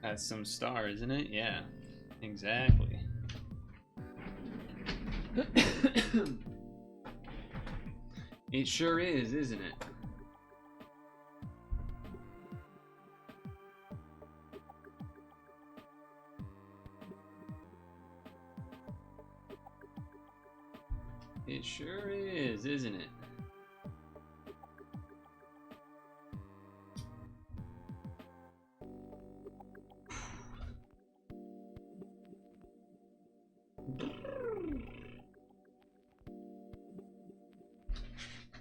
That's some star, isn't it? Yeah, exactly. It sure is, isn't it? It sure is, isn't it?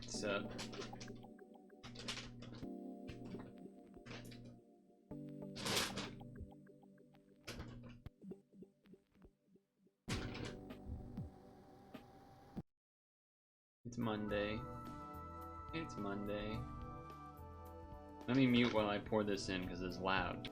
So it's Monday. It's Monday. Let me mute while I pour this in because it's loud.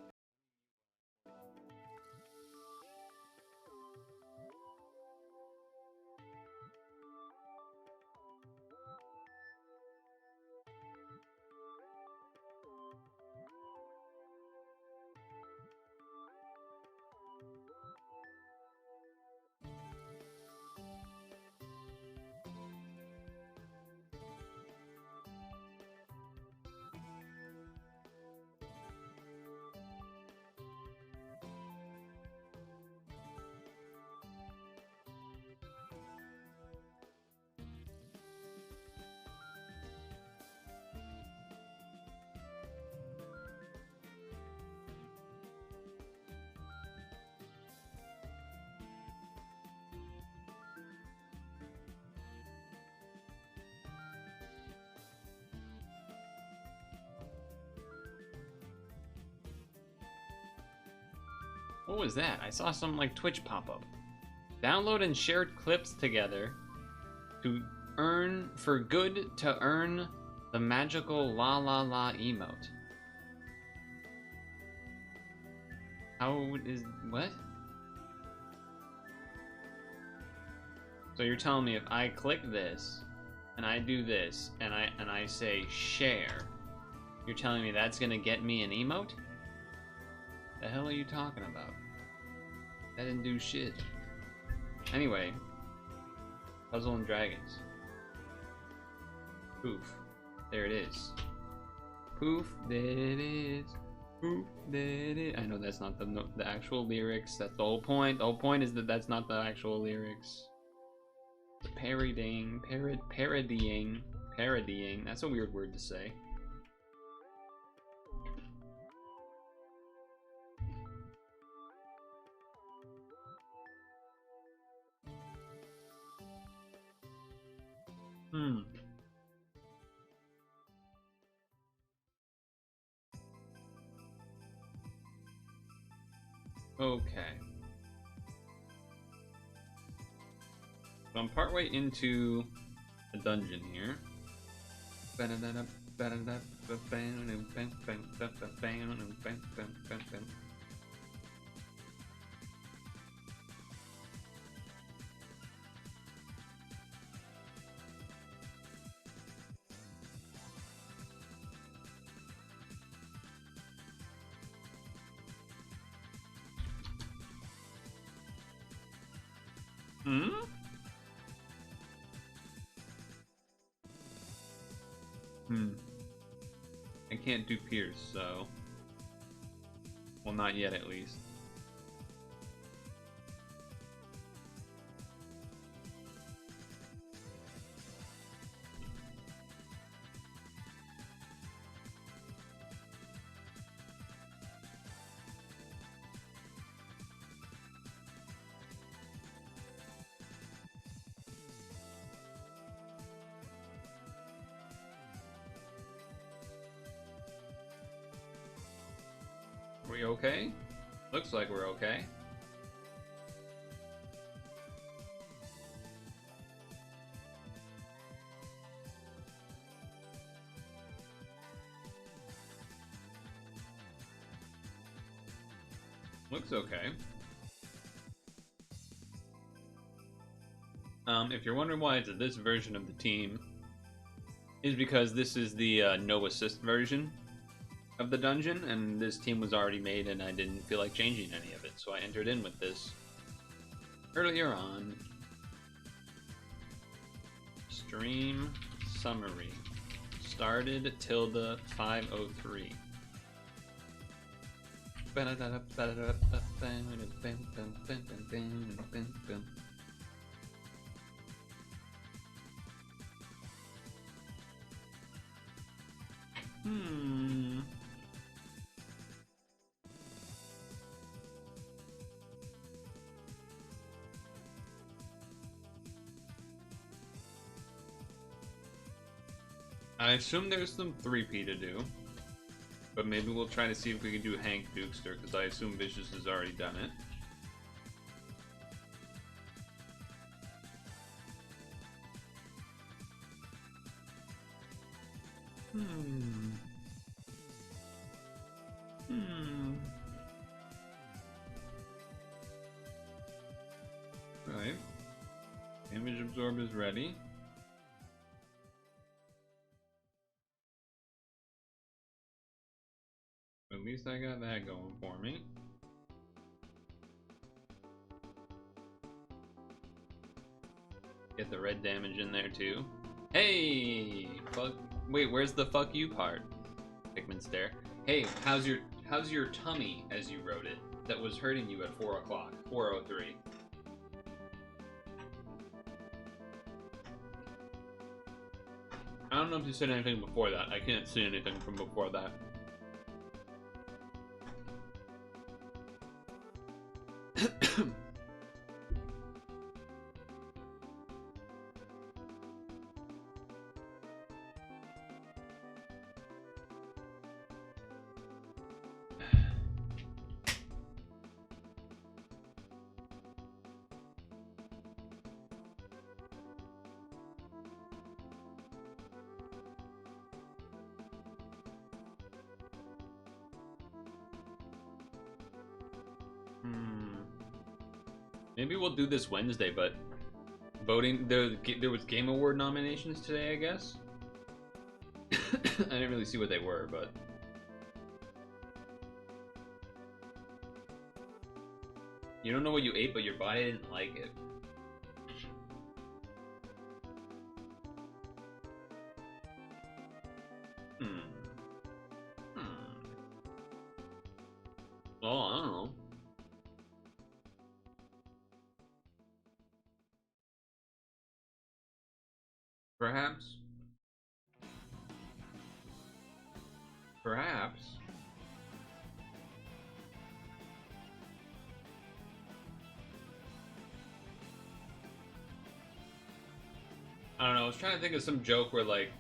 What was that? I saw some like Twitch pop up. Download and shared clips together to earn for good to earn the magical la la la emote. How is what? So you're telling me if I click this and I do this and I say share, you're telling me that's gonna get me an emote? The hell are you talking about? That didn't do shit. Anyway, Puzzle and Dragons. Poof. There it is. Poof, there it is. Poof, there it is. I know that's not the actual lyrics. That's the whole point. The whole point is that that's not the actual lyrics. The parodying. That's a weird word to say. Okay. So I'm partway into a dungeon here. I can't do Pierce, so... Well, not yet, at least. We okay? Looks like we're okay. Looks okay. If you're wondering why it's this version of the team, is because this is the no assist version. of the dungeon, and this team was already made, and I didn't feel like changing any of it, so I entered in with this earlier on. Stream summary. Started tilde 503. I assume there's some 3P to do, but maybe we'll try to see if we can do Hank Dukester, because I assume Vicious has already done it. Right. Damage Absorb is ready. At least I got that going for me. Get the red damage in there too. Hey! Fuck. Wait, where's the fuck you part? Pikmin stare. Hey, how's your tummy, as you wrote it, that was hurting you at 4 o'clock? 4:03. I don't know if you said anything before that. I can't see anything from before that. Maybe we'll do this Wednesday, but voting, there was Game Award nominations today, I guess. I didn't really see what they were, but you don't know what you ate, but your body didn't like it. Well, I don't know. Perhaps. Perhaps. I don't know, I was trying to think of some joke where like,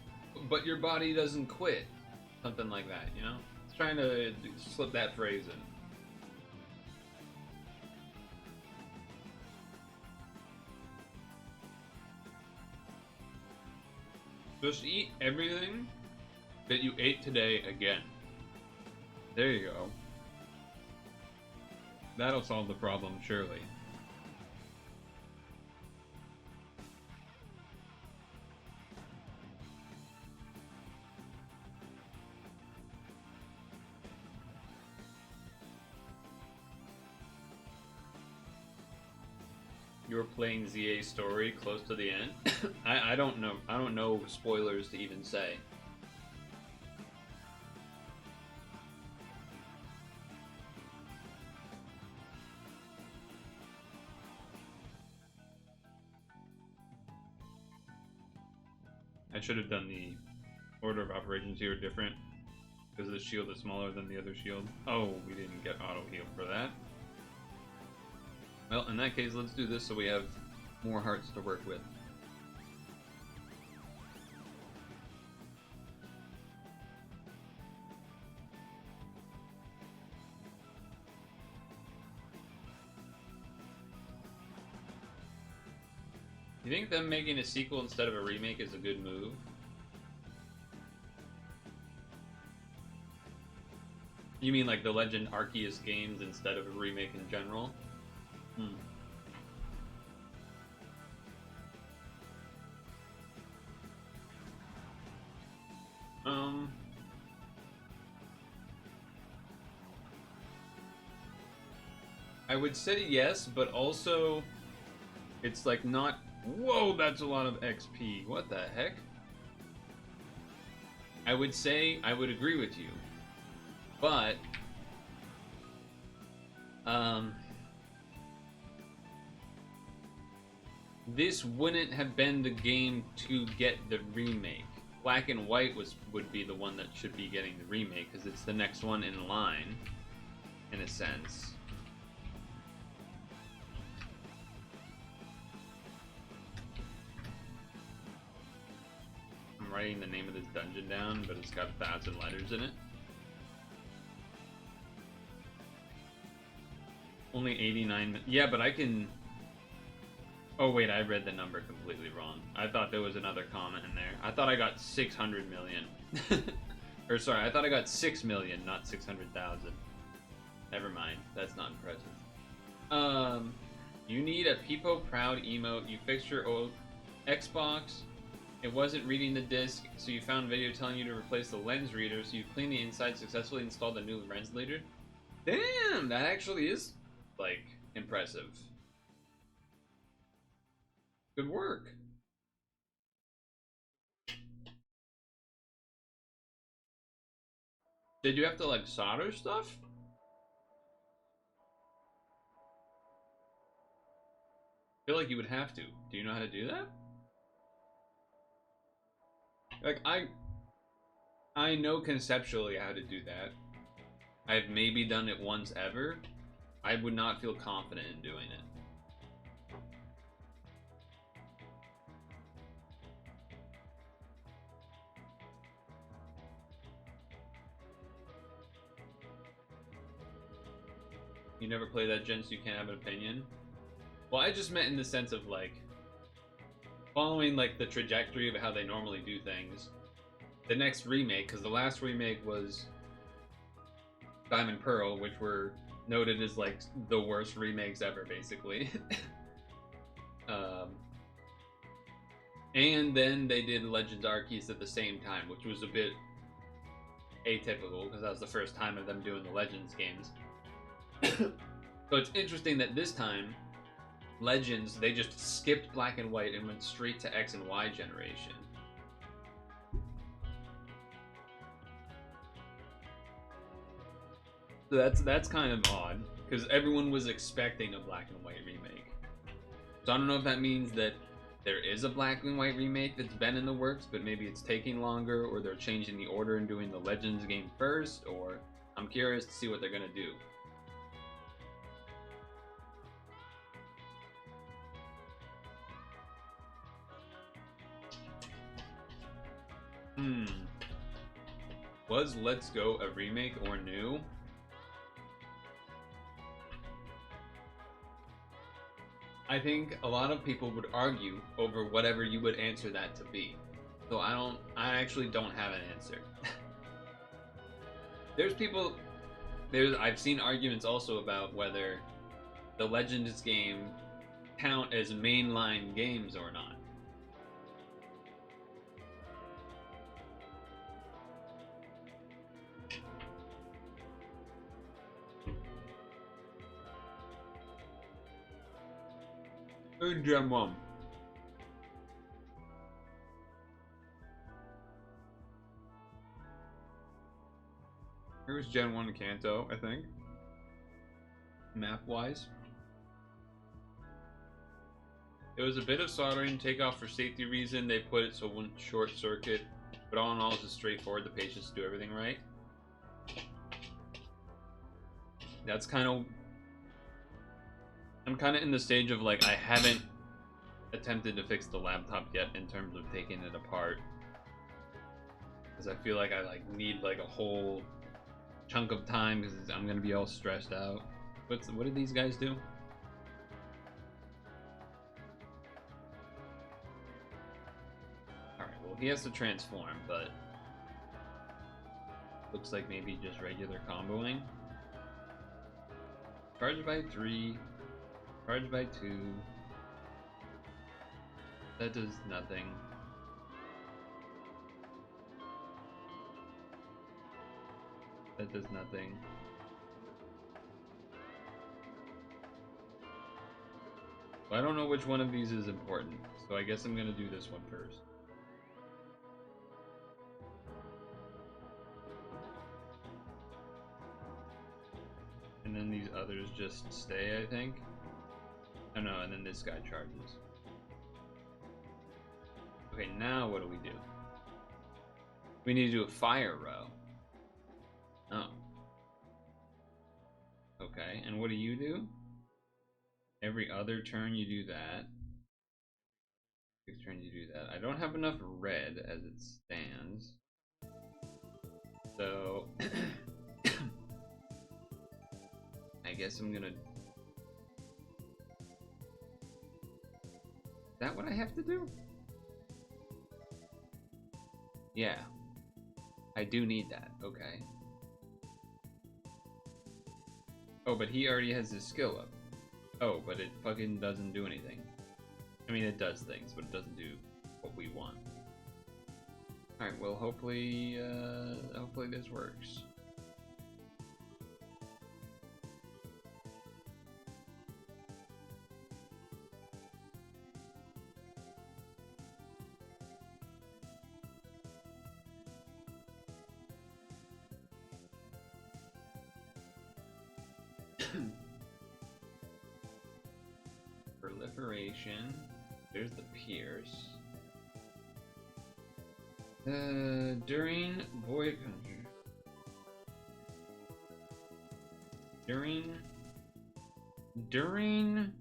but your body doesn't quit. Something like that, you know? I was trying to slip that phrase in. Just eat everything that you ate today again. There you go. That'll solve the problem, surely. You're playing ZA's story close to the end? I don't know. I don't know spoilers to even say. I should have done the order of operations here different because the shield is smaller than the other shield. Oh, we didn't get auto heal for that. Well, in that case, let's do this so we have more hearts to work with. You think them making a sequel instead of a remake is a good move? You mean like the Legend Arceus games instead of a remake in general? I would say yes, but also it's like not. Whoa, that's a lot of XP. What the heck? I would say I would agree with you, but this wouldn't have been the game to get the remake. Black and White would be the one that should be getting the remake because it's the next one in line, in a sense. I'm writing the name of this dungeon down, but it's got 1,000 letters in it. Only 89. Yeah, but I can. Oh wait, I read the number completely wrong. I thought there was another comment in there. I thought I got 600 million. Or sorry, I thought I got 6 million, not 600,000. Never mind, that's not impressive. You need a Peepo Proud emote. You fixed your old Xbox. It wasn't reading the disc, so you found a video telling you to replace the lens reader, so you cleaned the inside, successfully installed the new lens reader. Damn, that actually is, like, impressive. Good work. Did you have to, like, solder stuff? I feel like you would have to. Do you know how to do that? Like, I know conceptually how to do that. I've maybe done it once ever. I would not feel confident in doing it. You never play that, Jen, so you can't have an opinion? Well, I just meant in the sense of, like, following, like, the trajectory of how they normally do things. The next remake, because the last remake was Diamond Pearl, which were noted as, like, the worst remakes ever, basically. And then they did Legends Arceus at the same time, which was a bit atypical, because that was the first time of them doing the Legends games. So it's interesting that this time, Legends, they just skipped Black and White and went straight to X and Y generation. So that's kind of odd, because everyone was expecting a Black and White remake. So I don't know if that means that there is a Black and White remake that's been in the works, but maybe it's taking longer, or they're changing the order and doing the Legends game first, or I'm curious to see what they're gonna do. Was Let's Go a remake or new? I think a lot of people would argue over whatever you would answer that to be. So I actually don't have an answer. I've seen arguments also about whether the Legends game count as mainline games or not. Gen 1. Here's Gen 1 Kanto, I think. Map-wise. It was a bit of soldering takeoff for safety reason. They put it so it wouldn't short circuit. But all in all, it's just straightforward. The patients do everything right. That's kind of... I'm kind of in the stage of, like, I haven't attempted to fix the laptop yet in terms of taking it apart. Because I feel like I, like, need, like, a whole chunk of time because I'm going to be all stressed out. What did these guys do? Alright, well, he has to transform, but... looks like maybe just regular comboing. Charge by 3. Charge by 2. That does nothing. That does nothing. I don't know which one of these is important, so I guess I'm gonna do this one first. And then these others just stay, I think. Oh no, and then this guy charges. Okay, now what do we do? We need to do a fire row. Oh. Okay, and what do you do? Every other turn you do that. Next turn you do that. I don't have enough red as it stands. So I guess I'm gonna... Is that what I have to do? Yeah. I do need that, okay. Oh, but he already has his skill up. Oh, but it fucking doesn't do anything. I mean, it does things, but it doesn't do what we want. Alright, well, hopefully this works. Proliferation. There's the Pierce. During void during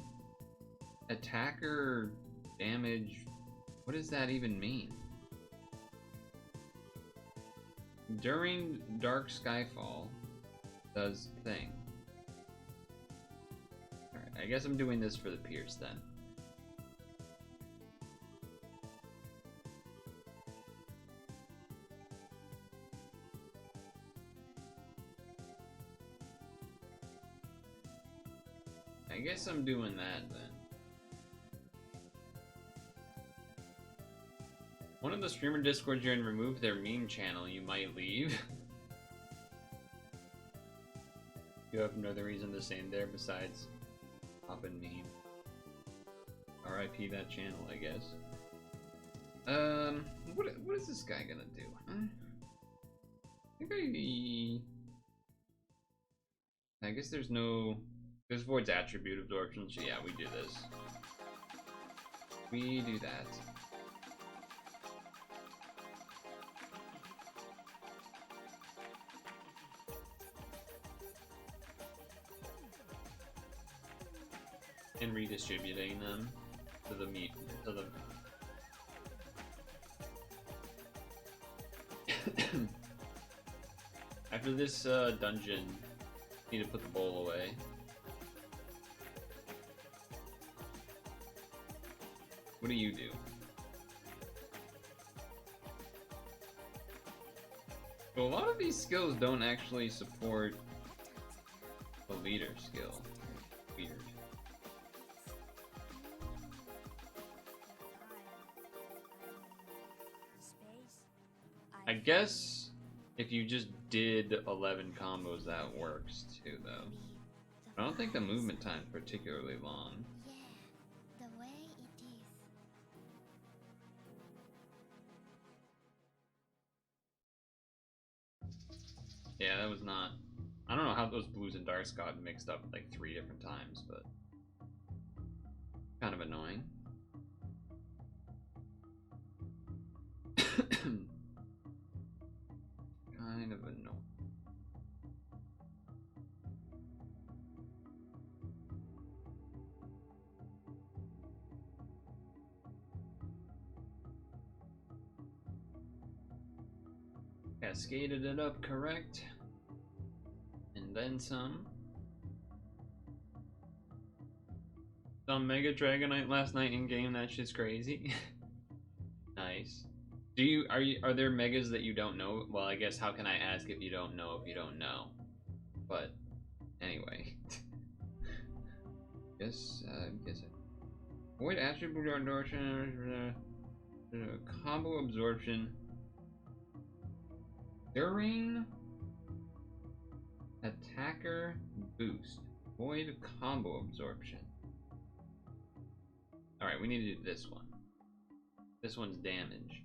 attacker damage. What does that even mean? During Dark Skyfall does thing. Alright, I guess I'm doing this for the Pierce then. I guess I'm doing that then. One of the streamer discords you're in removed their meme channel. You might leave. You have no other reason to stay in there besides popping meme. RIP that channel, I guess. What is this guy gonna do? I think I guess there's no... This void's attribute absorption, so yeah, we do this. We do that. And redistributing them to the meat, to the... After this dungeon, need to put the bowl away. What do you do? So a lot of these skills don't actually support the leader skill. Weird. I guess if you just did 11 combos, that works too, though. I don't think the movement time's particularly long. Yeah, that was not... I don't know how those blues and darks got mixed up like 3 different times, but... kind of annoying. Kind of annoying. Cascaded it up correct. And then some. Saw Mega Dragonite last night in game, that shit's crazy. Nice. Are there megas that you don't know? Well, I guess how can I ask if you don't know if you don't know? But anyway. Guess it. Void attribute absorption, combo absorption during attacker boost. Void combo absorption. Alright, we need to do this one. This one's damage.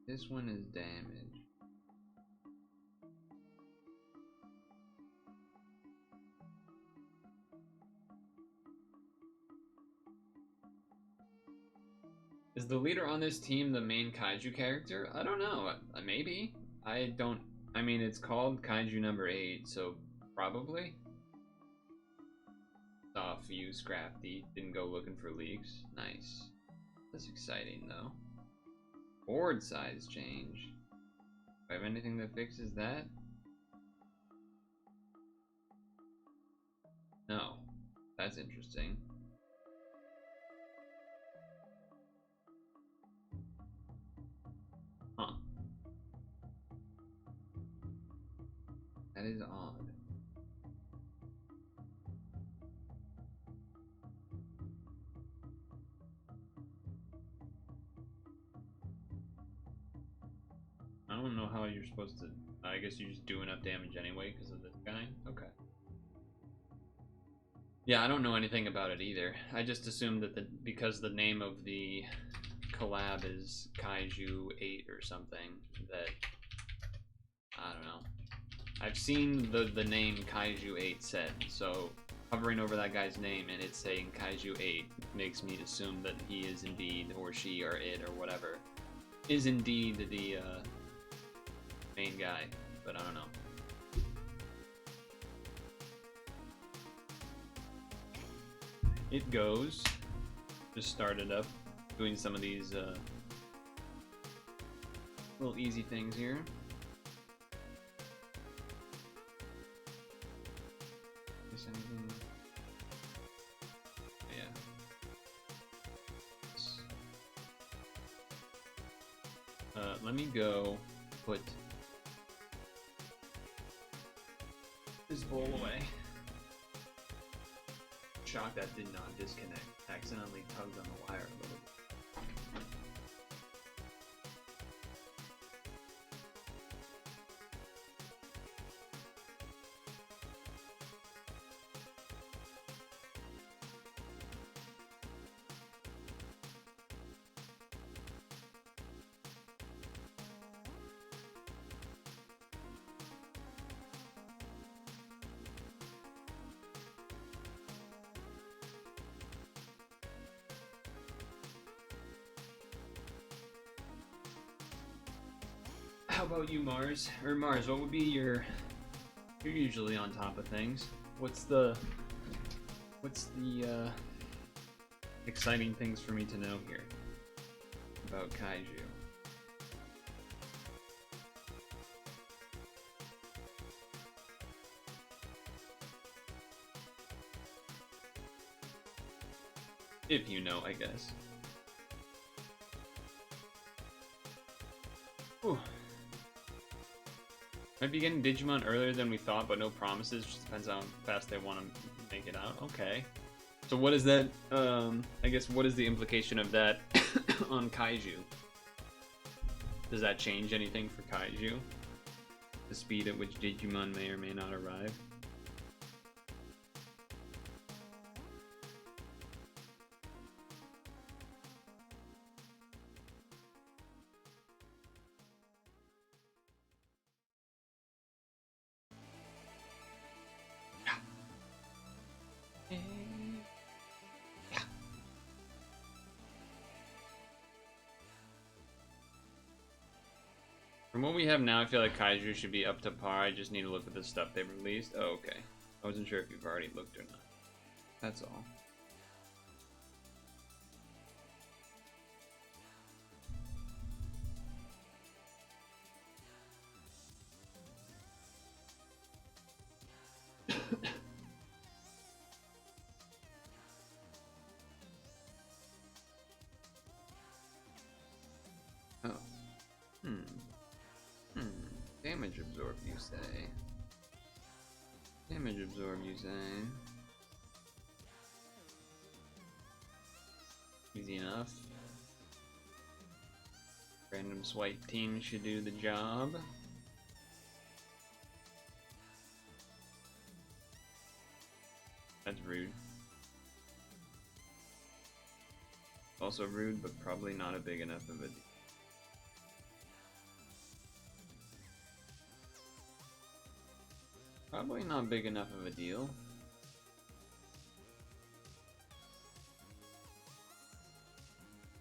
This one is damage. Is the leader on this team the main Kaiju character? I don't know. Maybe. I don't. I mean, it's called Kaiju number 8, so probably. Saw a few Scrafty. Didn't go looking for leaks. Nice. That's exciting, though. Board size change. Do I have anything that fixes that? No. That's interesting. Huh. That is odd. I don't know how you're supposed to... I guess you just do enough damage anyway because of this guy? Okay. Yeah, I don't know anything about it either. I just assumed that because the name of the collab is Kaiju 8 or something, that... I don't know. I've seen the name Kaiju 8 said, so hovering over that guy's name and it's saying Kaiju 8 makes me assume that he is indeed, or she, or it, or whatever, is indeed the main guy, but I don't know. It goes. Just started up doing some of these little easy things here. Is anything? Yeah. Let me go put this bowl away. Shocked that did not disconnect. Accidentally tugged on the wire a little bit. How about you, Mars? Or Mars, what would be your... You're usually on top of things. What's the exciting things for me to know here about Kaiju? If you know, I guess. Whew. Might be getting Digimon earlier than we thought, but no promises. Just depends on how fast they want to make it out. Okay. So what is that? I guess what is the implication of that on Kaiju? Does that change anything for Kaiju? The speed at which Digimon may or may not arrive? From what we have now, I feel like Kaiju should be up to par. I just need to look at the stuff they've released. Oh, okay. I wasn't sure if you've already looked or not. That's all. Oh. Damage absorb, you say? Damage absorb, you say? Easy enough. Random swipe team should do the job. That's rude. Also rude, but probably not a big enough of a deal. Probably not big enough of a deal.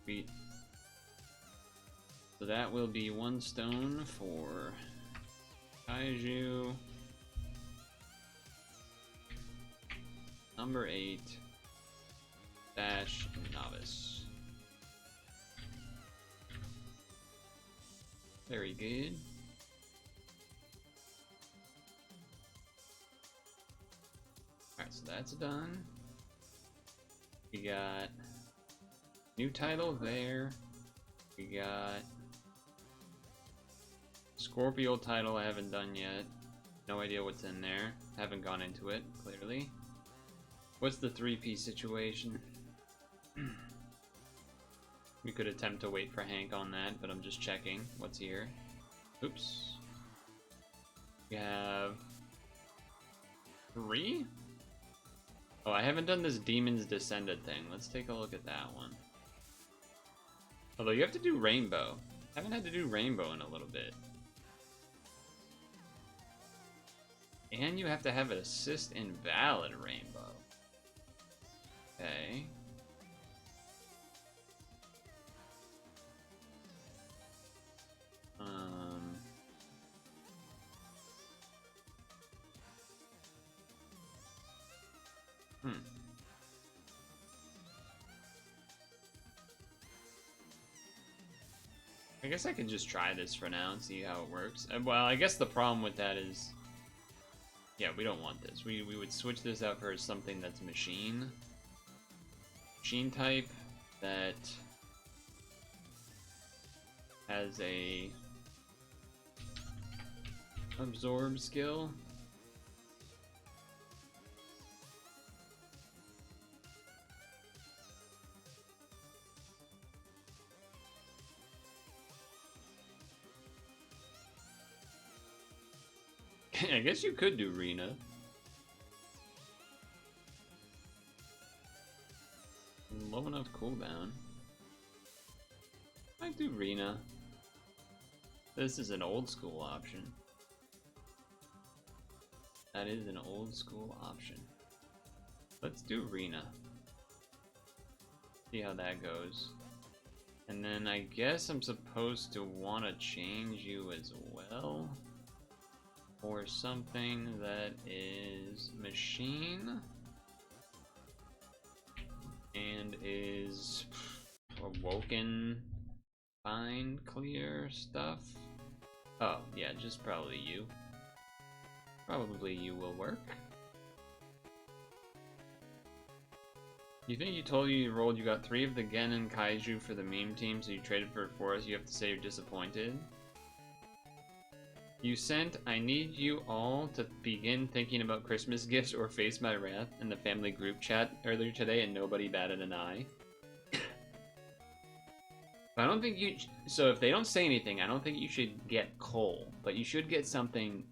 Sweet. So that will be 1 stone for Kaiju. Number 8. Dash Novice. Very good. Alright, so that's done. We got new title there. We got Scorpio title I haven't done yet. No idea what's in there. Haven't gone into it, clearly. What's the 3-piece situation? We could attempt to wait for Hank on that, but I'm just checking what's here. Oops. We have 3? Oh, I haven't done this Demons Descended thing. Let's take a look at that one. Although you have to do Rainbow. Haven't had to do Rainbow in a little bit. And you have to have an assist invalid Rainbow. Okay. I guess I could just try this for now and see how it works. Well, I guess the problem with that is... Yeah, we don't want this. We would switch this out for something that's machine. Machine type that has a absorb skill. I guess you could do Rena. Low enough cooldown. Might do Rena. This is an old school option. That is an old school option. Let's do Rena. See how that goes. And then I guess I'm supposed to want to change you as well. Or something that is machine and is awoken, find, clear stuff. Oh yeah, just probably you. Probably you will work. You think you told you rolled, you got 3 of the Genin Kaiju for the meme team, so you traded for a forest, you have to say you're disappointed? You sent, I need you all to begin thinking about Christmas gifts or face my wrath in the family group chat earlier today and nobody batted an eye. I don't think you, so if they don't say anything, I don't think you should get coal, but you should get something,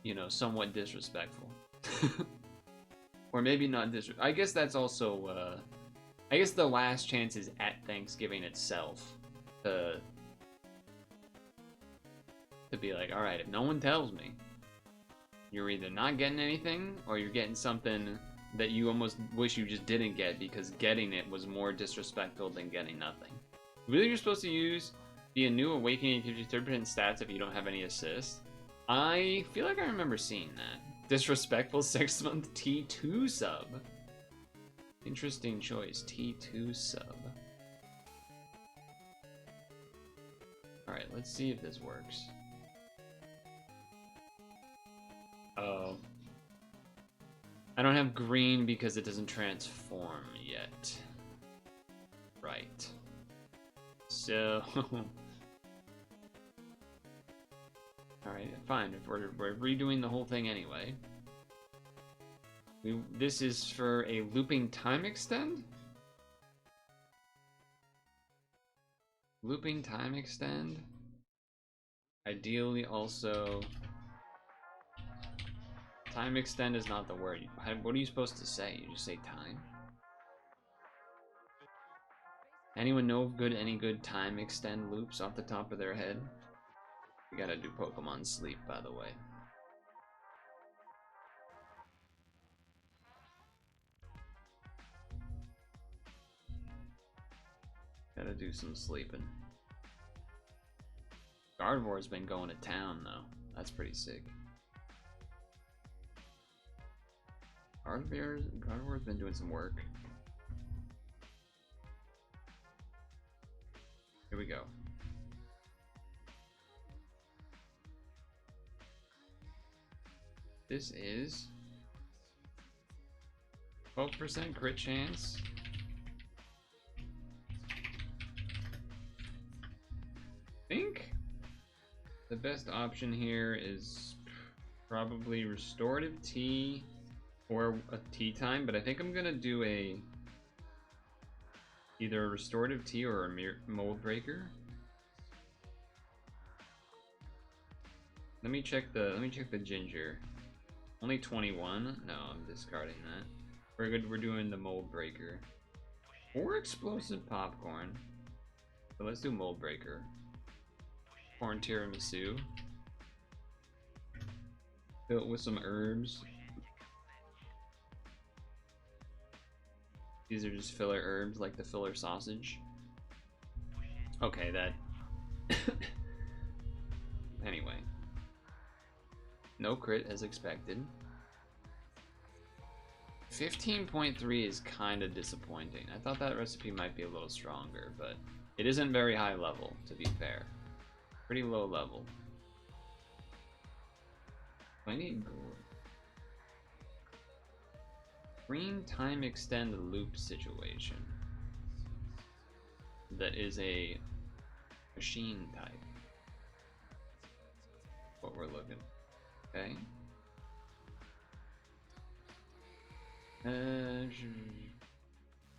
you know, somewhat disrespectful. Or maybe not disrespectful. I guess that's also, I guess the last chance is at Thanksgiving itself to be like, alright, if no one tells me, you're either not getting anything, or you're getting something that you almost wish you just didn't get because getting it was more disrespectful than getting nothing. Really, you're supposed to be a new awakening gives you 30% stats if you don't have any assist? I feel like I remember seeing that. Disrespectful 6-month T2 sub. Interesting choice, T2 sub. Alright, let's see if this works. Oh. I don't have green because it doesn't transform yet. Right. So... Alright, fine. If we're redoing the whole thing anyway. This is for a looping time extend? Looping time extend? Ideally also... Time extend is not the word. What are you supposed to say? You just say time? Anyone know of any good time extend loops off the top of their head? We gotta do Pokemon Sleep, by the way. Gotta do some sleeping. Gardevoir's been going to town, though. That's pretty sick. Gardevoir's been doing some work. Here we go. This is 12% crit chance. I think the best option here is probably Restorative Tea or a Tea Time, but I think I'm gonna do either a Restorative Tea or a Mold Breaker. Let me check the ginger. Only 21? No, I'm discarding that. We're good. We're doing the Mold Breaker or Explosive Popcorn. So let's do Mold Breaker. Corn tiramisu. Fill it with some herbs. These are just filler herbs, like the filler sausage. Okay, that. Anyway. No crit as expected. 15.3 is kind of disappointing. I thought that recipe might be a little stronger, but it isn't very high level, to be fair. Pretty low level. I need green time extend loop situation. That is a machine type. What we're looking. Okay.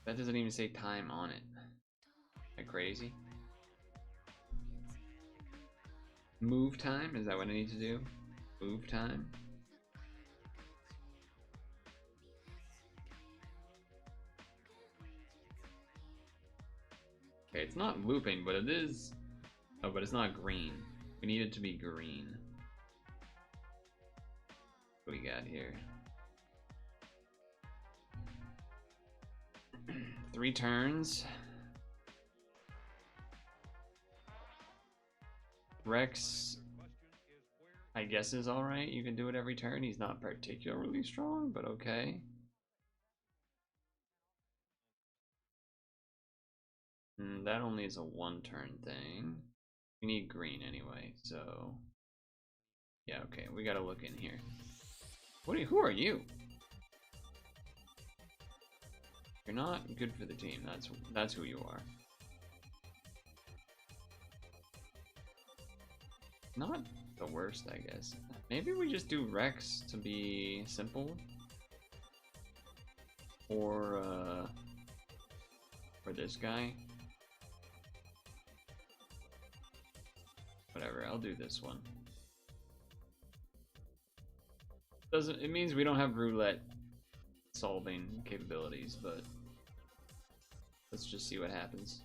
That doesn't even say time on it. Am I crazy? Move time? Is that what I need to do? Move time? Okay, it's not looping, but it is. Oh, but it's not green. We need it to be green. What do we got here? 3 turns. Rex, I guess, is alright. You can do it every turn. He's not particularly strong, but okay. That only is a 1-turn thing. We need green anyway, so yeah, okay. We gotta look in here. Who are you? You're not good for the team. That's who you are. Not the worst, I guess. Maybe we just do Rex to be simple. Or this guy. Whatever, I'll do this one. It means we don't have roulette solving capabilities, but let's just see what happens.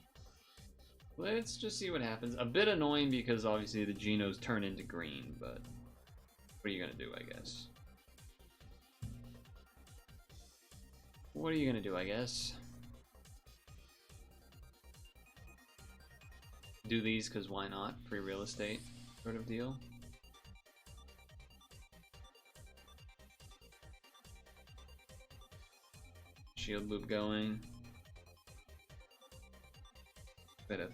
Let's just see what happens. A bit annoying because obviously the Genos turn into green, but what are you gonna do, I guess? What are you gonna do, I guess? Do these because why not? Free real estate sort of deal. Shield loop going. Better.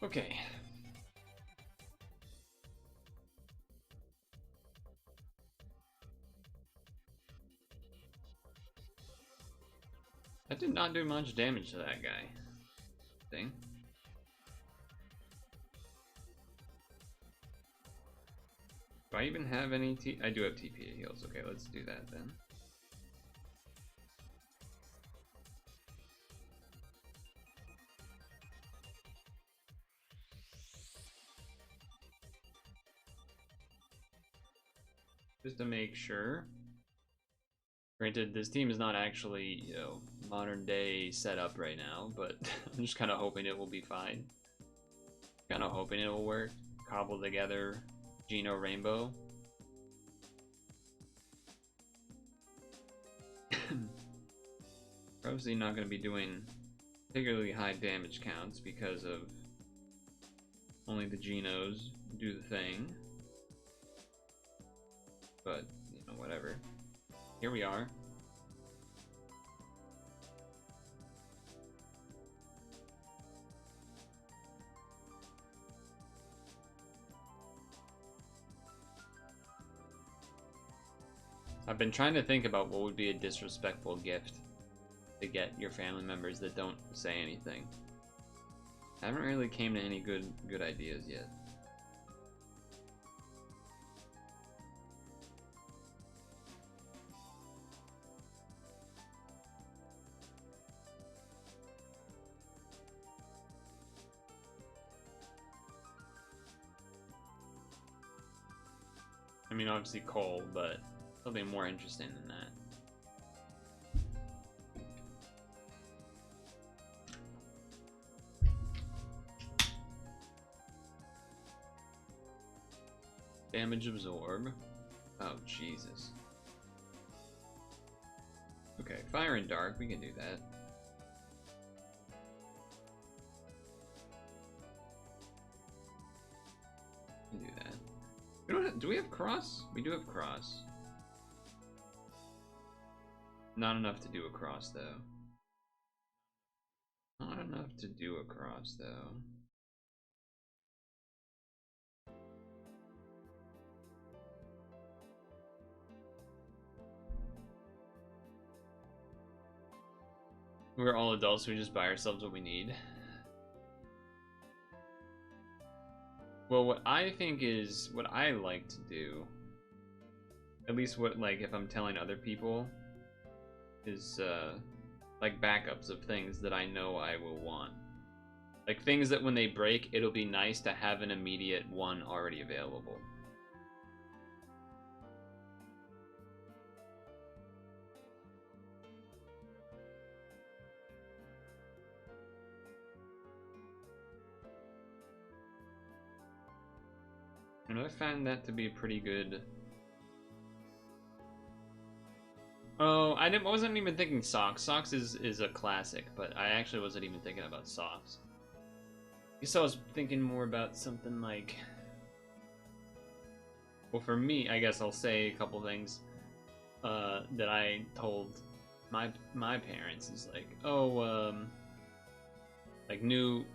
Okay. That did not do much damage to that guy. Thing. Do I even have any I do have TP heals. Okay, let's do that then. just to make sure. Granted, this team is not actually, you know, modern day setup right now, but I'm just kind of hoping it will be fine. Kind of hoping it will work. Cobble together Geno Rainbow. We're obviously not going to be doing particularly high damage counts because of only the Genos do the thing. But, you know, whatever. Here we are. I've been trying to think about what would be a disrespectful gift to get your family members that don't say anything. I haven't really came to any good ideas yet. I mean, obviously coal, but something more interesting than that. Damage absorb. Oh, Jesus. Okay, fire and dark, we can do that. We can do that. We don't have, do we have cross? We do have cross. Not enough to do a cross, though. Not enough to do a cross, though. We're all adults, we just buy ourselves what we need. Well, what I think is, what I like to do, at least what, like, if I'm telling other people, is, like, backups of things that I know I will want. Like, things that when they break, it'll be nice to have an immediate one already available. And I found that to be a pretty good... Oh, I wasn't even thinking socks. Socks is a classic, but I actually wasn't even thinking about socks. I guess I was thinking more about something like... Well, for me, I guess I'll say a couple things that I told my parents. Is like, oh, like new...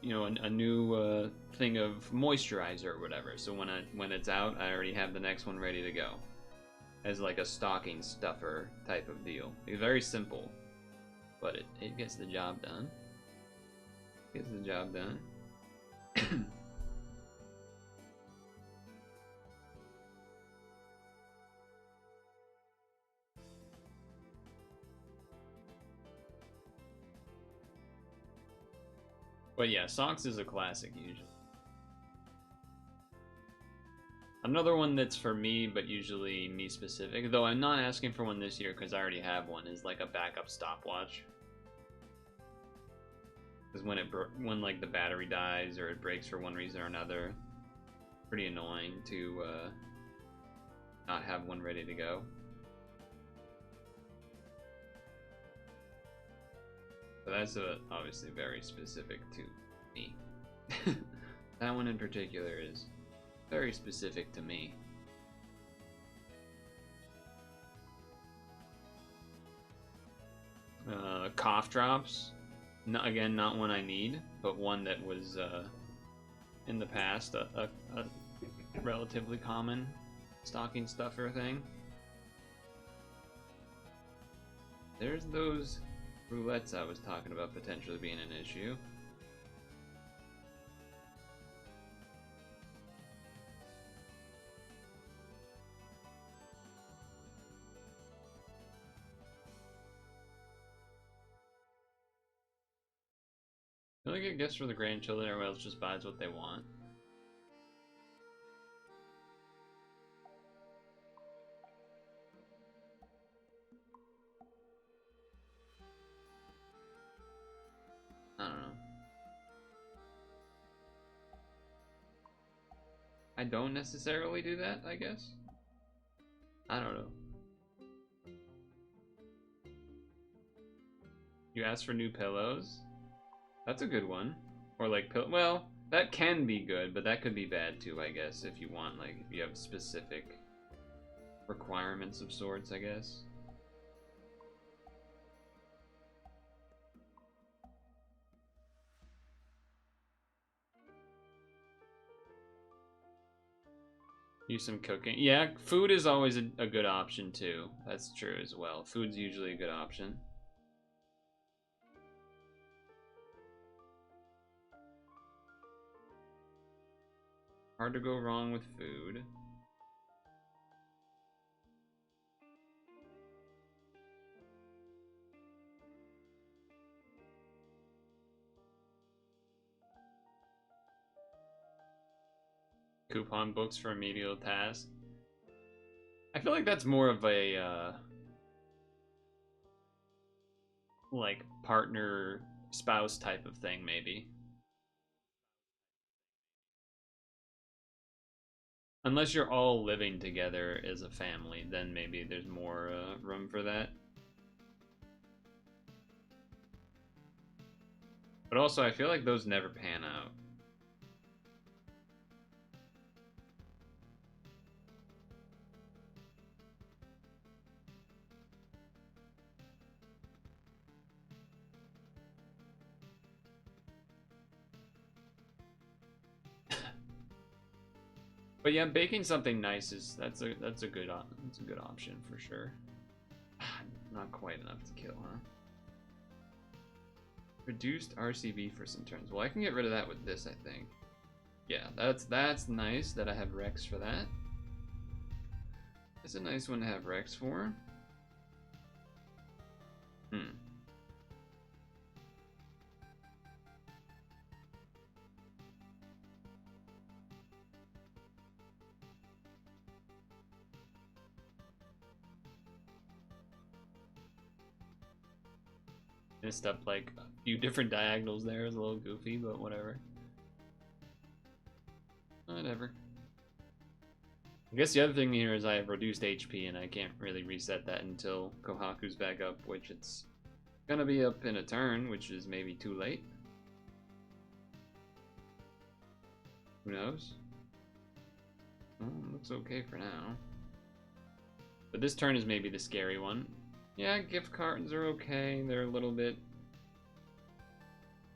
You know, a new thing of moisturizer or whatever. So when it's out, I already have the next one ready to go, as like a stocking stuffer type of deal. It's very simple, but it gets the job done. Gets the job done. But yeah, socks is a classic usually. Another one that's for me, but usually me specific, though I'm not asking for one this year because I already have one, is like a backup stopwatch. Because when like the battery dies or it breaks for one reason or another, pretty annoying to not have one ready to go. So that's obviously very specific to me. That one in particular is very specific to me. Cough drops. Again, not one I need, but one that was in the past a relatively common stocking stuffer thing. There's those roulettes I was talking about potentially being an issue. I feel like a gift for the grandchildren, everyone else just buys what they want. I don't necessarily do that, I guess. I don't know. You asked for new pillows? That's a good one. Or like well, that can be good, but that could be bad too, I guess, if you want, like, if you have specific requirements of sorts, I guess. Use some cooking. Yeah, food is always a good option too. That's true as well. Food's usually a good option. Hard to go wrong with food. Coupon books for remedial tasks. I feel like that's more of a like partner spouse type of thing, maybe. Unless you're all living together as a family, then maybe there's more room for that. But also, I feel like those never pan out. But yeah, baking something nice is that's a good option for sure. Not quite enough to kill, huh? Reduced RCB for some turns. Well, I can get rid of that with this, I think. Yeah, that's nice that I have Rex for that. It's a nice one to have Rex for. Messed up like a few different diagonals there. Is a little goofy, but whatever. Whatever. I guess the other thing here is I have reduced HP and I can't really reset that until Kohaku's back up, which it's gonna be up in a turn, which is maybe too late. Who knows? Well, looks okay for now. But this turn is maybe the scary one. Yeah, gift cards are okay. They're a little bit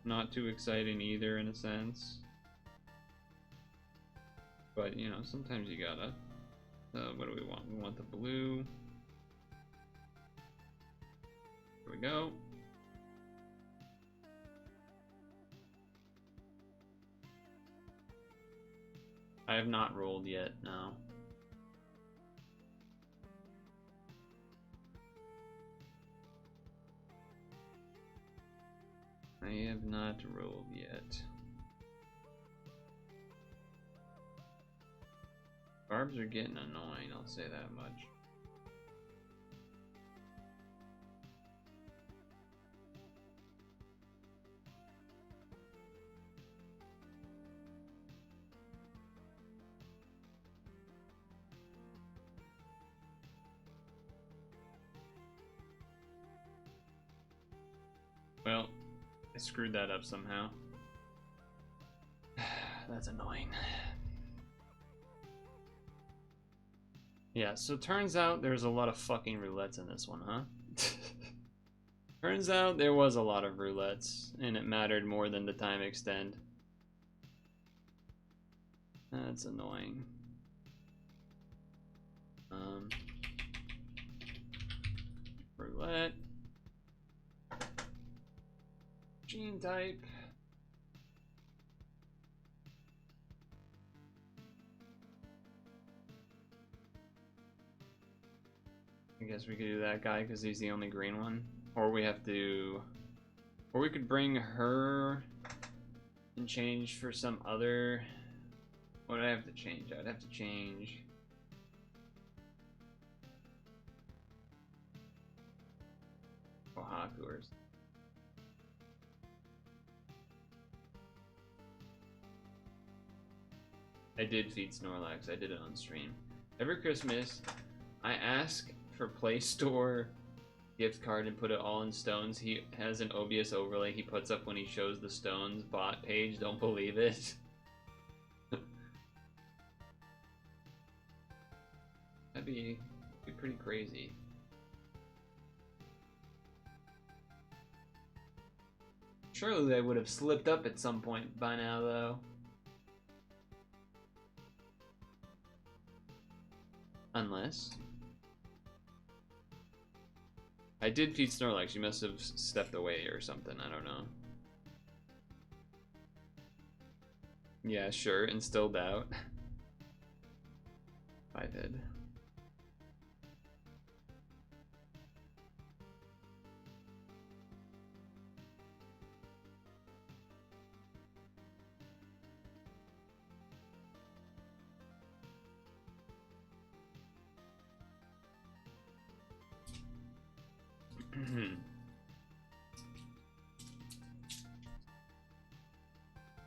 not too exciting either, in a sense. But, you know, sometimes you gotta. What do we want? We want the blue. Here we go. I have not rolled yet, no. I have not rolled yet. Barbs are getting annoying, I'll say that much. Well, I screwed that up somehow. That's annoying. Yeah, so turns out there's a lot of fucking roulettes in this one, huh? Turns out there was a lot of roulettes, and it mattered more than the time extend. That's annoying. Roulette. Gene type. I guess we could do that guy because he's the only green one. Or we have to... Or we could bring her and change for some other... What would I have to change? I'd have to change... Kohaku or... I did feed Snorlax. I did it on stream. Every Christmas, I ask for Play Store gift card and put it all in stones. He has an OBS overlay he puts up when he shows the stones bot page. Don't believe it. That'd be pretty crazy. Surely they would have slipped up at some point by now, though. Unless... I did feed Snorlax. You must have stepped away or something. I don't know. Yeah, sure. Instill doubt. I did.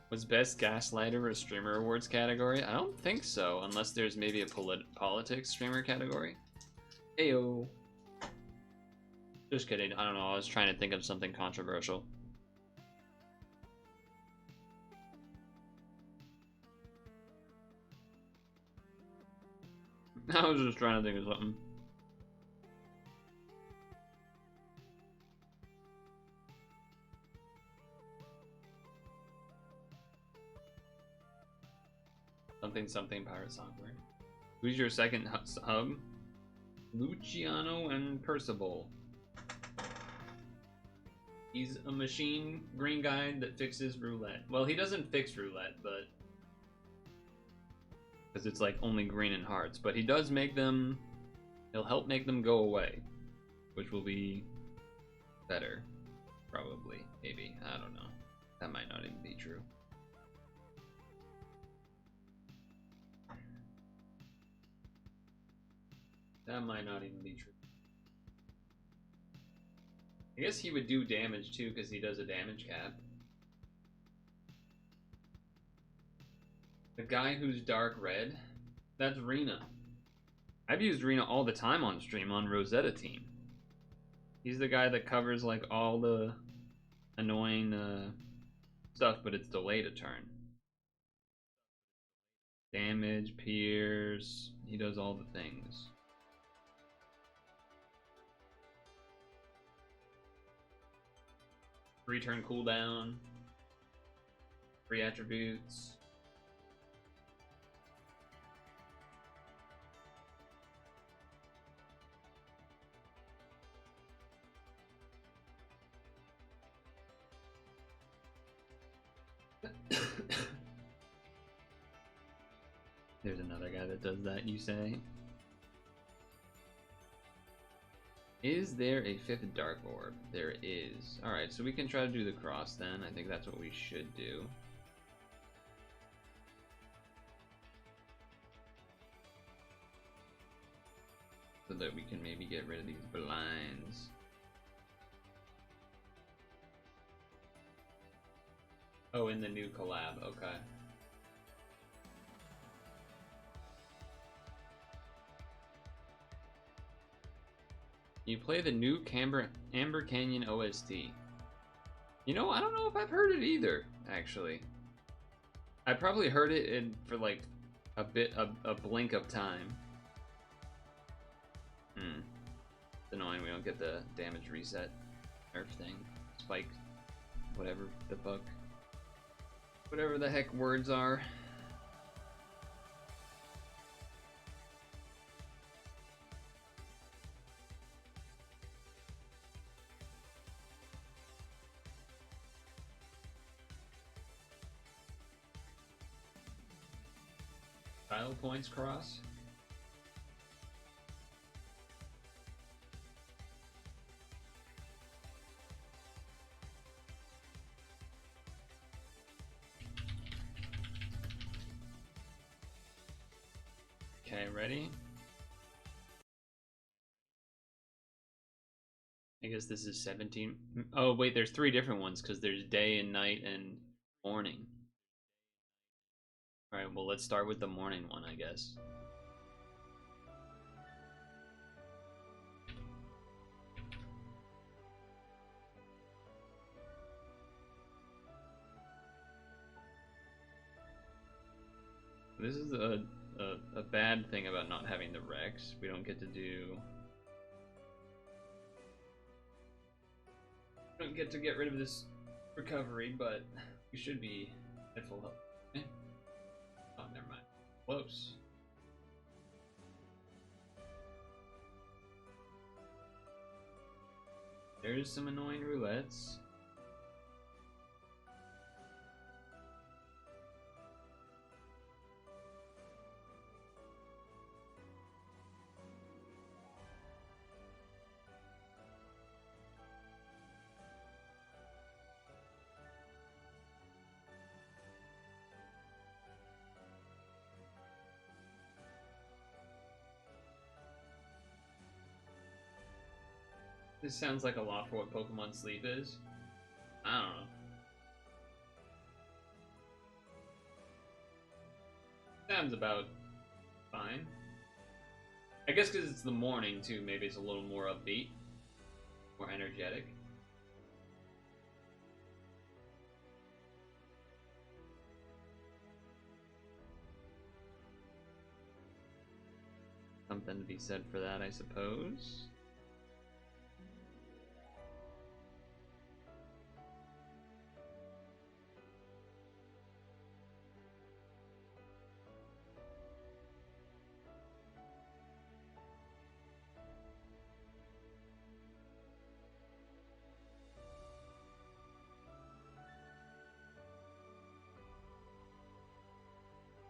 Was Best Gaslighter a Streamer Awards category? I don't think so, unless there's maybe a politics streamer category. Heyo. Just kidding. I don't know. I was trying to think of something controversial. I was just trying to think of something. Something pirate software. Who's your second hub? Luciano and Percival. He's a machine green guy that fixes roulette. Well, he doesn't fix roulette, but because it's like only green and hearts, but he does make them. He'll help make them go away, which will be better, probably, maybe. I don't know. That might not even be true. That might not even be true. I guess he would do damage too, because he does a damage cap. The guy who's dark red, that's Rena. I've used Rena all the time on stream on Rosetta team. He's the guy that covers like all the annoying stuff, but it's delayed a turn. Damage, pierce, he does all the things. Return cooldown, free attributes. There's another guy that does that, you say? Is there a fifth Dark Orb? There is. Alright, so we can try to do the cross then. I think that's what we should do. So that we can maybe get rid of these blinds. Oh, in the new collab, okay. You play the new Amber Canyon OST. You know, I don't know if I've heard it either, actually. I probably heard it for like a blink of time. It's annoying we don't get the damage reset nerf thing. Spike. Whatever the fuck. Whatever the heck words are. Style points cross. Okay, ready? I guess this is 17. Oh, wait, there's 3 different ones because there's day and night and morning. Alright, well, let's start with the morning one, I guess. This is a bad thing about not having the Rex. We don't get to do... We don't get to get rid of this recovery, but we should be at full health. Eh? Oh, never mind. Close. There's some annoying roulettes. This sounds like a lot for what Pokemon Sleep is. I don't know. Sounds about fine. I guess because it's the morning, too, maybe it's a little more upbeat. More energetic. Something to be said for that, I suppose.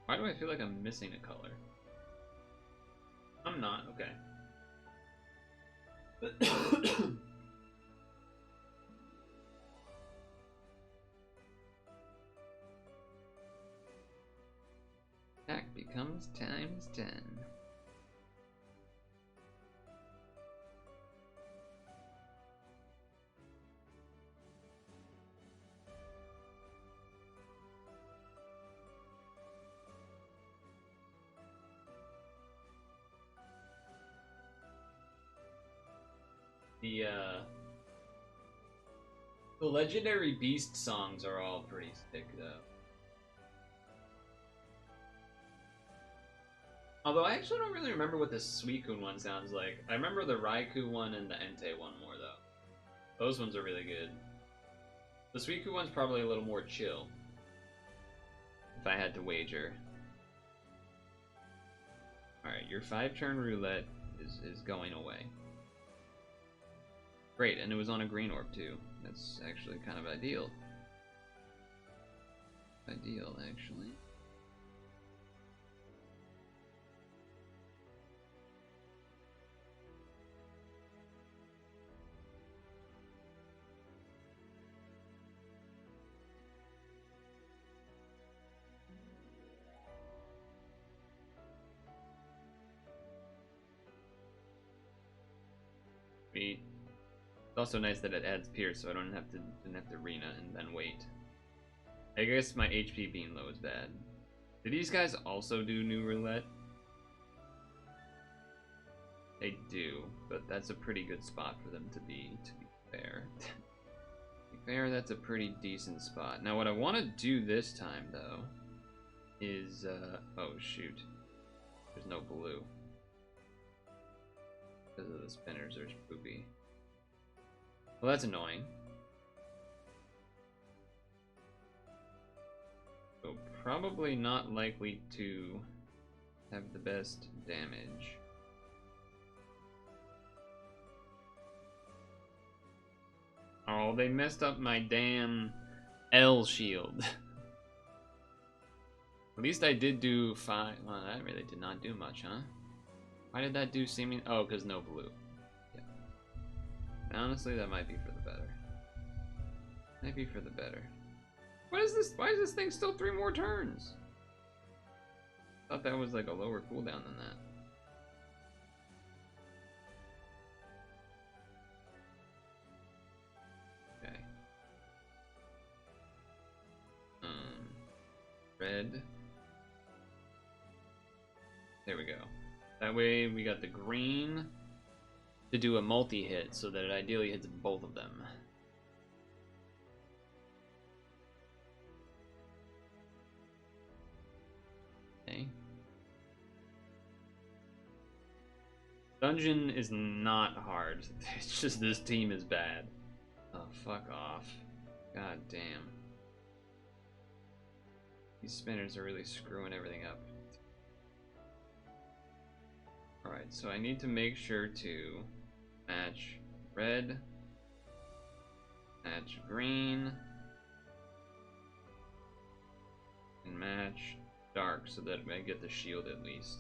Why do I feel like I'm missing a color? I'm not, okay. Attack becomes times 10. The legendary beast songs are all pretty sick, though. Although I actually don't really remember what the Suicune one sounds like. I remember the Raikou one and the Entei one more, though. Those ones are really good. The Suicune one's probably a little more chill, if I had to wager. Alright, your 5-turn roulette is going away. Great, and it was on a green orb, too. That's actually kind of ideal. Ideal, actually. Sweet. It's also nice that it adds Pierce, so I didn't have to Arena and then wait. I guess my HP being low is bad. Do these guys also do new roulette? They do, but that's a pretty good spot for them to be fair. To be fair, that's a pretty decent spot. Now what I want to do this time, though, is, oh shoot. There's no blue. Because of the spinners, there's Poopy. Well, that's annoying. So probably not likely to have the best damage. Oh, they messed up my damn L shield. At least I did do 5. Well, that really did not do much, huh? Why did that do seeming? Oh, because no blue. Yeah. Honestly, that might be for the better. Might be for the better. What is this? Why is this thing still 3 more turns? Thought that was like a lower cooldown than that. Okay. Red. There we go. That way we got the green to do a multi-hit so that it ideally hits both of them. Okay. Dungeon is not hard. It's just this team is bad. Oh, fuck off. God damn. These spinners are really screwing everything up. Alright, so I need to make sure to match red, match green, and match dark so that I get the shield at least.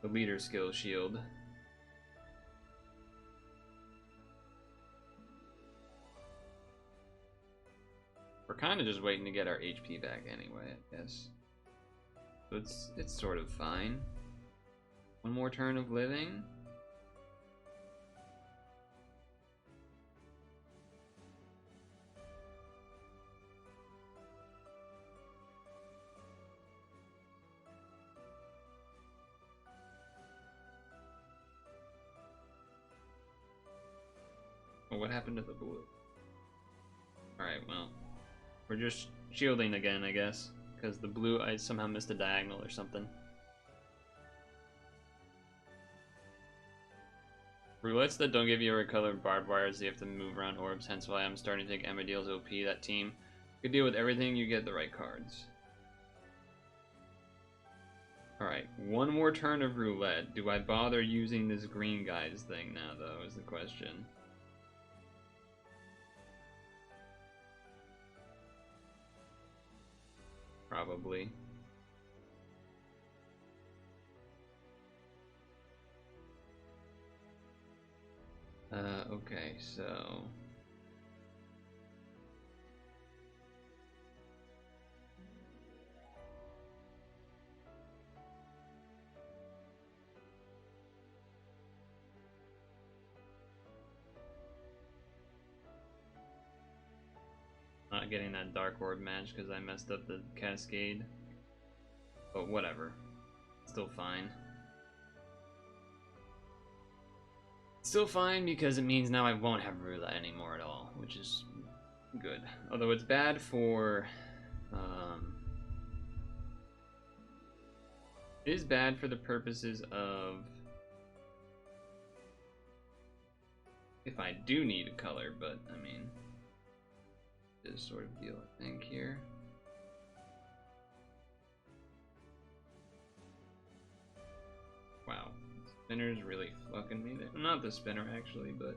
The leader skill shield. We're kind of just waiting to get our HP back anyway, I guess. So it's sort of fine. One more turn of living. Well, what happened to the blue? Alright, well. We're just shielding again, I guess. Because the blue, I somehow missed a diagonal or something. Roulettes that don't give you a color barbed wires, you have to move around orbs, hence why I'm starting to take Emmerdale's OP. That team could deal with everything, you get the right cards. Alright, one more turn of roulette. Do I bother using this green guy's thing now, though, is the question. Probably. Okay, so... Not getting that Dark Orb match because I messed up the Cascade. But whatever. Still fine. Still fine because it means now I won't have roulette anymore at all, which is good. Although it's bad for... it is bad for the purposes of... if I do need a color, but I mean... this sort of deal, I think, here. Wow. Spinner's really fucking me there. Not the spinner, actually, but...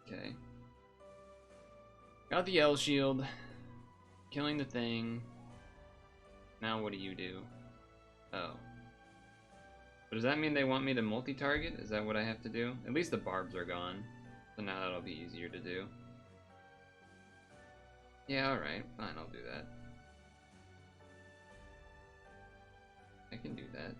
okay. Got the L shield. Killing the thing. Now what do you do? Oh. But does that mean they want me to multi-target? Is that what I have to do? At least the barbs are gone. So now that'll be easier to do. Yeah, alright. Fine, I'll do that. I can do that.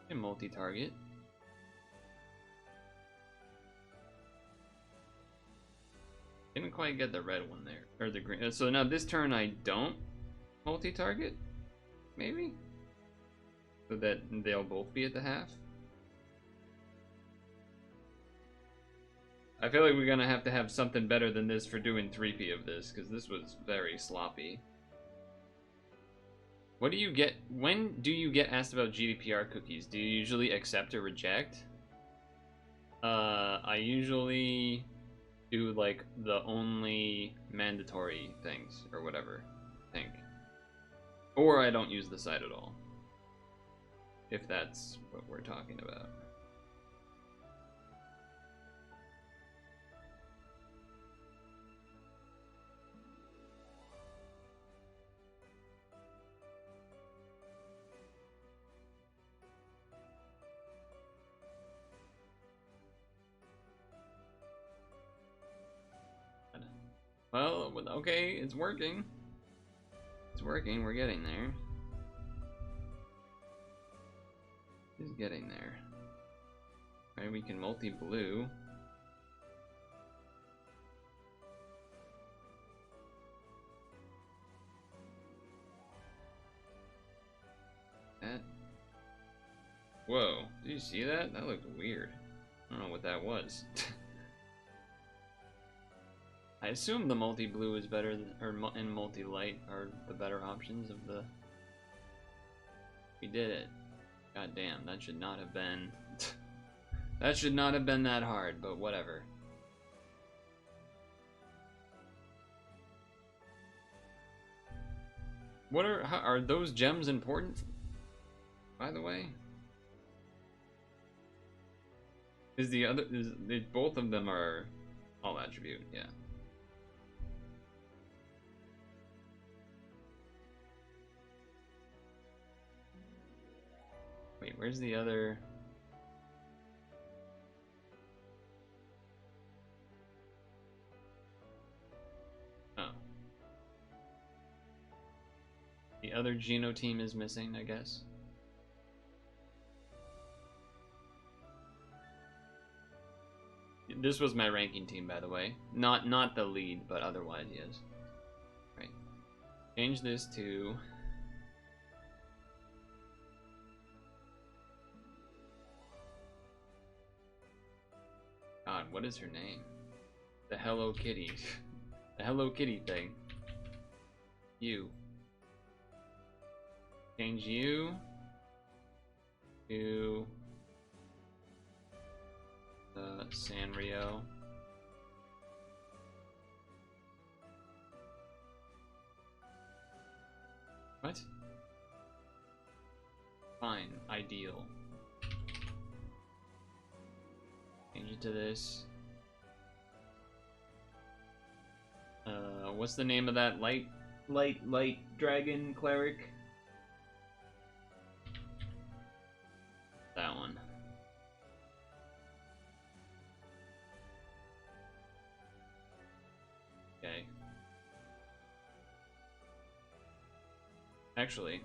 I can multi-target. Didn't quite get the red one there, or the green. So now this turn I don't multi-target, maybe? So that they'll both be at the half? I feel like we're gonna have to have something better than this for doing 3P of this, because this was very sloppy. What do you get, when do you get asked about GDPR cookies? Do you usually accept or reject? I usually do like the only mandatory things or whatever, I think. Or I don't use the site at all. If that's what we're talking about. Well, okay, it's working. It's working, we're getting there. It's getting there. Right, we can multi-blue. That. Whoa, did you see that? That looked weird. I don't know what that was. I assume the multi-blue is better than, and multi-light are the better options of the... We did it. God damn, that should not have been... that should not have been that hard, but whatever. What are those gems important? By the way? Both of them are all attribute, yeah. Wait, where's the other? Oh. The other Geno team is missing, I guess. This was my ranking team, by the way. Not the lead, but otherwise, yes. Right. Change this to... God, what is her name? The Hello Kitty. The Hello Kitty thing. You. Change you to Sanrio. What? Fine, ideal. Change it to this. What's the name of that light dragon cleric? That one. Okay. Actually,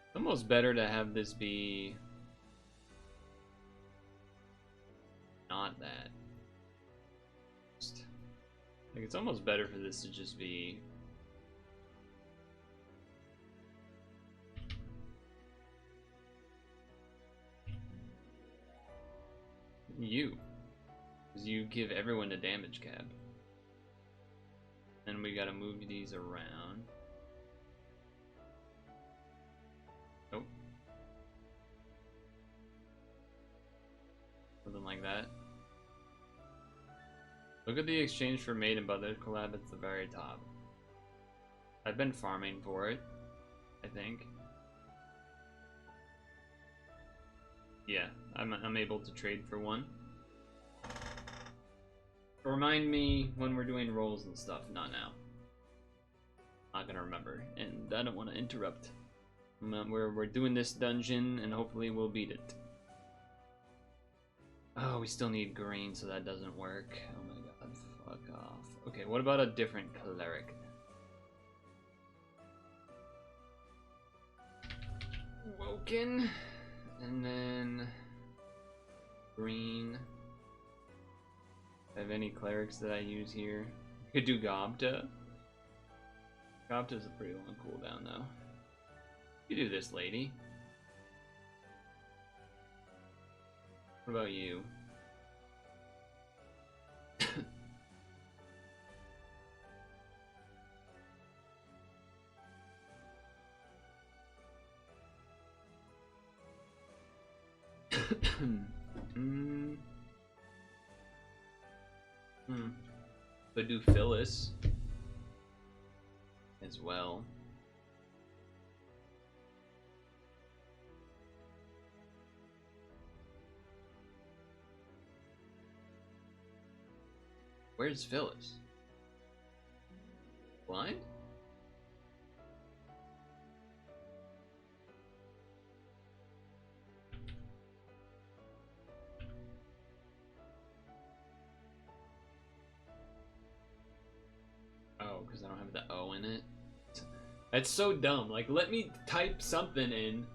it's almost better to have this be not that. Like, it's almost better for this to just be you, because you give everyone a damage cap. Then we gotta move these around. Nope. Something like that. Look at the exchange for Made in Brother collab at the very top. I've been farming for it, I think. Yeah, I'm able to trade for one. Remind me when we're doing rolls and stuff, not now. Not gonna remember, and I don't want to interrupt. We're doing this dungeon, and hopefully we'll beat it. Oh, we still need green, so that doesn't work. Oh my god, fuck off. Okay, what about a different cleric? Woken, and then green. Have any clerics that I use here? Could do Gobta. Gobta's a pretty long cooldown though. You do this, lady. What about you? Could do Phyllis as well. Where's Phyllis? Blind? Oh, because I don't have the O in it. That's so dumb. Like, let me type something in.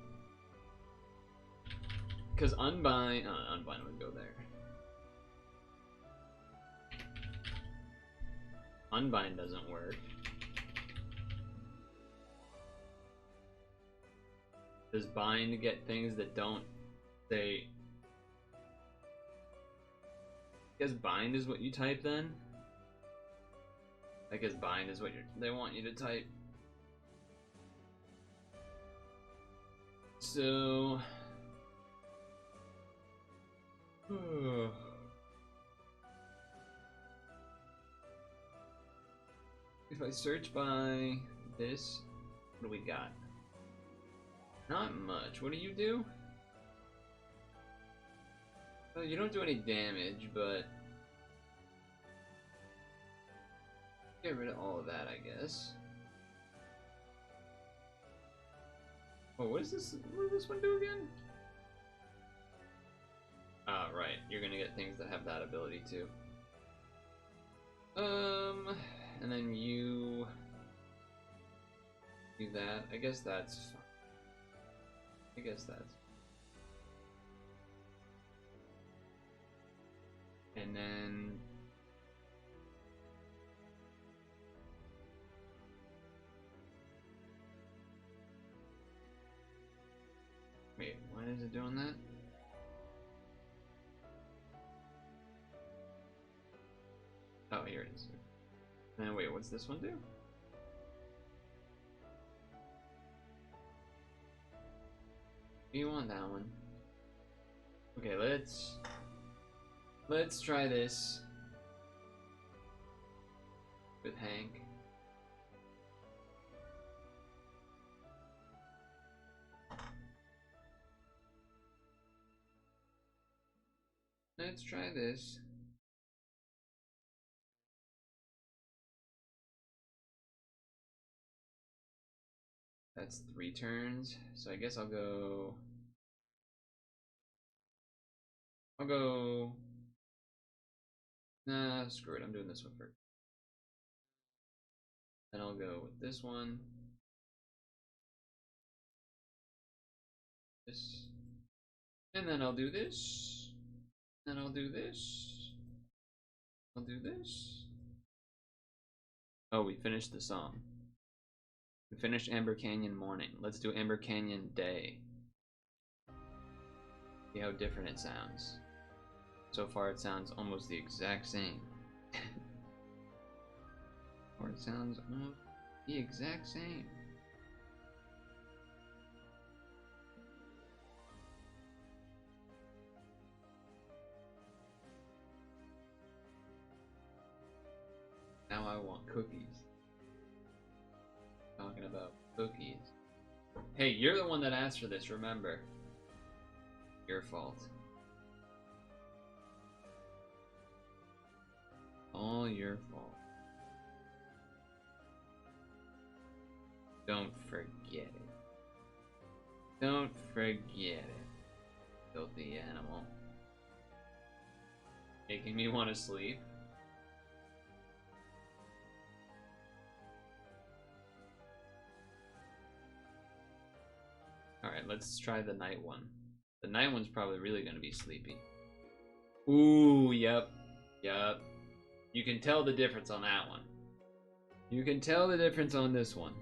Because unbind... Oh, unbind would go there. Unbind doesn't work. Does bind get things that don't say... I guess bind is what you type then? I guess bind is what they want you to type. So... If I search by this, what do we got? Not much. What do you do? Well, you don't do any damage, but get rid of all of that, I guess. Oh, what is this? What does this one do again? Ah, right. You're gonna get things that have that ability too. And then you do that. I guess that's fine. I guess that's. And then wait, why is it doing that? Oh, here it is. And wait, what's this one do? Do you want that one? Okay, let's try this with Hank. Let's try this. That's 3 turns, so I guess I'll go. Nah, screw it. I'm doing this one first. Then I'll go with this one. This. And then I'll do this. Then I'll do this. I'll do this. Oh, we finished the song. We finished Amber Canyon Morning. Let's do Amber Canyon Day. See how different it sounds. So far it sounds almost the exact same. Or it sounds almost the exact same. Now I want cookies. Talking about cookies. Hey, you're the one that asked for this, remember. Your fault. All your fault. Don't forget it. Don't forget it. Filthy animal. Making me want to sleep. Alright, let's try the night one. The night one's probably really going to be sleepy. Ooh, yep. Yep. You can tell the difference on that one. You can tell the difference on this one.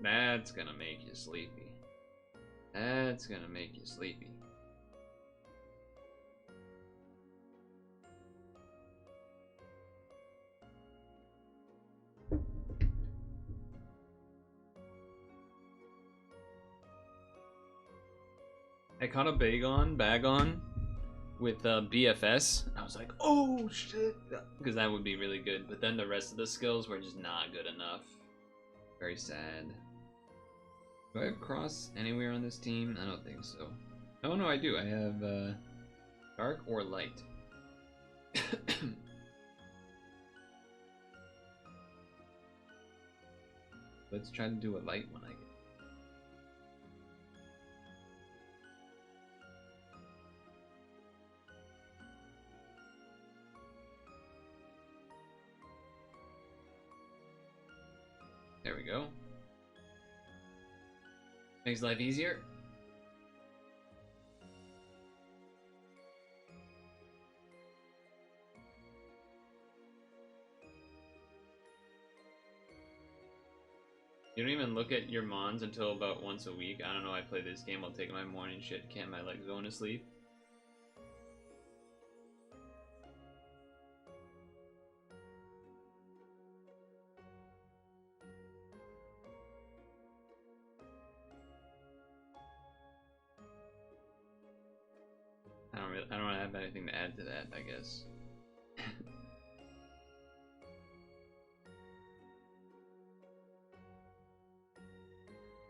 That's gonna make you sleepy. That's gonna make you sleepy. I caught a bag on with BFS. I was like, oh shit, because that would be really good. But then the rest of the skills were just not good enough. Very sad. Do I have cross anywhere on this team? I don't think so. Oh no, I do. I have dark or light. Let's try to do a light one, I guess. There we go. Makes life easier. You don't even look at your mons until about once a week. I don't know, I play this game, I'll take my morning shit, can't my legs going to sleep? I don't have anything to add to that, I guess.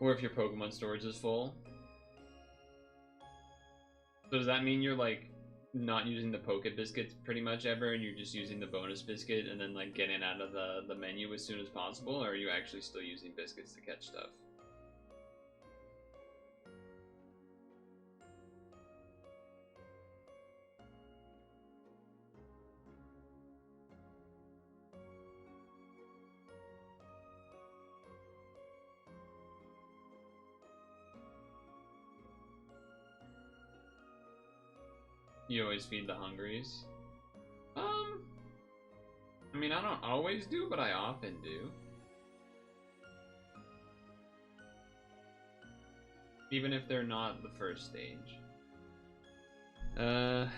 Or if your Pokemon storage is full. So does that mean you're like not using the Poke Biscuits pretty much ever, and you're just using the bonus biscuit and then like getting out of the menu as soon as possible, or are you actually still using biscuits to catch stuff? You always feed the hungries? I mean, I don't always do, but I often do. Even if they're not the first stage. How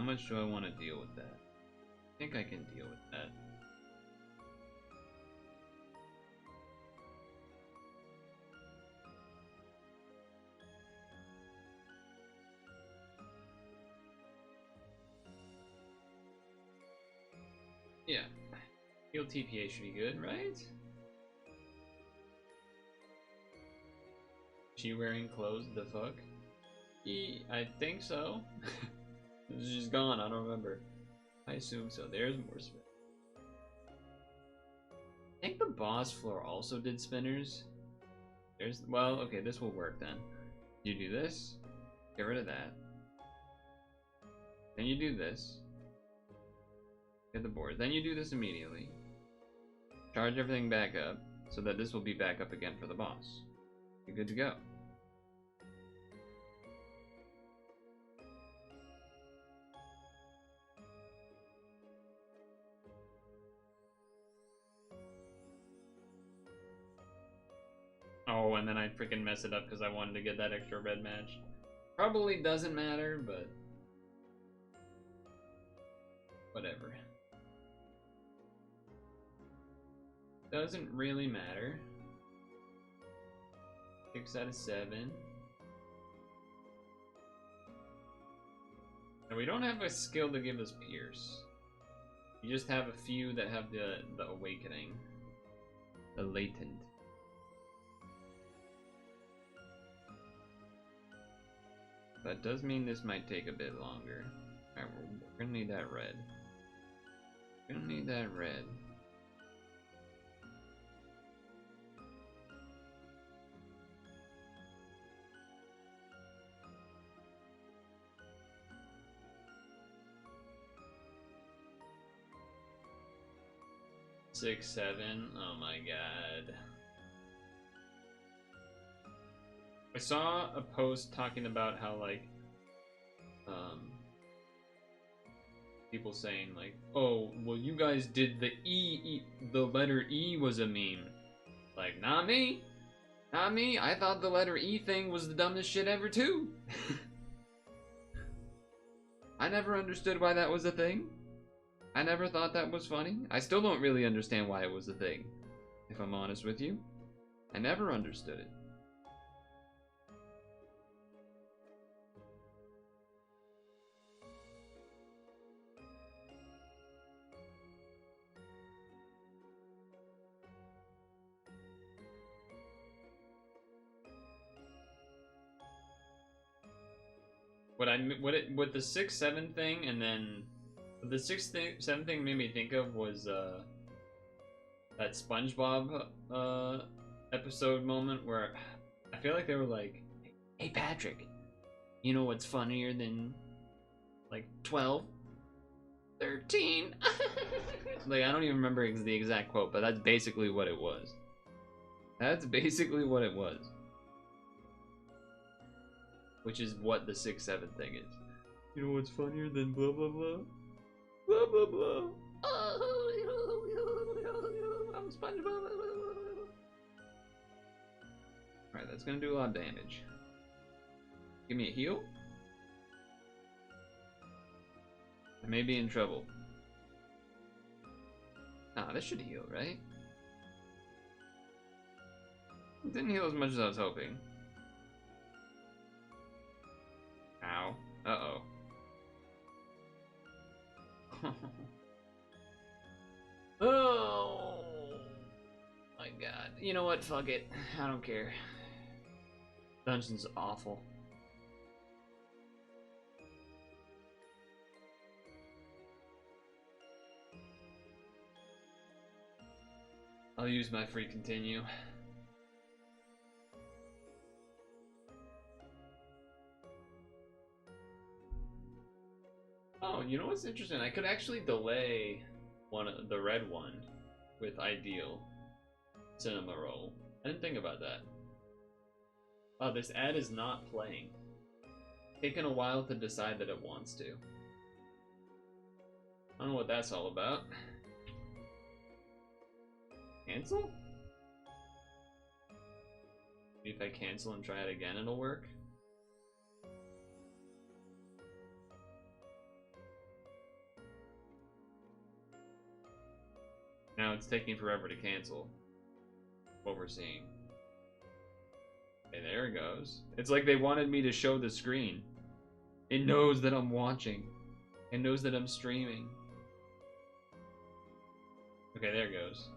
much do I want to deal with that? I think I can deal with that. Yeah. Heal TPA should be good, right? She wearing clothes? The fuck? I think so. She's gone, I don't remember. I assume so. There's more spin. I think the boss floor also did spinners. Well, okay, this will work then. You do this, get rid of that. Then you do this. Get the board. Then you do this immediately. Charge everything back up so that this will be back up again for the boss. You're good to go. Oh, and then I freaking mess it up because I wanted to get that extra red match. Probably doesn't matter, but whatever. Doesn't really matter. 6 out of 7. And we don't have a skill to give us Pierce. You just have a few that have the awakening. The latent. That does mean this might take a bit longer. Alright, we're gonna need that red. We're gonna need that red. Six, 7. Oh my god. I saw a post talking about how like people saying like, oh, well you guys did the the letter E was a meme. Like, not me. Not me. I thought the letter E thing was the dumbest shit ever too. I never understood why that was a thing. I never thought that was funny. I still don't really understand why it was a thing, if I'm honest with you. I never understood it. What the 6-7 thing, and then the 6-7 thing made me think of was that SpongeBob episode moment where I feel like they were like, "Hey Patrick, you know what's funnier than like 12, 13. Like, I don't even remember the exact quote, but that's basically what it was. That's basically what it was. Which is what the 6-7 thing is. You know what's funnier than blah blah blah? Blah blah blah. I'm SpongeBob. Alright, that's gonna do a lot of damage. Give me a heal? I may be in trouble. Ah, this should heal, right? It didn't heal as much as I was hoping. Ow. Uh-oh. Oh my god. You know what? Fuck it. I don't care. Dungeon's awful. I'll use my free continue. Oh, you know what's interesting? I could actually delay the red one with ideal cinema roll. I didn't think about that. Oh, this ad is not playing. Taking a while to decide that it wants to. I don't know what that's all about. Cancel? Maybe if I cancel and try it again, it'll work. Now it's taking forever to cancel. What we're seeing. Okay, there it goes. It's like they wanted me to show the screen. It knows that I'm watching. It knows that I'm streaming. Okay, there it goes.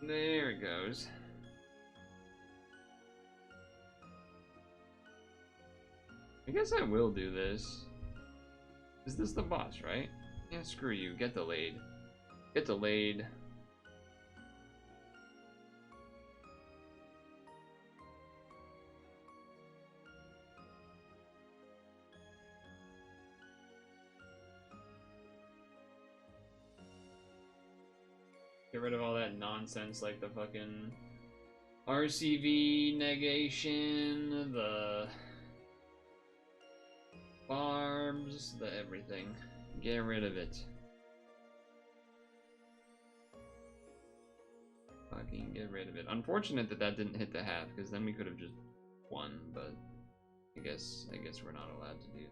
There it goes. I guess I will do this. Is this the boss, right? Yeah, screw you. Get delayed. Get delayed. Get rid of all that nonsense like the fucking RCV negation, the barbs, the everything. Get rid of it. Fucking get rid of it. Unfortunate that that didn't hit the half, because then we could have just won, but I guess we're not allowed to do it.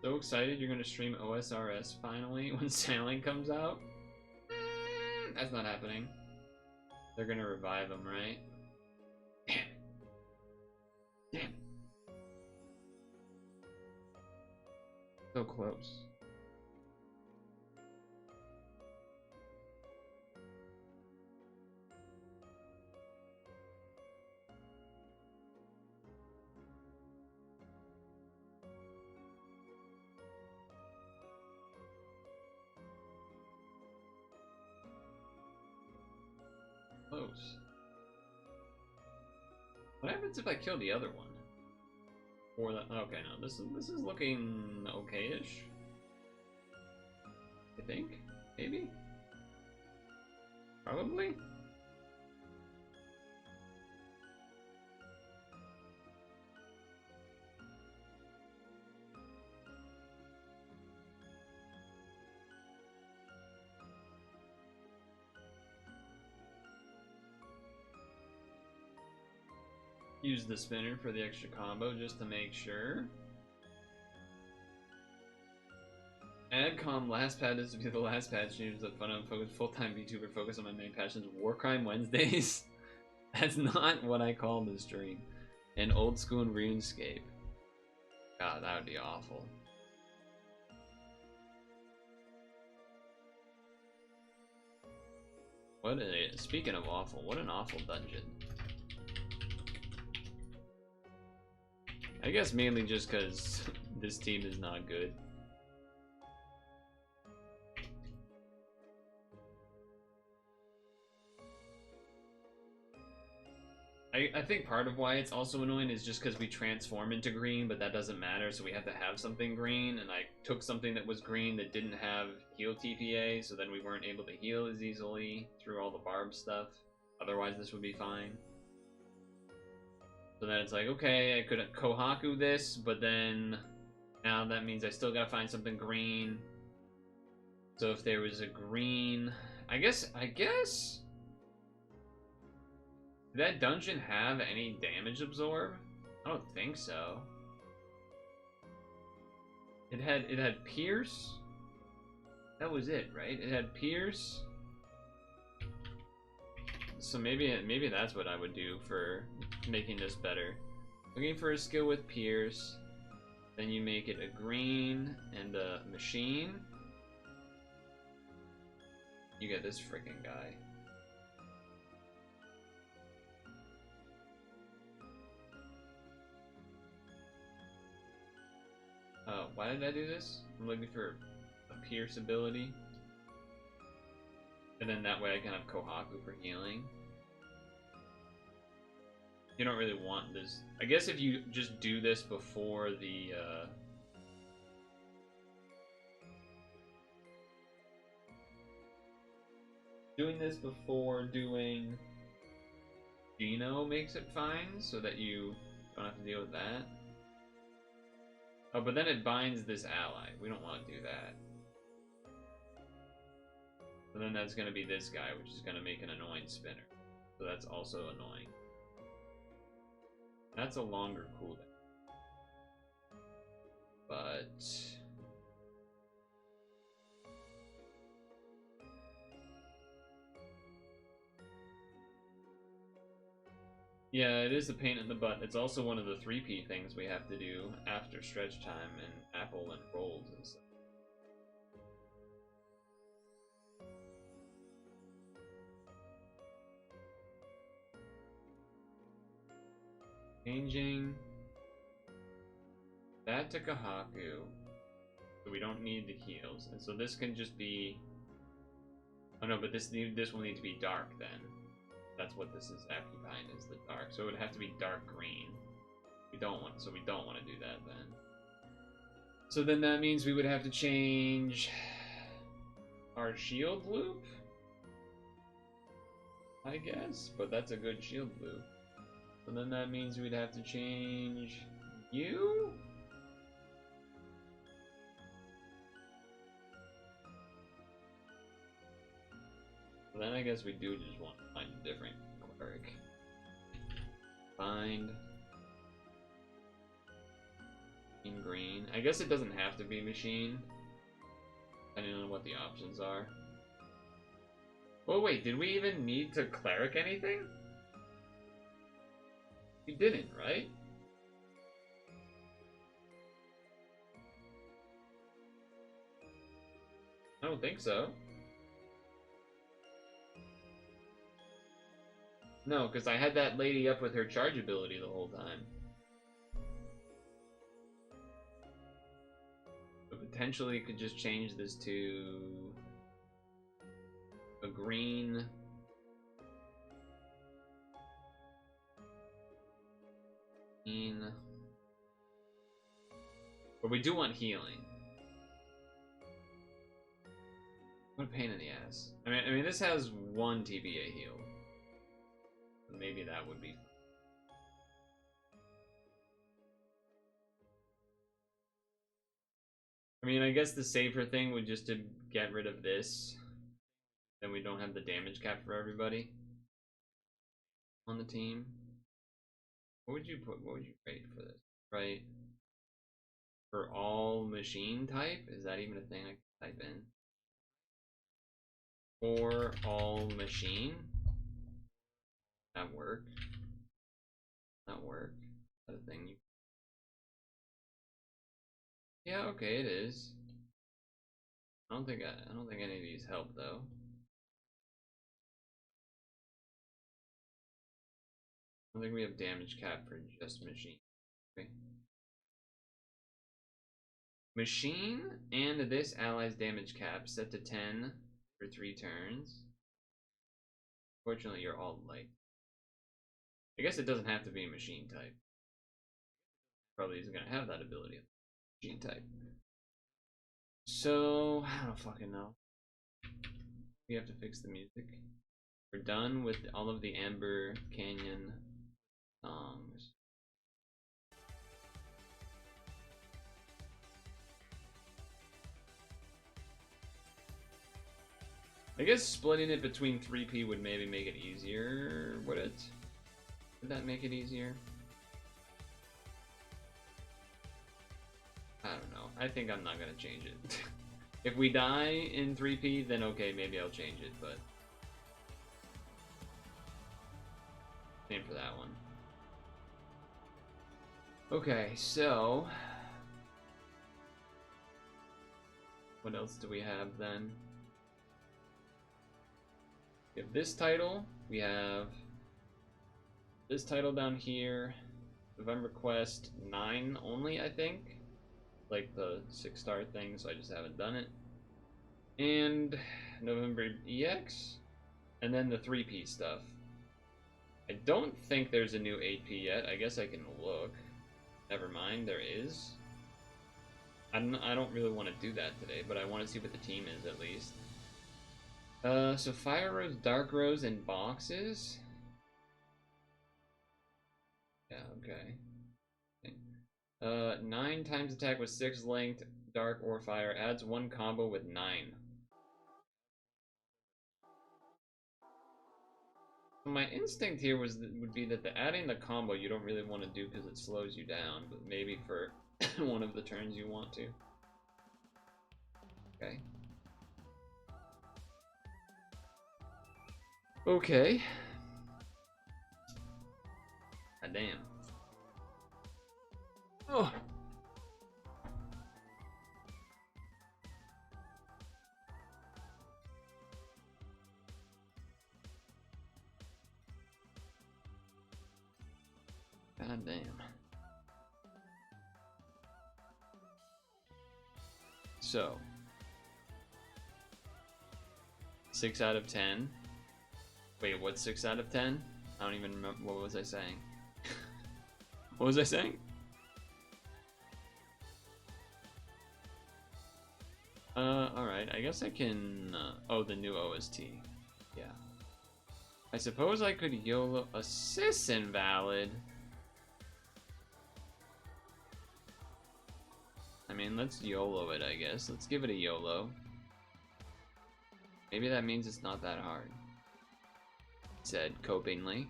So excited you're gonna stream OSRS finally when Sailing comes out? That's not happening. They're gonna revive him, right? Damn it. Damn it. So close. Close. What happens if I kill the other one? Or that? Okay, no. This is looking okay-ish. I think, maybe, probably. Use the spinner for the extra combo just to make sure. Adcom last pad is to be the last pad streams that fun and focus full-time VTuber focus on my main passions. War Crime Wednesdays. That's not what I call the stream. And old school RuneScape. God, that would be awful. What a, speaking of awful, what an awful dungeon. I guess mainly just because this team is not good. I think part of why it's also annoying is just because we transform into green, but that doesn't matter, so we have to have something green, and I took something that was green that didn't have heal TPA, so then we weren't able to heal as easily through all the barb stuff. Otherwise, this would be fine. So then it's like, okay, I could Kohaku this, but then now that means I still gotta find something green. So if there was a green, I guess. Did that dungeon have any damage absorb? I don't think so. It had Pierce. That was it, right? It had Pierce. So maybe that's what I would do for making this better. Looking for a skill with Pierce. Then you make it a green and a machine. You get this freaking guy. Why did I do this? I'm looking for a Pierce ability. And then that way I can have Kohaku for healing. You don't really want this. I guess if you just do this before the, doing this before doing Geno makes it fine, so that you don't have to deal with that. Oh, but then it binds this ally. We don't want to do that. So then that's going to be this guy, which is going to make an annoying spinner. So that's also annoying. That's a longer cooldown. But... yeah, it is a pain in the butt. It's also one of the 3P things we have to do after stretch time and apple and rolls and stuff. Changing that to Kohaku, so we don't need the heals, and so this can just be. Oh no, but this will need to be dark then. That's what this is occupying, is the dark. So it would have to be dark green. We don't want to do that then. So then that means we would have to change our shield loop, I guess, but that's a good shield loop. So then that means we'd have to change you? So then I guess we do just want to find a different cleric. Find in green. I guess it doesn't have to be machine, depending on what the options are. Oh wait, did we even need to cleric anything? We didn't, right? I don't think so. No, because I had that lady up with her charge ability the whole time. But potentially could just change this to a green. But we do want healing. What a pain in the ass. I mean, this has one TPA heal. Maybe that would be. I mean, I guess the safer thing would just to get rid of this. Then we don't have the damage cap for everybody on the team. What would you put? What would you rate for this? Right. For all machine type? Is that even a thing I can type in? For all machine? That work? That work? Is that a thing you... yeah, okay, it is. I don't think any of these help though. don't think we have damage cap for just machine. Okay. Machine and this ally's damage cap set to 10 for 3 turns. Fortunately, you're all light. I guess it doesn't have to be a machine type. Probably isn't gonna have that ability. Machine type. So I don't fucking know. We have to fix the music. We're done with all of the Amber Canyon songs. I guess splitting it between 3P would maybe make it easier, would it? Would that make it easier? I don't know. I think I'm not gonna change it. If we die in 3P, then okay, maybe I'll change it, but... Same for that one. Okay, so... What else do we have then? We have this title. We have this title down here. November Quest 9 only, I think. Like the 6-star thing, so I just haven't done it. And November EX. And then the 3P stuff. I don't think there's a new 8P yet. I guess I can look. Never mind, there is. I don't really want to do that today, but I want to see what the team is at least. So Fire Rose, Dark Rose, and boxes. Yeah, okay. 9 times attack with 6 linked, dark or fire, adds 1 combo with 9. So my instinct here would be that adding the combo you don't really want to do because it slows you down, but maybe for one of the turns you want to. Okay. Okay. God damn. Oh. God damn. So 6 out of 10. Wait, what's 6 out of 10? I don't even remember. What was I saying? What was I saying? Alright, I guess I can, oh, the new OST. Yeah. I suppose I could YOLO assist invalid. I mean, let's YOLO it, I guess. Let's give it a YOLO. Maybe that means it's not that hard. Said copingly.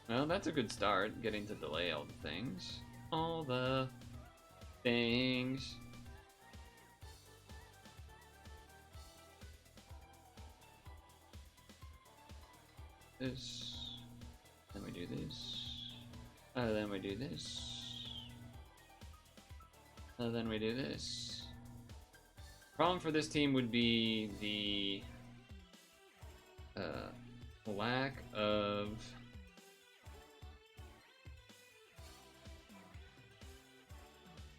Well, that's a good start, getting to delay all the things. All the things. This. Then we do this. Then we do this. Then we do this. Problem for this team would be the lack of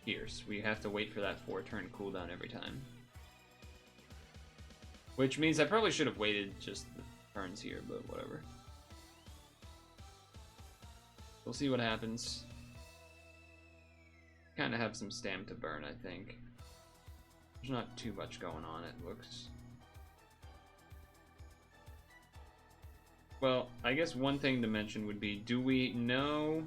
Pierce. We have to wait for that 4-turn cooldown every time. Which means I probably should have waited just the turns here, but whatever. We'll see what happens. Kind of have some stam to burn, I think. There's not too much going on, it looks. Well, I guess one thing to mention would be, do we know...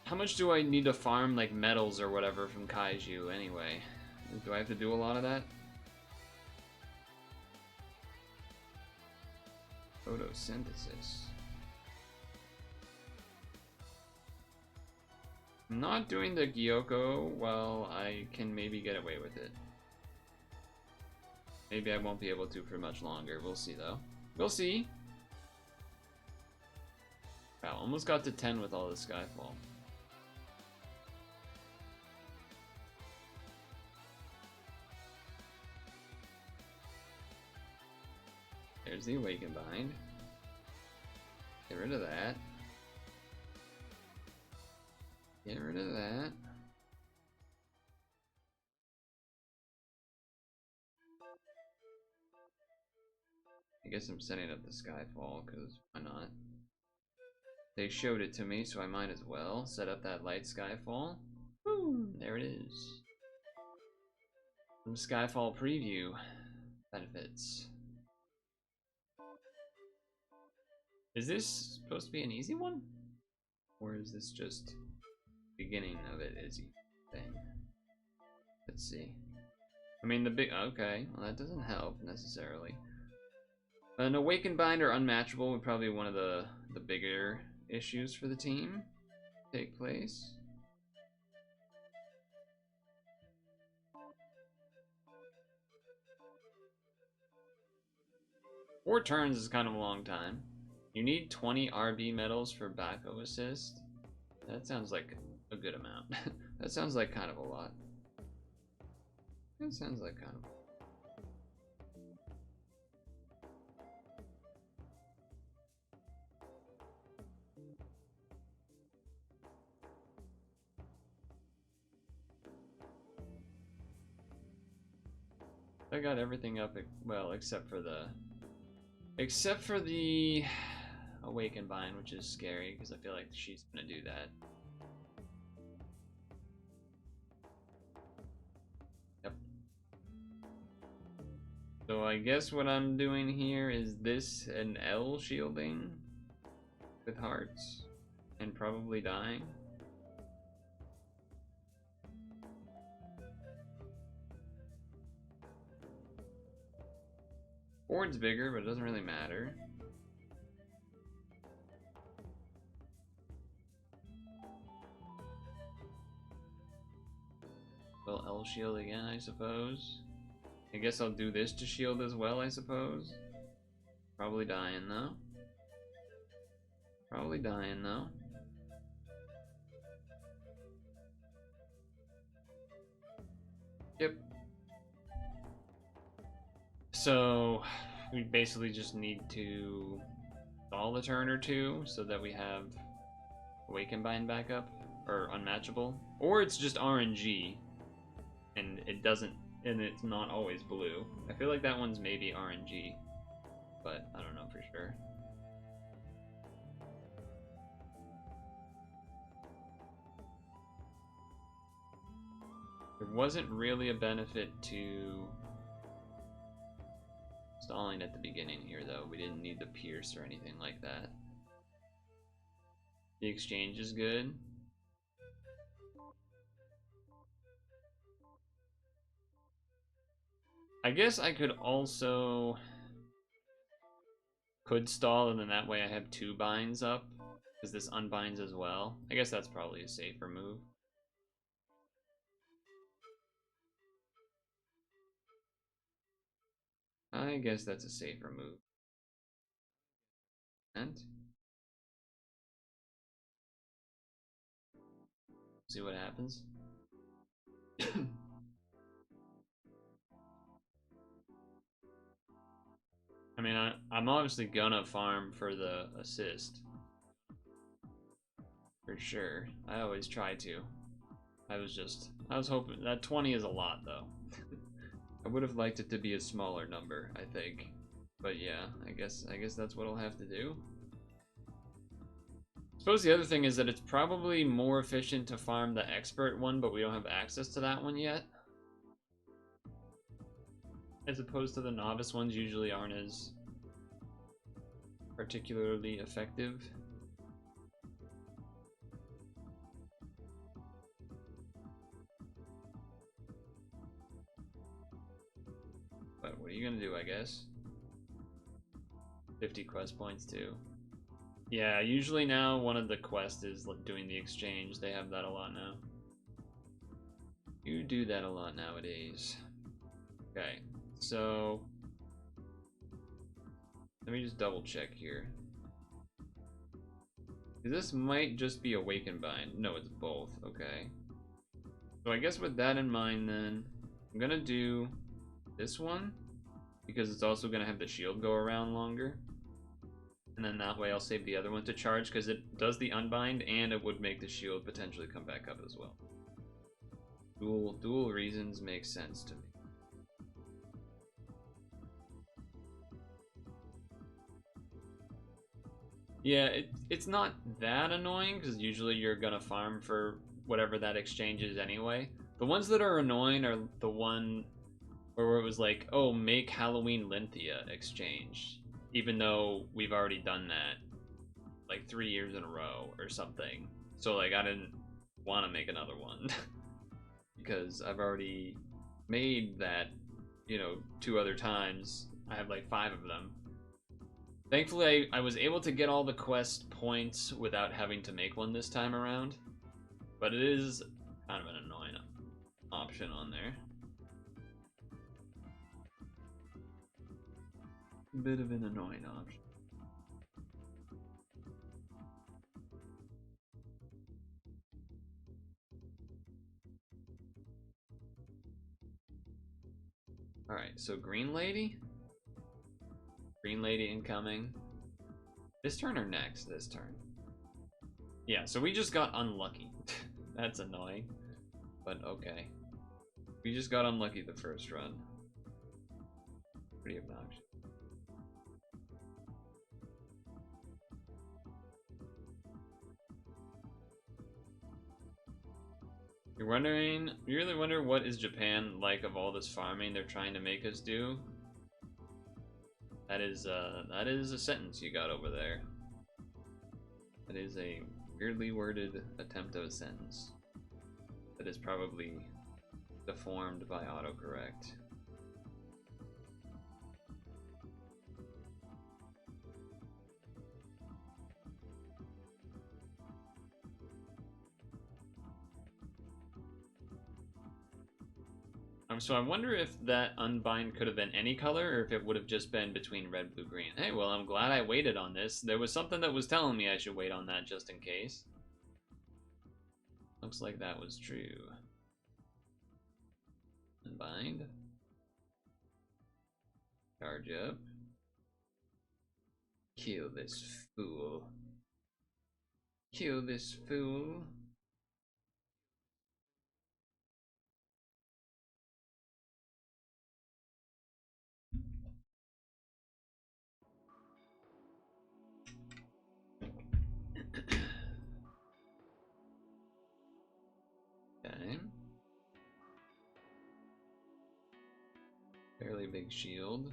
how much do I need to farm, like, metals or whatever from Kaiju, anyway? Do I have to do a lot of that? Photosynthesis. I'm not doing the Gyoko. Well, I can maybe get away with it. Maybe I won't be able to for much longer. We'll see, though. We'll see. Wow, almost got to 10 with all the Skyfall. There's the Awaken Bind. Get rid of that. Get rid of that. I guess I'm setting up the Skyfall, because why not? They showed it to me, so I might as well set up that light Skyfall. Woo, there it is. Some Skyfall preview benefits. Is this supposed to be an easy one? Or is this just beginning of it easy thing? Let's see. I mean, the big... Okay, well that doesn't help necessarily. An Awakened Bind or Unmatchable would probably be one of the bigger issues for the team take place. Four turns is kind of a long time. You need 20 RB medals for Backo assist. That sounds like a good amount. That sounds like kind of a lot. That sounds like kind of... I got everything up, well, except for the Awaken Bind, which is scary because I feel like she's gonna do that. Yep. So I guess what I'm doing here is this and L shielding with hearts and probably dying. Board's bigger, but it doesn't really matter. Well, L shield again, I suppose. I guess I'll do this to shield as well, I suppose. Probably dying though. Probably dying though. Yep. So we basically just need to stall a turn or two so that we have Awaken Bind back up, or Unmatchable, or it's just RNG and it doesn't, and it's not always blue. I feel like that one's maybe RNG, but I don't know for sure. There wasn't really a benefit to stalling at the beginning here, though. We didn't need the pierce or anything like that. The exchange is good. I guess I could also stall, and then that way I have 2 binds up, because this unbinds as well. I guess that's probably a safer move. I guess that's a safer move. And see what happens. I mean, I'm obviously gonna farm for the assist. For sure. I always try to. I was hoping that 20 is a lot though. I would have liked it to be a smaller number, I think. But yeah, I guess that's what I'll have to do. I suppose the other thing is that it's probably more efficient to farm the expert one, but we don't have access to that one yet. As opposed to the novice ones usually aren't as particularly effective. But what are you gonna do, I guess? 50 quest points too. Yeah, usually now one of the quests is doing the exchange. They have that a lot now. You do that a lot nowadays. Okay, so let me just double check here. This might just be Awaken Bind. No, it's both. Okay. So I guess with that in mind then, I'm gonna do this one, because it's also gonna have the shield go around longer. And then that way I'll save the other one to charge, because it does the unbind, and it would make the shield potentially come back up as well. Dual reasons make sense to me. Yeah, it's not that annoying, because usually you're gonna farm for whatever that exchange is anyway. The ones that are annoying are the one where it was like, oh, make Halloween Lynthia exchange, even though we've already done that like 3 years in a row or something. So like I didn't want to make another one because I've already made that, you know, 2 other times. I have like 5 of them. Thankfully, I was able to get all the quest points without having to make one this time around. But it is kind of an annoying option on there. A bit of an annoying option. Alright, so Green Lady? Green Lady incoming. This turn or next? This turn. Yeah, so we just got unlucky. That's annoying. But okay. We just got unlucky the first run. Pretty obnoxious. You really wonder what is Japan like of all this farming they're trying to make us do? That is a sentence you got over there. That is a weirdly worded attempt of a sentence. That is probably deformed by autocorrect. So I wonder if that unbind could have been any color, or if it would have just been between red, blue, green. Hey, well, I'm glad I waited on this. There was something that was telling me I should wait on that just in case. Looks like that was true. Unbind. Charge up. Kill this fool. Kill this fool. Okay. Fairly big shield.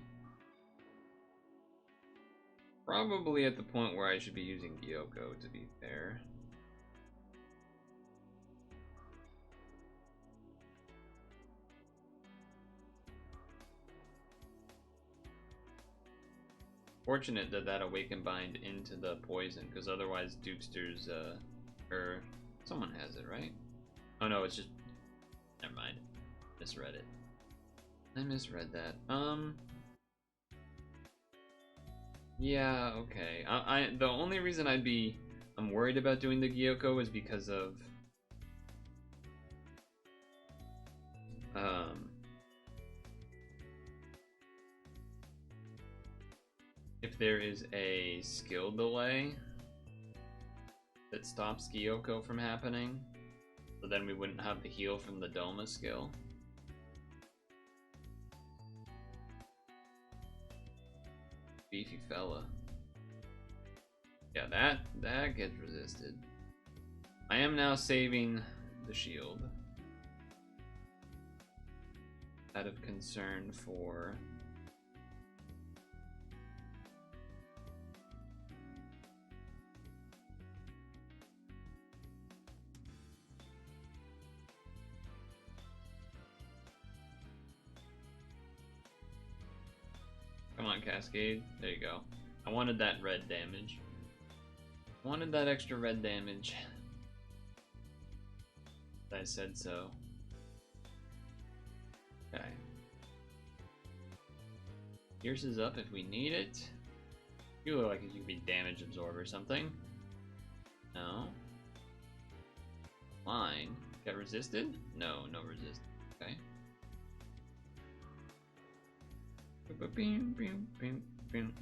Probably at the point where I should be using Gyoko, to be fair. Fortunate that that Awaken Bind into the poison, because otherwise Dukster's, or someone has it, right? Oh no, it's just, never mind. Misread it. I misread that. Yeah, okay. The only reason I'm worried about doing the Gyoko is because of, if there is a skill delay that stops Gyoko from happening, so then we wouldn't have the heal from the Doma skill. Beefy fella. Yeah, that gets resisted. I am now saving the shield out of concern for come on, Cascade. There you go. I wanted that red damage. Wanted that extra red damage. I said so. Okay. Pierce is up if we need it. You look like you could be damage absorb or something. No. Line. Get resisted? No, no resist. Okay. Bing, bing, bing, bing.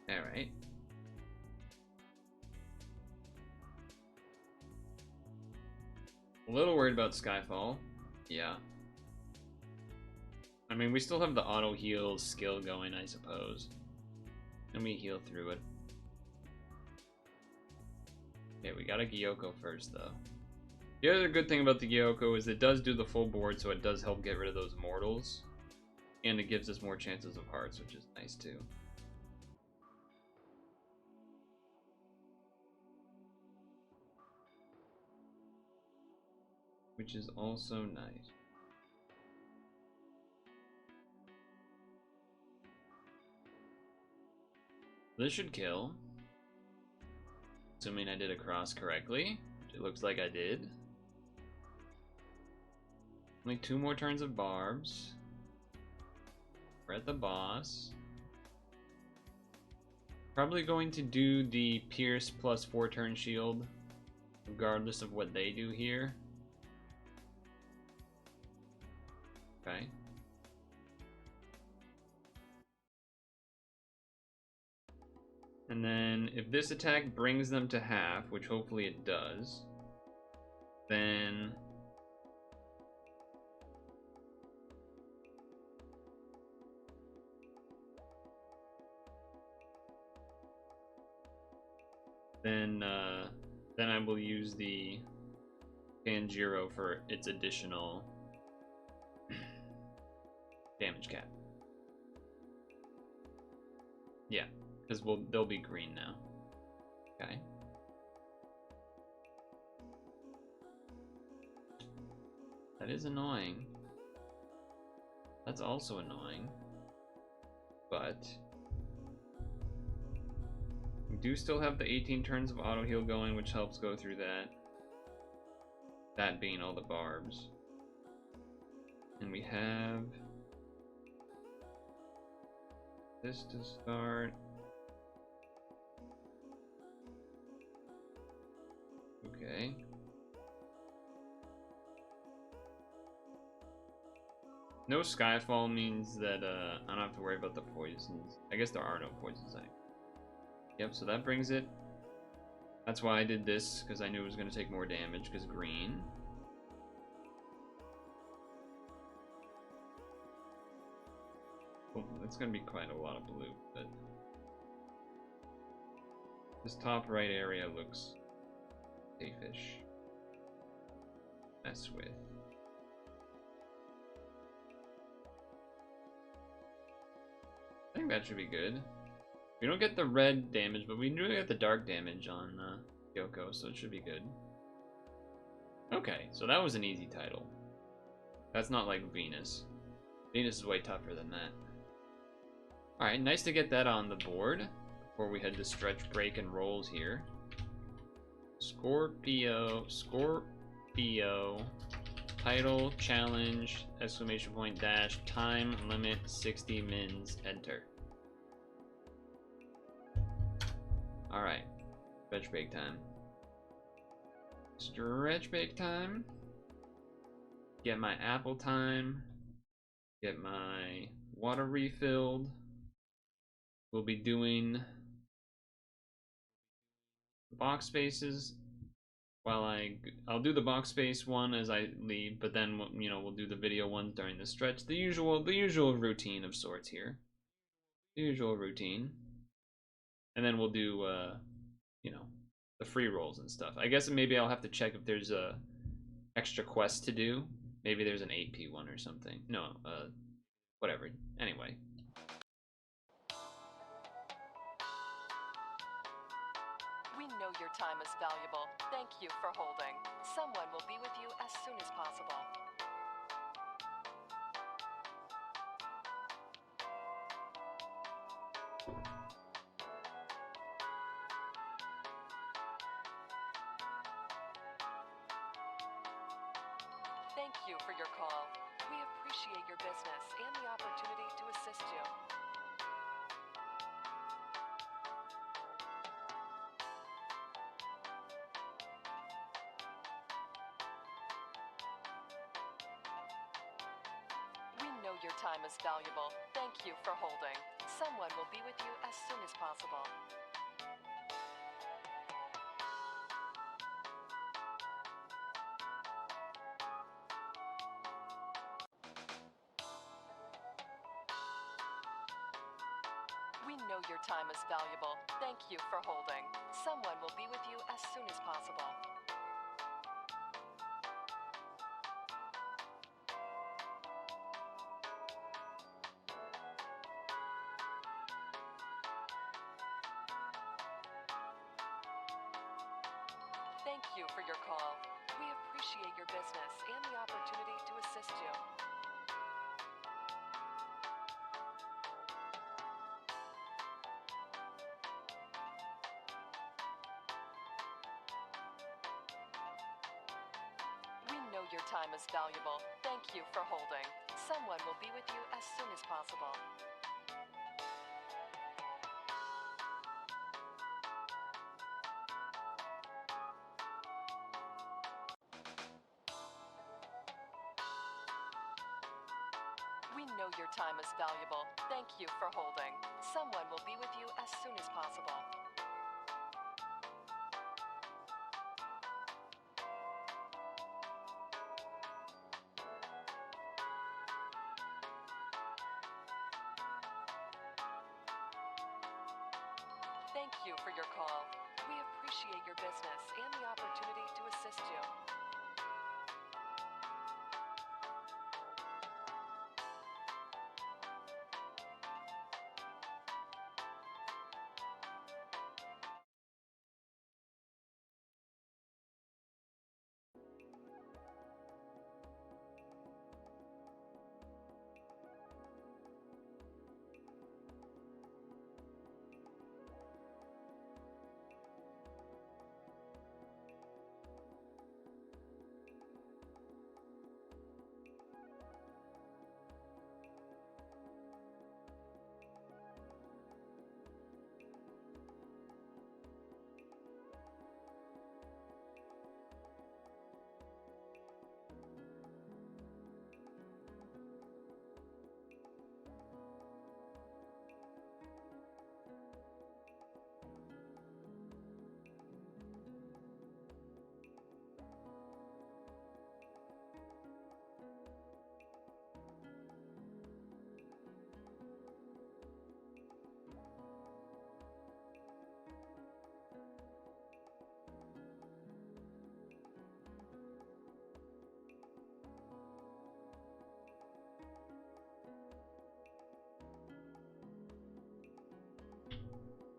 Alright. A little worried about Skyfall. Yeah. I mean, we still have the auto heal skill going, I suppose. And we heal through it. Okay, we got a Gyoko first, though. The other good thing about the Gyoko is it does do the full board, so it does help get rid of those mortals. And it gives us more chances of hearts, which is nice, too. Which is also nice. This should kill. Assuming I did a cross correctly, which it looks like I did. Only 2 more turns of barbs. We're at the boss. Probably going to do the Pierce plus 4 turn shield, regardless of what they do here. Okay. And then if this attack brings them to half, which hopefully it does, then then I will use the Tanjiro for its additional damage cap. Yeah, because they'll be green now. Okay. That is annoying. That's also annoying. But we do still have the 18 turns of auto heal going, which helps go through that. That being all the barbs. And we have this to start. Okay. No Skyfall means that I don't have to worry about the poisons. I guess there are no poisons. Yep, so that brings it. That's why I did this, because I knew it was going to take more damage, because green. Well, it's going to be quite a lot of blue, but this top right area looks safe-ish. Mess with. I think that should be good. We don't get the red damage, but we do get the dark damage on Yoko, so it should be good. Okay, so that was an easy title. That's not like Venus. Venus is way tougher than that. Alright, nice to get that on the board before we head to stretch, break, and rolls here. Scorpio, title, challenge, exclamation point, dash, time limit, 60 mins, enter. Alright, stretch break time. Stretch break time. Get my apple time. Get my water refilled. We'll be doing box spaces while I'll do the box space one as I leave, but then we'll do the video one during the stretch. The usual routine of sorts here. The usual routine. And then we'll do the free rolls and stuff. I guess maybe I'll have to check if there's a extra quest to do. Maybe there's an 8P one or something. No, whatever. Anyway. We know your time is valuable. Thank you for holding. Someone will be with you as soon as possible. Thank you for your call. We appreciate your business and the opportunity to assist you. We know your time is valuable. Thank you for holding. Someone will be with you as soon as possible. We know your time is valuable. Thank you for holding. Someone will be with you as soon as possible. Thank you for your call. We appreciate your business and the opportunity to assist you. We know your time is valuable. Thank you for holding. Someone will be with you as soon as possible. We know your time is valuable. Thank you for holding. Someone will be with you as soon as possible. Thank you for your call. We appreciate your business and the opportunity to assist you.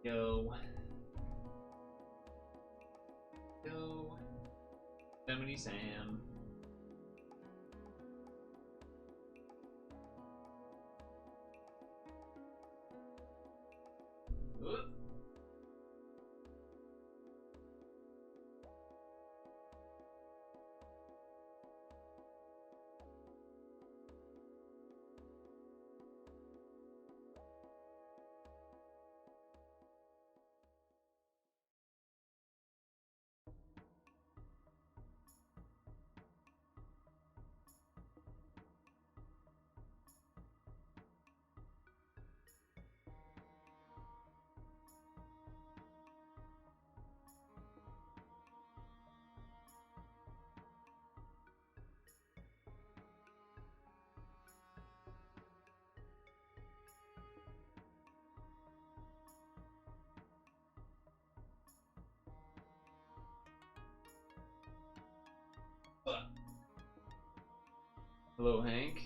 Yo. Yo. Yosemite Sam. Oop. Hello, Hank.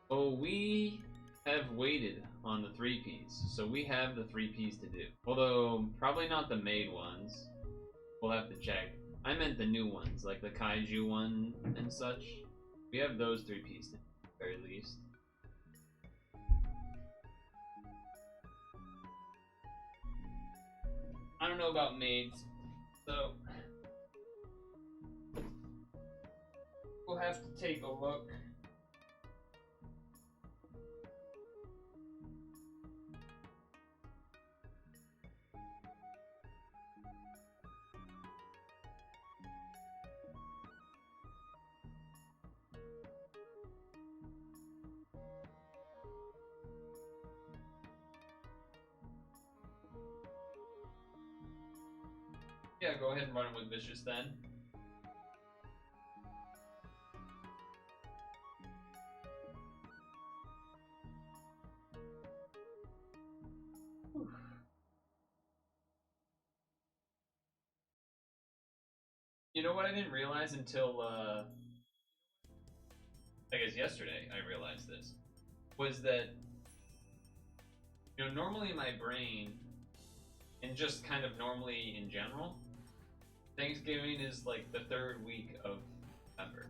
Oh, we have waited on the 3Ps, so we have the 3Ps to do. Although, probably not the made ones. We'll have to check. I meant the new ones, like the Kaiju one and such. We have those 3Ps to do, at the very least. I don't know about maids. So we'll have to take a look. Yeah, go ahead and run with Vicious then. You know what I didn't realize until, I guess yesterday I realized this, was that, you know, normally my brain, and just kind of normally in general, Thanksgiving is like the third week of November.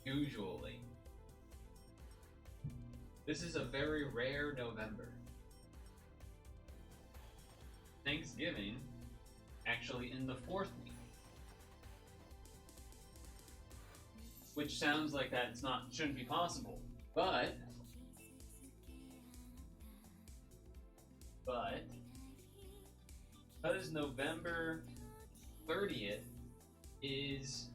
Usually. This is a very rare November. Thanksgiving, actually in the fourth week. Which sounds like that's not, shouldn't be possible. But, because November 30th is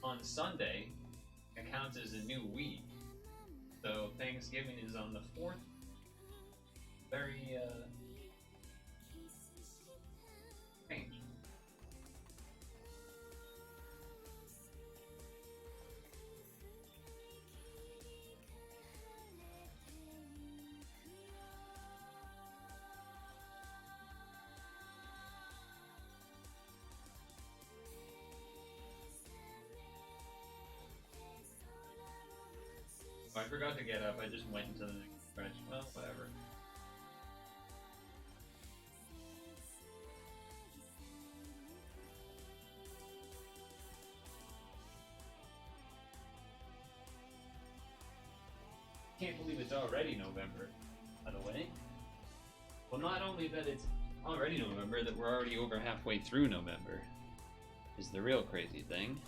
on Sunday, it counts as a new week. So Thanksgiving is on the 4th. Very, strange. Oh, I forgot to get up. I just went into the next stretch. Well, whatever. Can't believe it's already November, by the way. Well, not only that it's already November, that we're already over halfway through November is the real crazy thing.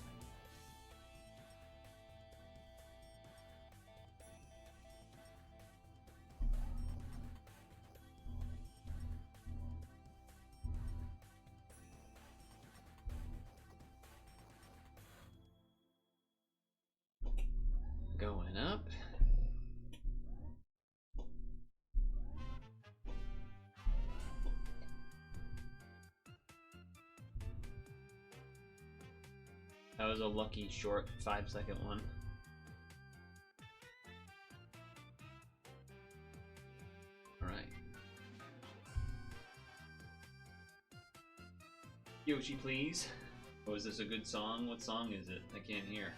Going up. That was a lucky short 5-second one. Alright. Yoshi, please. Oh, is this a good song? What song is it? I can't hear.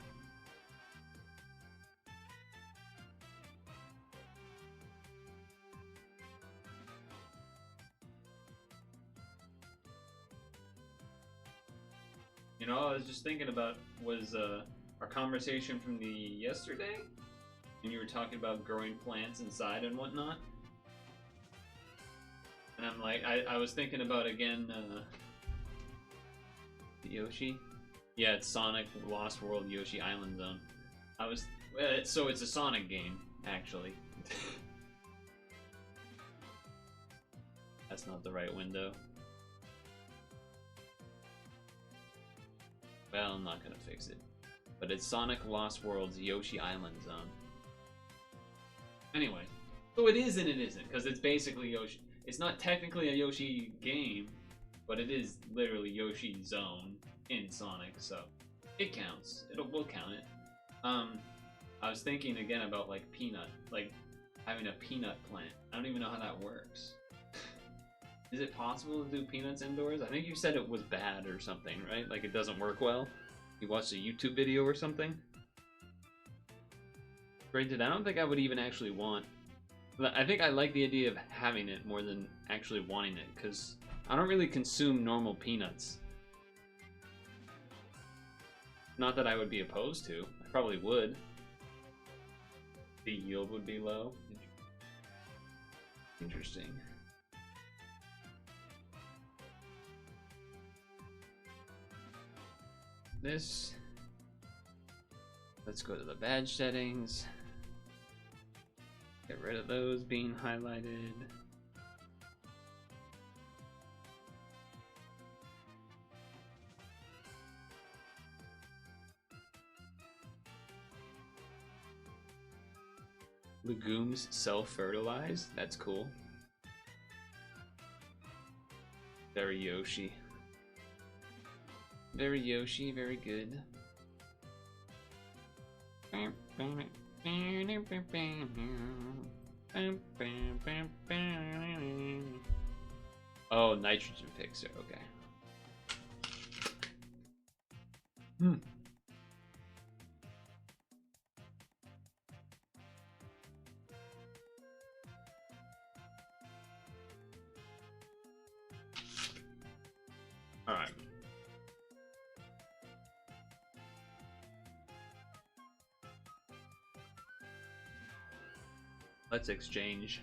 You know, I was just thinking about, was our conversation from the yesterday? And you were talking about growing plants inside and whatnot? And I'm like, I was thinking about, again, Yoshi? Yeah, it's Sonic Lost World Yoshi Island Zone. So it's a Sonic game, actually. That's not the right window. Well, I'm not gonna fix it. But it's Sonic Lost World's Yoshi Island Zone. Anyway, so it is and it isn't, because it's basically Yoshi. It's not technically a Yoshi game, but it is literally Yoshi Zone in Sonic, so it counts. We'll count it. I was thinking again about like peanut, like having a peanut plant. I don't even know how that works. Is it possible to do peanuts indoors? I think you said it was bad or something, right? Like it doesn't work well. You watched a YouTube video or something? Granted, I don't think I would even actually want... I think I like the idea of having it more than actually wanting it, because I don't really consume normal peanuts. Not that I would be opposed to. I probably would. The yield would be low. Interesting. this. Let's go to the badge settings. Get rid of those being highlighted. Legumes self-fertilize? That's cool. Very Yoshi. Very Yoshi, very good. Oh, nitrogen fixer, okay. Alright. Let's exchange.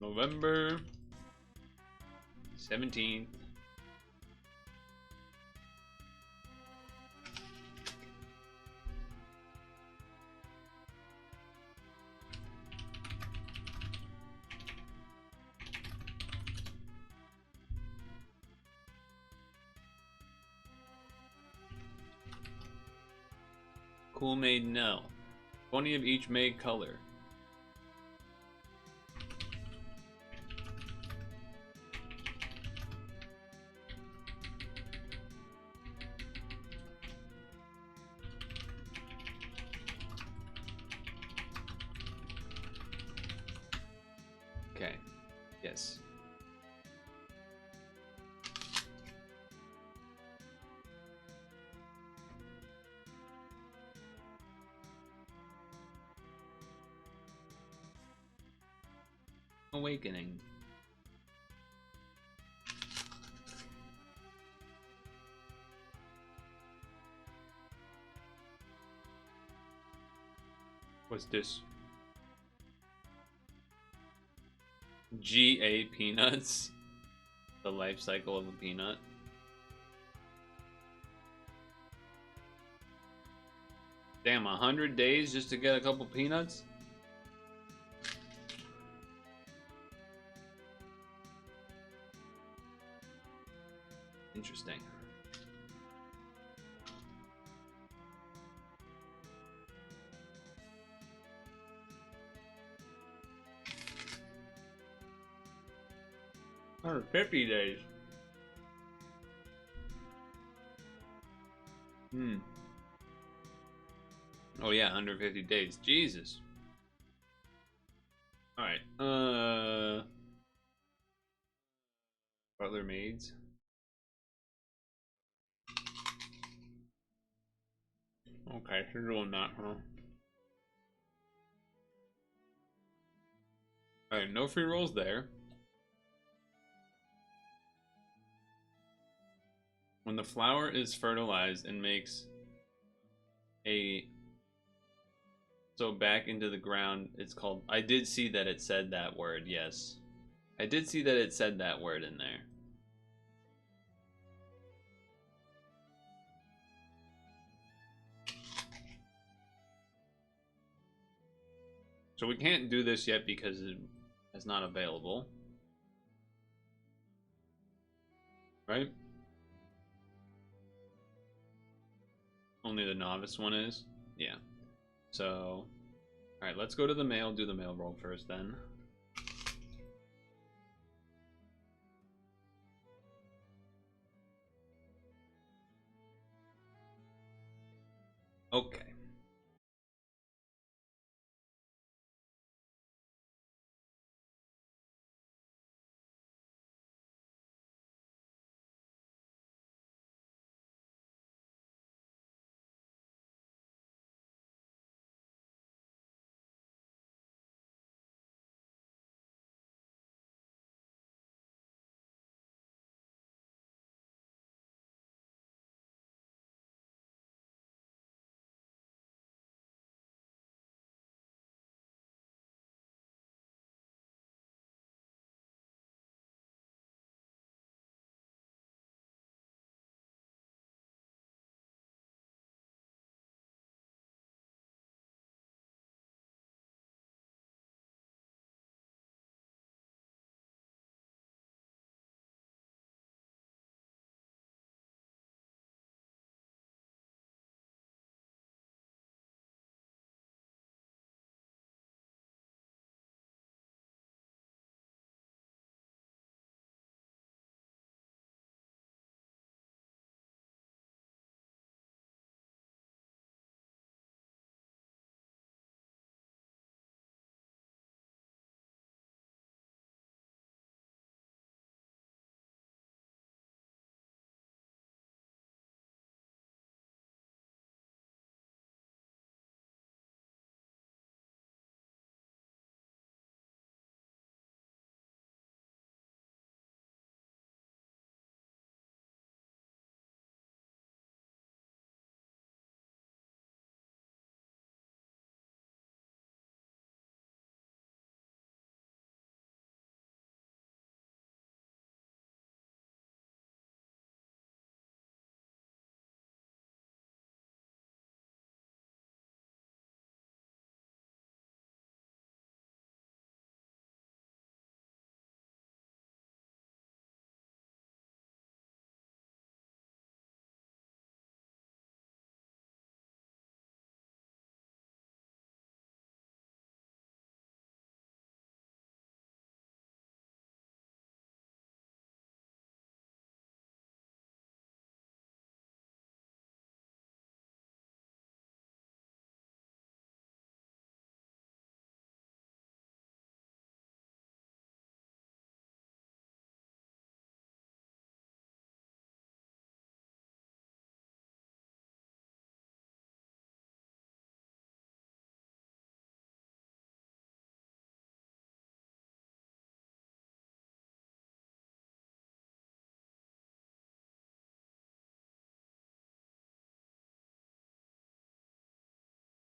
November 17th. Cool made no. 20 of each made color. Okay. Yes. Awakening. What's this? GA peanuts. The life cycle of a peanut. Damn, 100 days just to get a couple peanuts? Interesting. Or 50 days. Oh yeah, 150 days. Jesus. Alright. Butler maids. Okay, you're doing that, huh? Alright, no free rolls there. When the flower is fertilized and makes a so back into the ground, it's called. I did see that it said that word, yes. I did see that it said that word in there. So we can't do this yet because it's not available. Right? Only the novice one is? Yeah. So, alright, let's go to the mail, do the mail roll first then. Okay.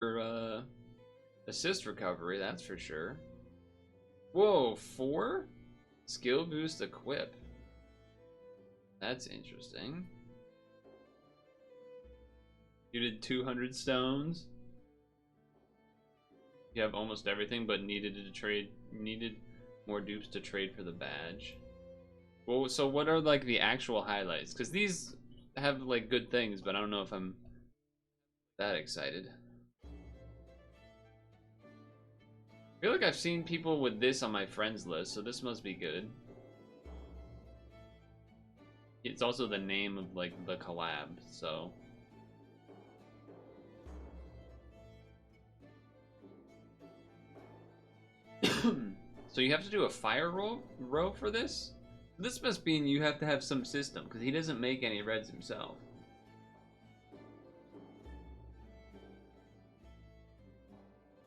For assist recovery, that's for sure. Whoa, 4? Skill boost equip. That's interesting. You did 200 stones. You have almost everything, but needed more dupes to trade for the badge. Well, so what are like the actual highlights? Because these have like good things, but I don't know if I'm that excited. I feel like I've seen people with this on my friends list, so this must be good. It's also the name of like the collab, so. So you have to do a fire row for this? This must mean you have to have some system, because he doesn't make any reds himself.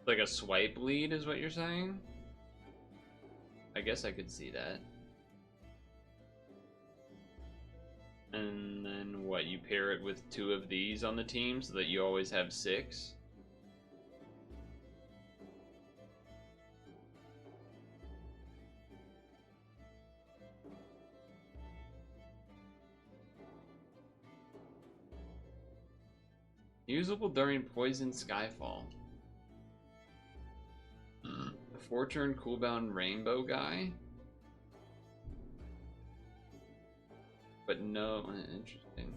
Like a swipe lead is what you're saying? I guess I could see that. And then what, you pair it with 2 of these on the team so that you always have 6? Usable during Poison Skyfall. The 4-turn cooldown Rainbow guy? But no, interesting.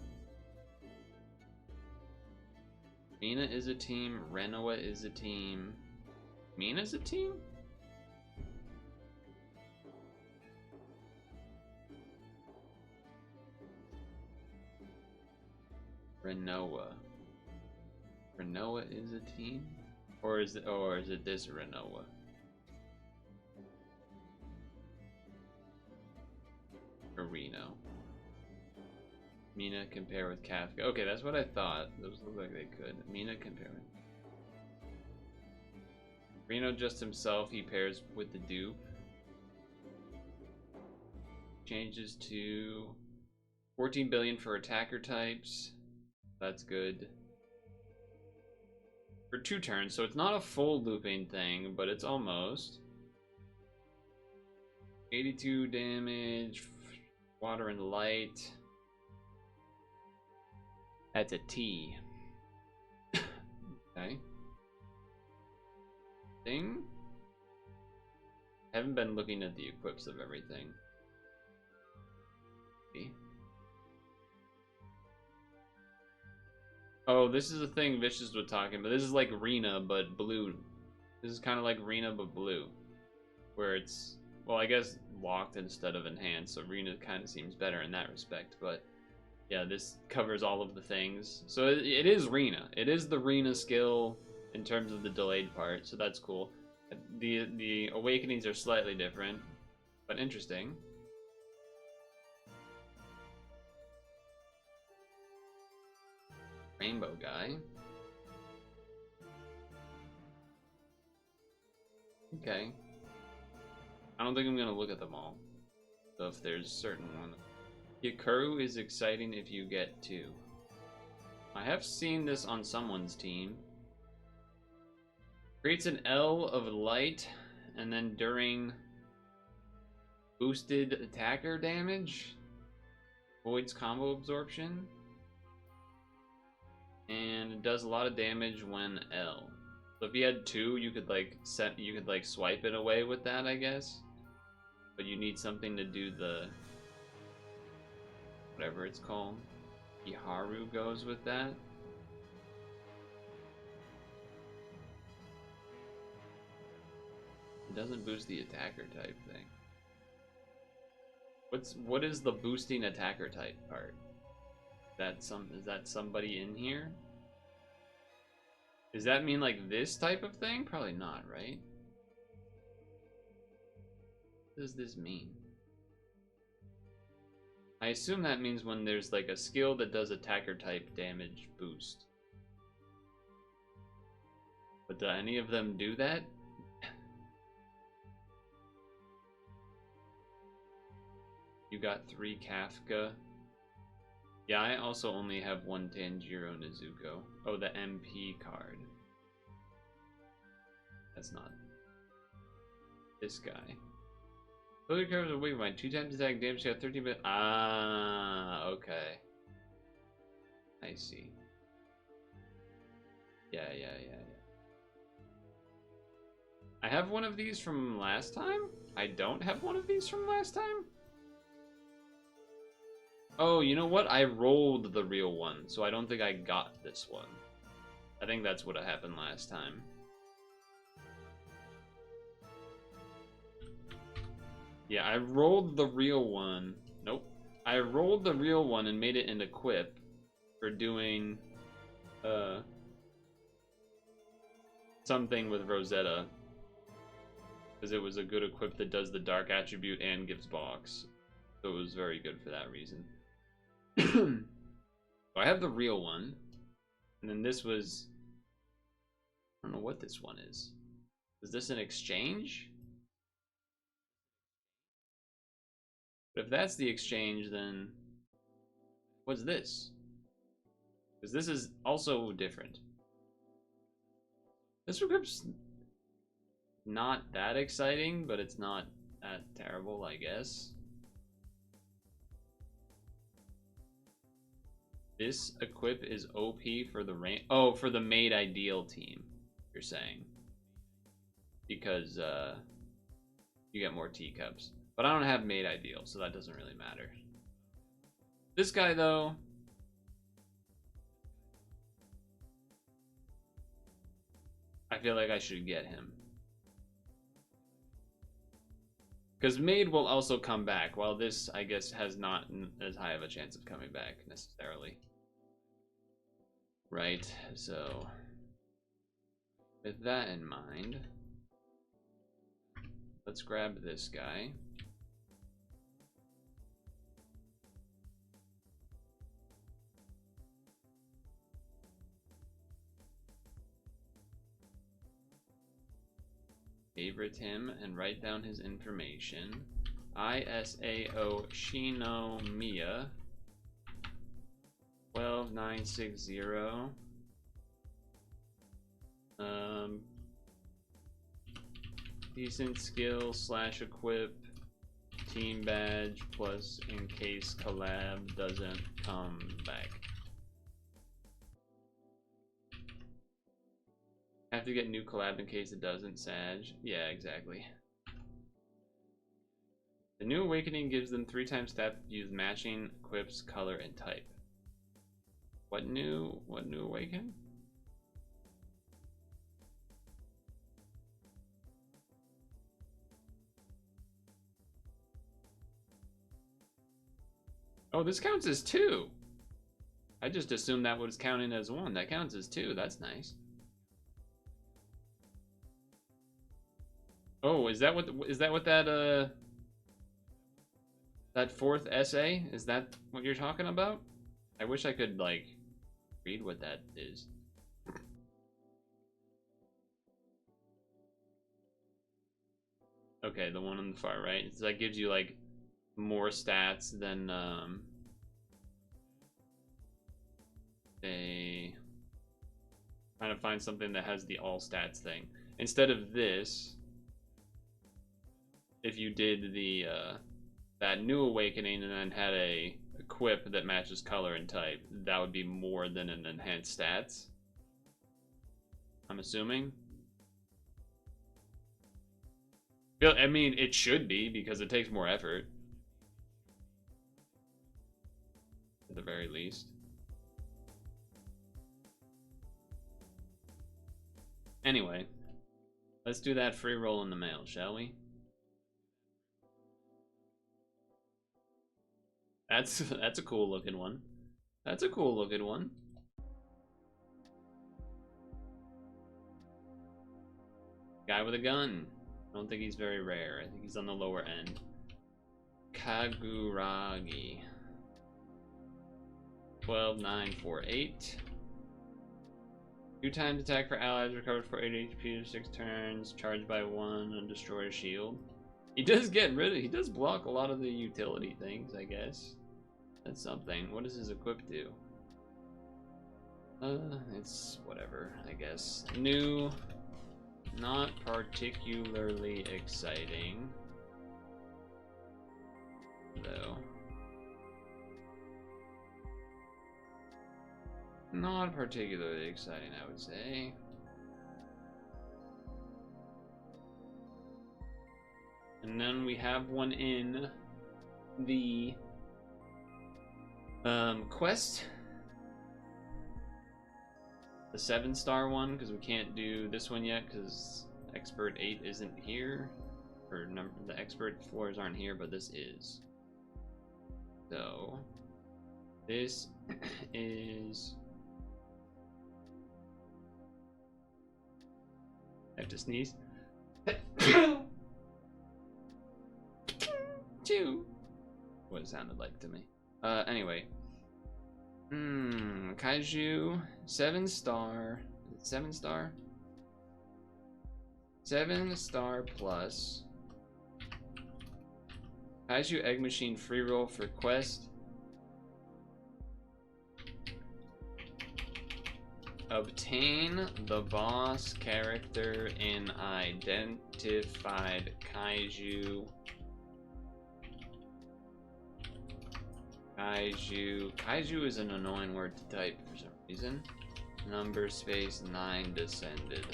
Mina is a team, Renoa is a team. Mina's a team? Renoa. Renoa is a team? Or is it this Renoa? Or Reno. Mina compare with Kafka. Okay, that's what I thought. Those look like they could. Mina compare with Reno just himself, he pairs with the dupe. Changes to 14 billion for attacker types. That's good. For 2 turns, so it's not a full looping thing, but it's almost. 82 damage, water and light. That's a T. Okay. Thing? I haven't been looking at the equips of everything. Okay. Oh, this is a thing Vicious was talking about. This is like Rena, but blue. This is kind of like Rena, but blue. Where it's, well, I guess locked instead of enhanced, so Rena kind of seems better in that respect, but yeah, this covers all of the things. So it is Rena. It is the Rena skill in terms of the delayed part, so that's cool. The awakenings are slightly different, but interesting. Rainbow guy. Okay. I don't think I'm gonna look at them all. So if there's certain one. Hikaru is exciting if you get 2. I have seen this on someone's team. Creates an L of light, and then during boosted attacker damage, voids combo absorption. And it does a lot of damage when L. So if you had 2, you could like swipe it away with that, I guess. But you need something to do the whatever it's called. Iharu goes with that. It doesn't boost the attacker type thing. What is the boosting attacker type part? Is that somebody in here? Does that mean like this type of thing? Probably not, right? What does this mean? I assume that means when there's like a skill that does attacker type damage boost. But do any of them do that? You got 3 Kafka. Yeah, I also only have 1 Tanjiro Nezuko. Oh, the MP card. That's not this guy. Other cards are weak by 2 times attack damage, got 13 bit. Ah, okay. I see. Yeah. I have one of these from last time? I don't have one of these from last time? Oh, you know what? I rolled the real one, so I don't think I got this one. I think that's what happened last time. Yeah, I rolled the real one. Nope. I rolled the real one and made it an equip for doing something with Rosetta. Because it was a good equip that does the dark attribute and gives box. So it was very good for that reason. So I have the real one. And then this was... I don't know what this one is. Is this an exchange? But if that's the exchange, then... what's this? Because this is also different. This equip's not that exciting, but it's not that terrible, I guess. This equip is OP for the rain. Oh, for the made ideal team, you're saying. Because you get more teacups. But I don't have made ideal, so that doesn't really matter. This guy, though, I feel like I should get him. Because Maid will also come back, while this, I guess, has not as high of a chance of coming back, necessarily. Right, so... with that in mind, let's grab this guy. Favorite him and write down his information. ISAO Shinomiya 12960. Decent skill / equip, team badge plus in case collab doesn't come back. Have to get new collab in case it doesn't, Sag. Yeah, exactly. The new awakening gives them 3 times stat use matching equips, color, and type. What new awakening? Oh, this counts as 2. I just assumed that was counting as 1. That counts as 2. That's nice. Oh, is that what that that 4th essay? Is that what you're talking about? I wish I could like read what that is. Okay, the one on the far right. So that gives you like more stats than trying to find something that has the all stats thing. Instead of this, if you did the that new awakening and then had a equip that matches color and type, that would be more than an enhanced stats, I'm assuming. I mean, it should be because it takes more effort at the very least. Anyway, let's do that free roll in the mail, shall we? That's a cool looking one. That's a cool looking one. Guy with a gun. I don't think he's very rare. I think he's on the lower end. Kaguragi. 12948. 2 times attack for allies, recovered for 8 HP to 6 turns, charged by 1 and destroy a shield. He does he does block a lot of the utility things, I guess. That's something. What does his equip do? It's whatever, I guess. New Not particularly exciting, though. Not particularly exciting, I would say. And then we have one in the quest. The 7-star one, because we can't do this one yet because Expert 8 isn't here. Or the Expert floors aren't here, but this is. So, this is... I have to sneeze. What it sounded like to me. Anyway. Kaiju, 7-star. 7-star? 7-star plus. Kaiju Egg Machine free roll for quest. Obtain the boss character in identified Kaiju. Kaiju is an annoying word to type for some reason. Number space 9 descended.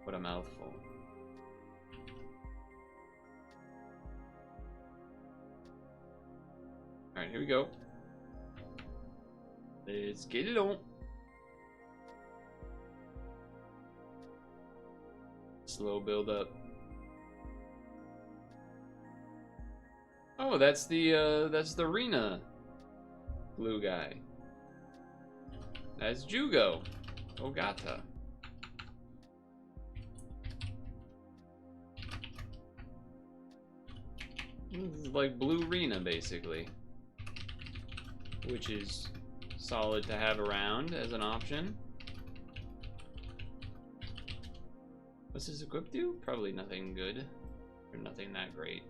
What a mouthful. Alright, here we go. Let's get it on. Slow build up. Oh, that's the Rena blue guy. That's Jugo. Ogata. This is like blue Rena basically, which is solid to have around as an option. What's this equip do? Probably nothing good, or nothing that great.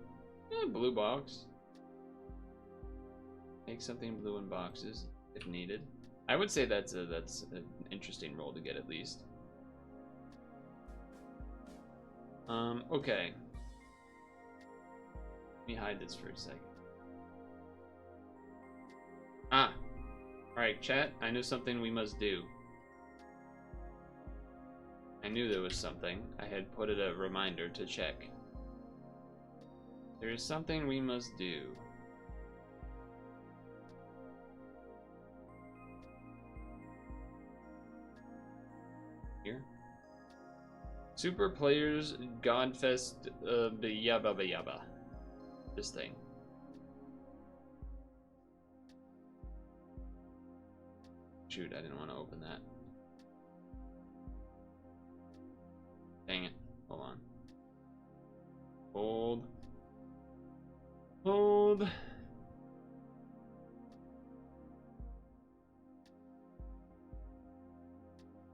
Blue box. Make something blue in boxes if needed. I would say that's an interesting roll to get at least. Okay. Let me hide this for a second. Ah. Alright, chat. I know something we must do. I knew there was something. I had put it a reminder to check. There is something we must do. Here. Super Players Godfest yabba. This thing. Shoot, I didn't want to open that. Dang it. Hold on. Hold. Hold.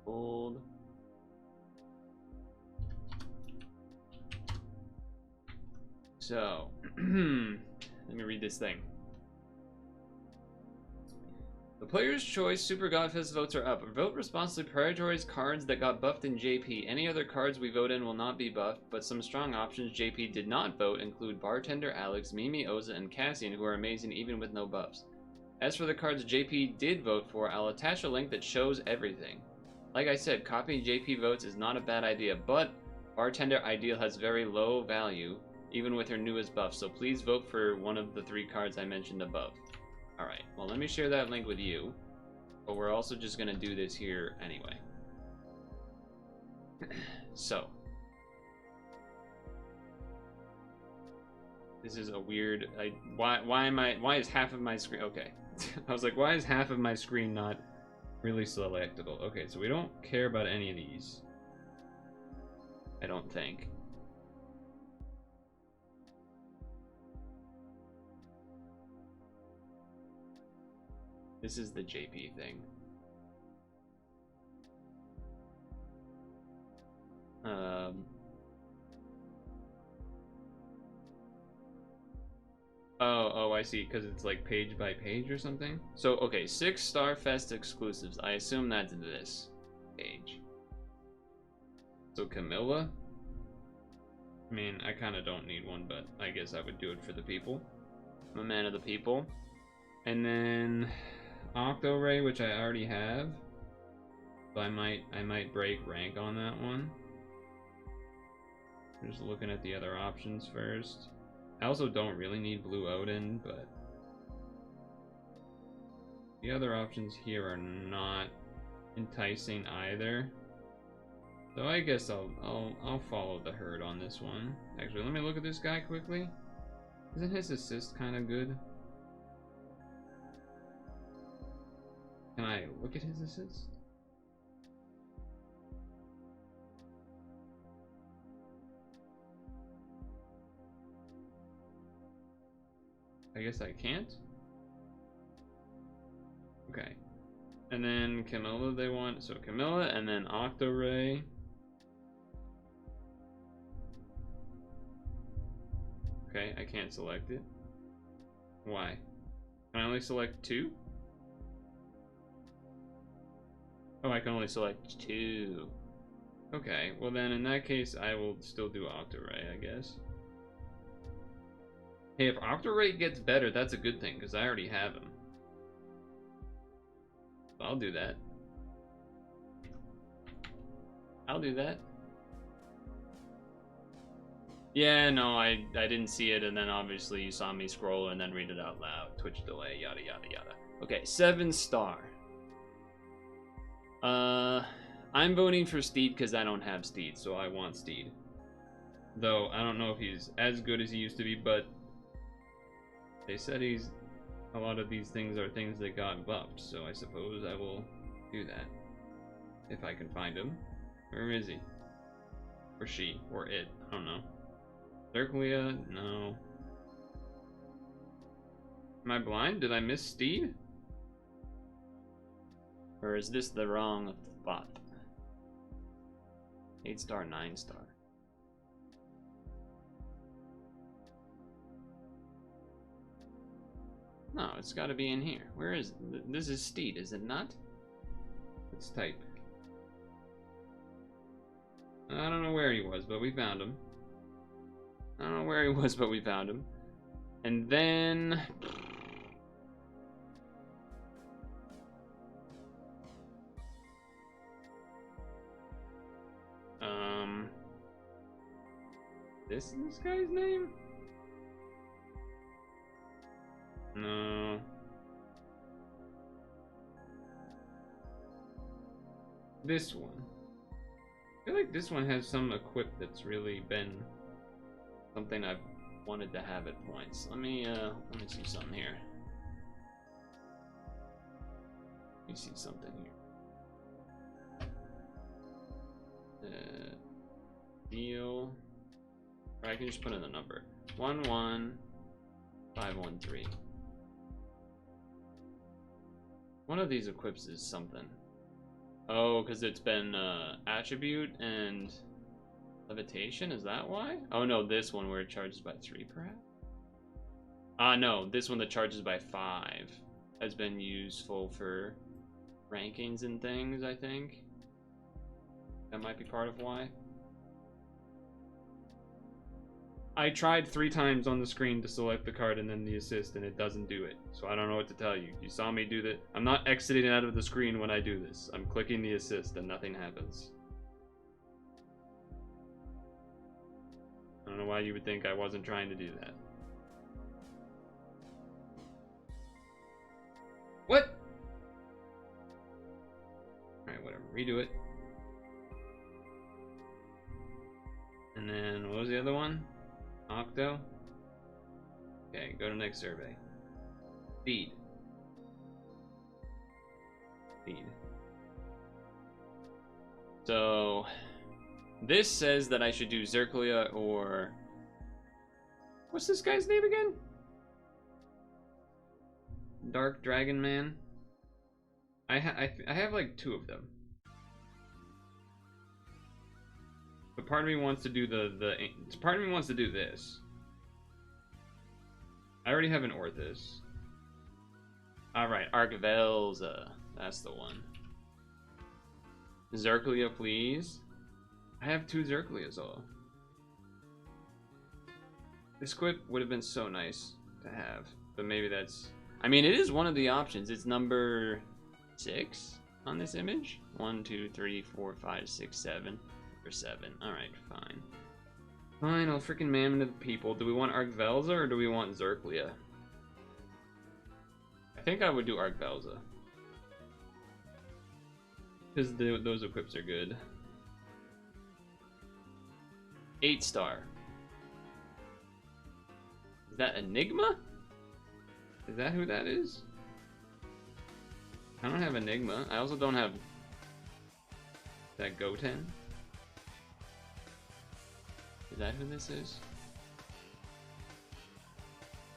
Hold. So, let me read this thing. The player's choice Super Godfest votes are up. Vote responsibly prioritize cards that got buffed in JP. Any other cards we vote in will not be buffed, but some strong options JP did not vote include Bartender Alex, Mimi Oza, and Cassian, who are amazing even with no buffs. As for the cards JP did vote for, I'll attach a link that shows everything. Like I said, copying JP votes is not a bad idea, but Bartender Ideal has very low value, even with her newest buff, so please vote for one of the 3 cards I mentioned above. Alright, well let me share that link with you, but we're also just going to do this here anyway. So. This is a weird, why is half of my screen, okay. I was like, why is half of my screen not really selectable? Okay, so we don't care about any of these. I don't think. This is the JP thing. Oh, I see, because it's like page by page or something. So, okay, 6 Starfest exclusives. I assume that's this page. So Camilla? I mean, I kind of don't need one, but I guess I would do it for the people. I'm a man of the people. And then Octo-Ray, which I already have. So I might break rank on that one. I'm just looking at the other options first. I also don't really need Blue Odin, but the other options here are not enticing either. So I guess I'll follow the herd on this one. Actually, let me look at this guy quickly. Isn't his assist kind of good? Can I look at his assist? I guess I can't. Okay. And then Camilla they want. So Camilla and then Octo-Ray. Okay, I can't select it. Why? Can I only select 2? Oh, I can only select 2. Okay, well then in that case I will still do Octo-Ray, I guess. Hey, if Octo-Ray gets better, that's a good thing, because I already have him. So I'll do that. I'll do that. Yeah, no, I didn't see it, and then obviously you saw me scroll and then read it out loud. Twitch delay, yada yada yada. Okay, 7-star. I'm voting for Steed because I don't have Steed, so I want Steed. Though I don't know if he's as good as he used to be, but they said a lot of these things are things that got buffed, so I suppose I will do that if I can find him. Where is he? Or she, or it? I don't know. Zerklia? No. Am I blind? Did I miss Steed? Or is this the wrong spot? 8-star, 9-star. No, it's gotta be in here. Where is it? This is Steed, is it not? Let's type. I don't know where he was, but we found him. I don't know where he was, but we found him. And then... This guy's name? No. This one. I feel like this one has some equip that's really been something I've wanted to have at points. Let me see something here. Let me see something here. Deal. Or I can just put in the number. 11513. One of these equips is something. Oh, because it's been attribute and levitation, is that why? Oh no, this one where it charges by 3 perhaps? No, this one that charges by 5 has been useful for rankings and things, I think. That might be part of why. I tried 3 times on the screen to select the card and then the assist, and it doesn't do it. So I don't know what to tell you. You saw me do that. I'm not exiting out of the screen when I do this. I'm clicking the assist and nothing happens. I don't know why you would think I wasn't trying to do that. What? Alright, whatever. Redo it. And then, what was the other one? Octo? Okay, go to next survey. Feed. Feed. So, this says that I should do Zerklia or... What's this guy's name again? Dark Dragon Man? I have like 2 of them. But part of me wants to do part of me wants to do this. I already have an Orthus. Alright, Archvelza. That's the one. Zerklia, please. I have 2 Zerklias all. This quip would have been so nice to have, but maybe that's... I mean, it is one of the options. It's number 6 on this image. 1, 2, 3, 4, 5, 6, 7. Or 7. Alright, fine. Fine, I'll freaking mam into the people. Do we want Arkvelza or do we want Zerklia? I think I would do Arkvelza. Because those equips are good. 8-star. Is that Enigma? Is that who that is? I don't have Enigma. I also don't have... Is that Goten? Is that who this is?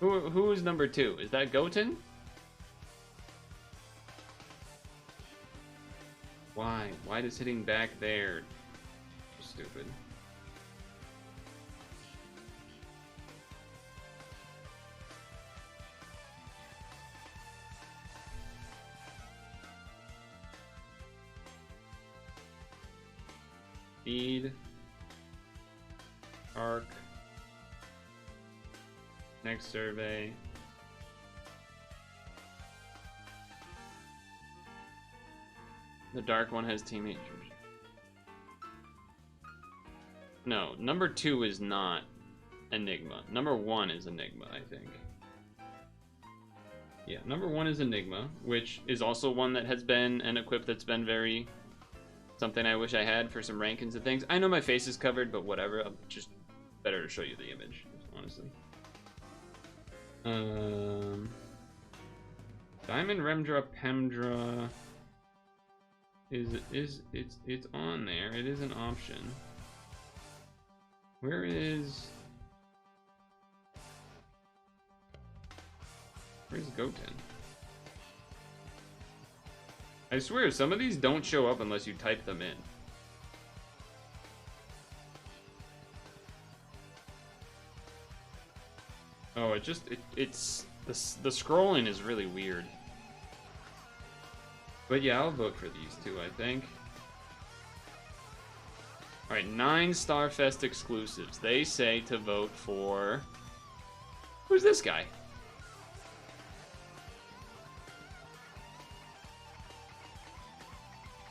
Who is number 2? Is that Goten? Why? Why does hitting back there? Stupid. Speed. Arc. Next survey. The dark one has teammate. No, number 2 is not Enigma. Number 1 is Enigma, I think. Yeah, number 1 is Enigma, which is also one that has been an equip that's been very... something I wish I had for some rankings and things. I know my face is covered, but whatever. I'm just better to show you the image, honestly. Diamond Remdra Pemdra it's on there. It is an option. Where's Goten? I swear, some of these don't show up unless you type them in. Oh, it's the scrolling is really weird. But yeah, I'll vote for these 2, I think. Alright, 9 Starfest exclusives. They say to vote for... Who's this guy?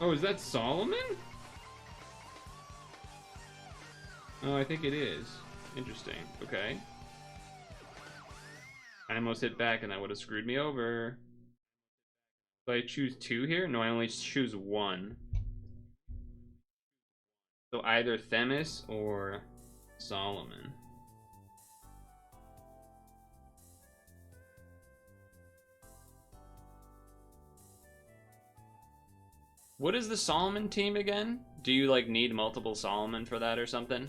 Oh, is that Solomon? Oh, I think it is. Interesting. Okay. I almost hit back and that would have screwed me over. Do I choose 2 here? No, I only choose 1. So either Themis or Solomon. What is the Solomon team again? Do you like need multiple Solomon for that or something?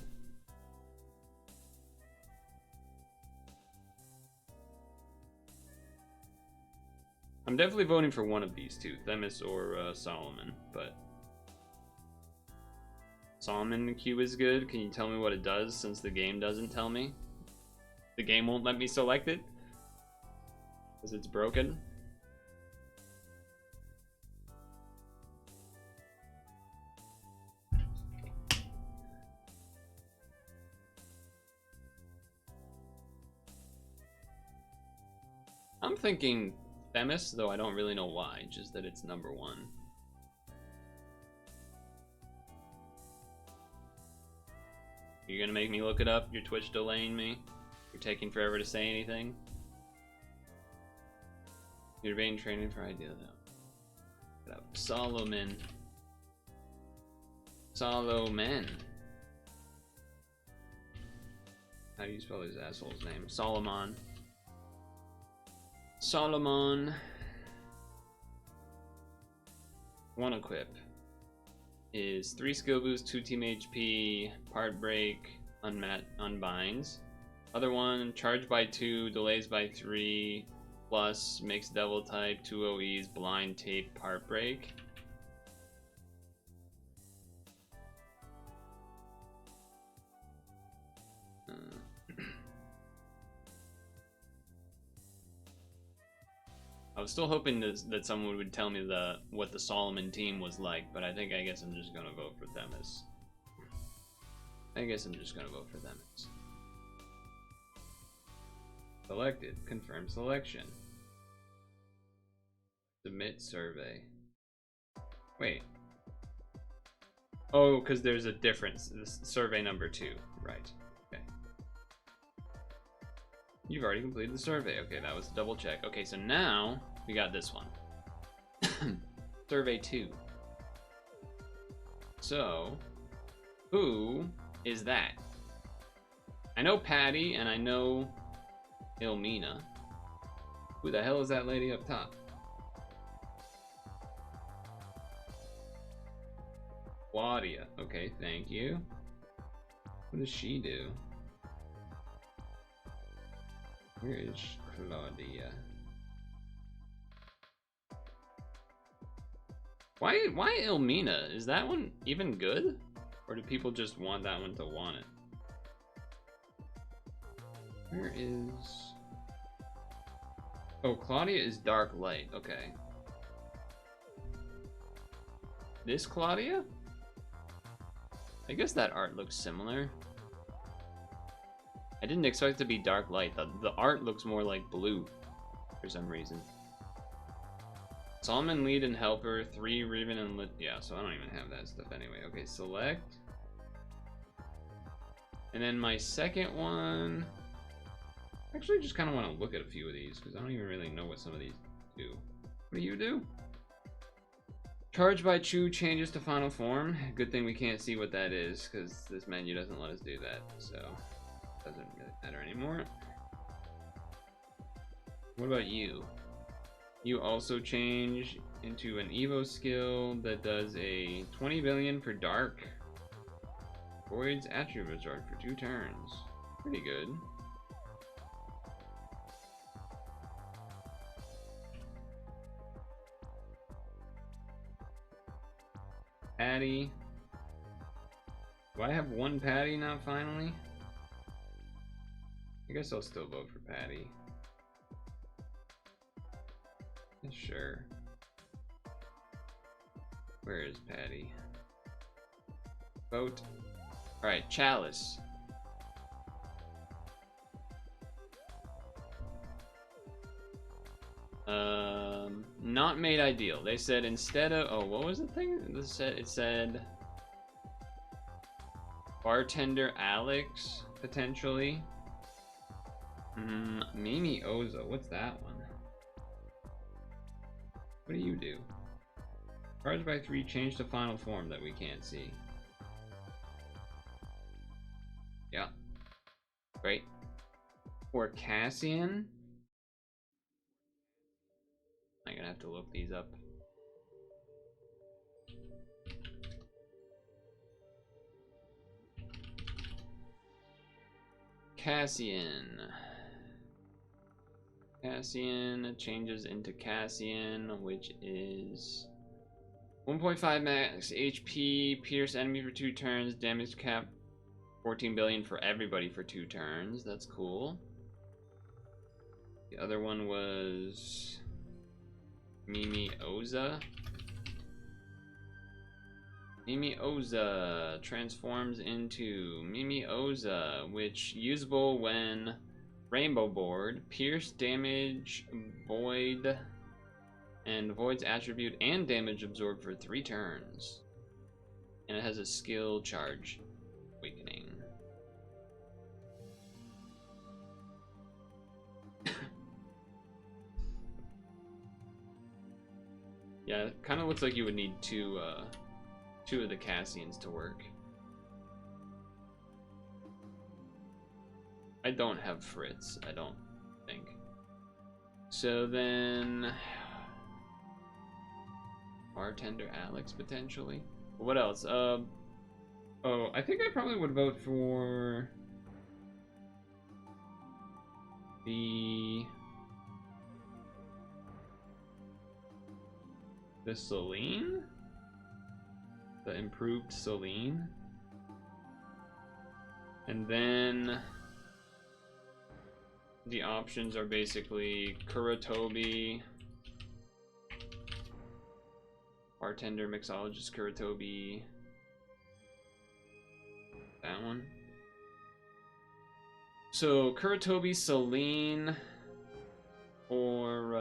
I'm definitely voting for one of these 2, Themis or Solomon, but... Solomon Q is good. Can you tell me what it does since the game doesn't tell me? The game won't let me select it? Because it's broken? I'm thinking Themis, though I don't really know why, just that it's number 1. You're gonna make me look it up? Your Twitch delaying me? You're taking forever to say anything? You're being training for idea though. Solomon. Solomon. How do you spell his asshole's name? Solomon. Solomon. 1 equip is 3 skill boost, 2 team HP, part break, unbinds. Other one, charge by 2, delays by 3, plus makes devil type, 2 OEs, blind tape, part break. I was still hoping that someone would tell me what the Solomon team was like, but I guess I'm just gonna vote for Themis. I guess I'm just gonna vote for them. Selected. Confirm selection. Submit survey. Wait. Oh, because there's a difference. This survey number 2. Right. Okay. You've already completed the survey. Okay, that was a double check. Okay, so now we got this one. Survey 2. So, who is that? I know Patty and I know Ilmina. Who the hell is that lady up top? Claudia. Okay, thank you. What does she do? Where is Claudia? Why Ilmina? Is that one even good? Or do people just want that one to want it? Where is... Oh, Claudia is dark light. Okay. This Claudia? I guess that art looks similar. I didn't expect it to be dark light. The art looks more like blue for some reason. Solomon, lead and helper, 3 Raven and lit. Yeah, so I don't even have that stuff anyway. Okay, select. And then my second one. Actually, just kind of want to look at a few of these because I don't even really know what some of these do. What do you do? Charge by Chew changes to final form. Good thing we can't see what that is because this menu doesn't let us do that. So, doesn't really matter anymore. What about you? You also change into an Evo skill that does a 20 billion for dark. Void's attribute absorb for 2 turns. Pretty good. Patty. Do I have one Patty now finally? I guess I'll still vote for Patty. Yeah, sure. Where is Patty? Vote. Alright, Chalice. Not made ideal. They said instead of... Oh, what was the thing? It said... Bartender Alex, potentially. Mimi Ozo. What's that one? What do you do? Charge by 3, change to final form that we can't see. Yeah. Great. Or Cassian. I'm gonna have to look these up. Cassian. Cassian changes into Cassian, which is 1.5 max HP, pierce enemy for 2 turns, damage cap 14 billion for everybody for 2 turns. That's cool. The other one was Mimi Oza. Mimi Oza transforms into Mimi Oza, which usable when rainbow board, pierce, damage, void, and void's attribute and damage absorbed for 3 turns. And it has a skill charge awakening. Yeah, it kind of looks like you would need two of the Cassians to work. I don't have Fritz, I don't think. So then... Bartender Alex, potentially? What else? Oh, I think I probably would vote for... The Celine? The improved Celine? And then the options are basically Kuratobi, Bartender, Mixologist, Kuratobi, that one. So Kuratobi, Celine, or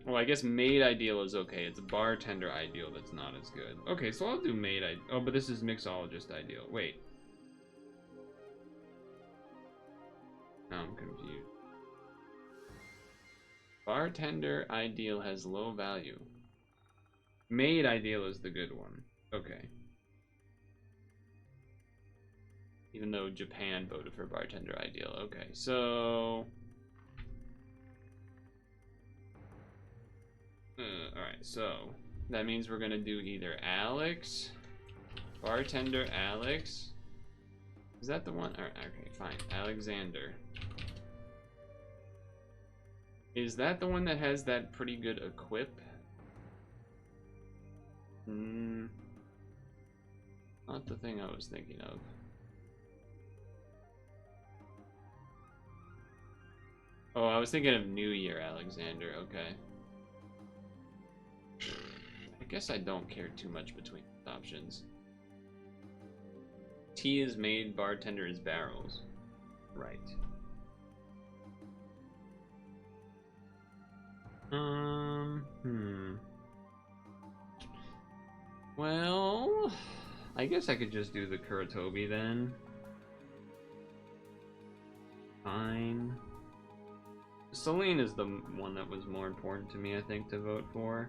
well, I guess maid ideal is okay. It's bartender ideal that's not as good. Okay, so I'll do maid ideal. Oh, but this is mixologist ideal. Wait. Now I'm confused. Bartender ideal has low value. Maid ideal is the good one. Okay. Even though Japan voted for bartender ideal. Okay, so... Alright, so... That means we're gonna do either Alex... Bartender Alex... Is that the one? Alright, okay, fine. Alexander. Is that the one that has that pretty good equip? Not the thing I was thinking of. Oh, I was thinking of New Year Alexander, okay. I guess I don't care too much between options. Tea is made, bartender is barrels. Right. Well, I guess I could just do the Kuratobi then. Fine. Celine is the one that was more important to me, I think, to vote for.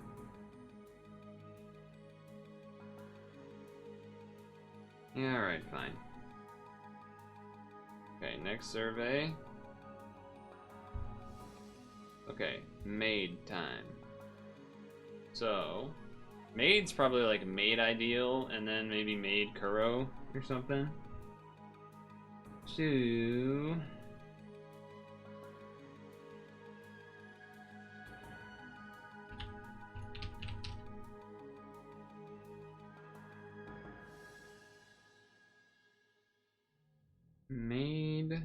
Yeah, alright, fine. Okay, next survey. Okay, maid time. So, maid's probably like maid ideal, and then maybe maid Kuro or something. So... Maid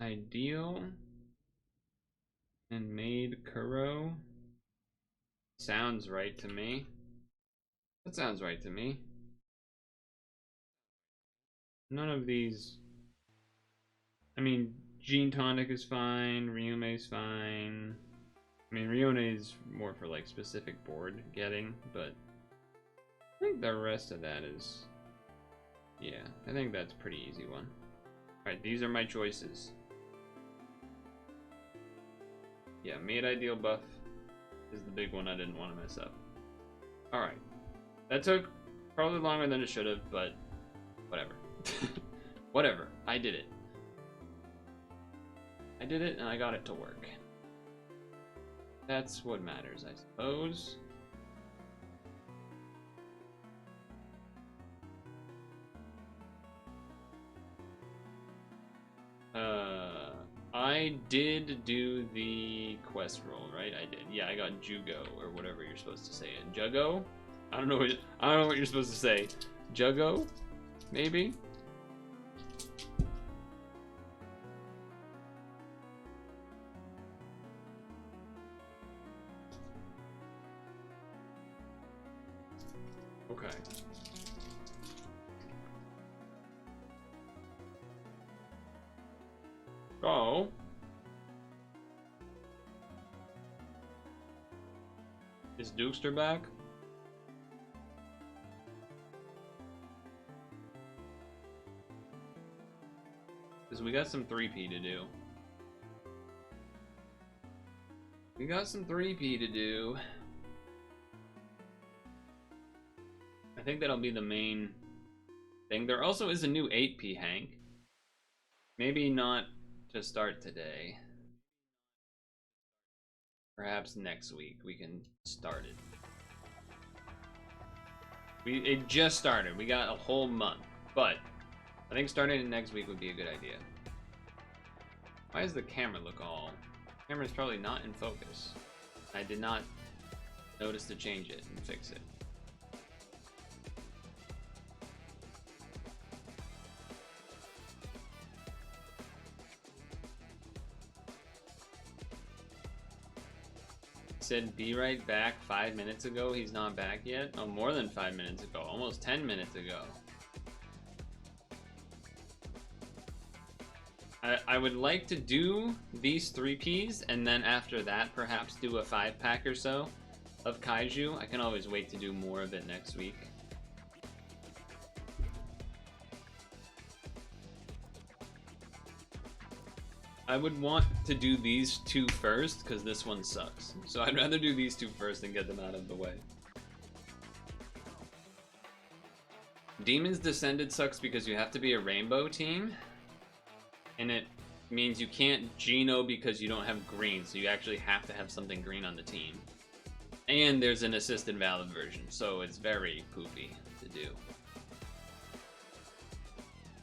ideal and maid Kuro sounds right to me. That sounds right to me. None of these. I mean, Gene Tonic is fine. Ryume is fine. I mean, Ryume is more for like specific board getting, but I think the rest of that is. Yeah, I think that's a pretty easy one. Alright, these are my choices. Yeah, maid ideal buff is the big one I didn't want to mess up. Alright. That took probably longer than it should have, but whatever. Whatever. I did it. I did it and I got it to work. That's what matters, I suppose. I did do the quest roll, right? I did. Yeah, I got Jugo or whatever you're supposed to say it. Jugo? I don't know what you're supposed to say. Jugo? Maybe? Okay. Oh. Is Dukester back? Because we got some 3P to do. We got some 3P to do. I think that'll be the main thing. There also is a new 8P Hank. Maybe not to start today. Perhaps next week we can start it. It just started. We got a whole month, but I think starting it next week would be a good idea. Why does the camera look all? The camera's probably not in focus. I did not notice to change it and fix it. Said be right back 5 minutes ago. He's not back yet. Oh, more than 5 minutes ago. Almost 10 minutes ago. I would like to do these 3Ps, and then after that, perhaps do a 5-pack or so of Kaiju. I can always wait to do more of it next week. I would want to do these 2 first, because this one sucks. So I'd rather do these 2 first and get them out of the way. Demons Descended sucks because you have to be a rainbow team. And it means you can't Geno because you don't have green, so you actually have to have something green on the team. And there's an assist invalid version, so it's very poopy to do.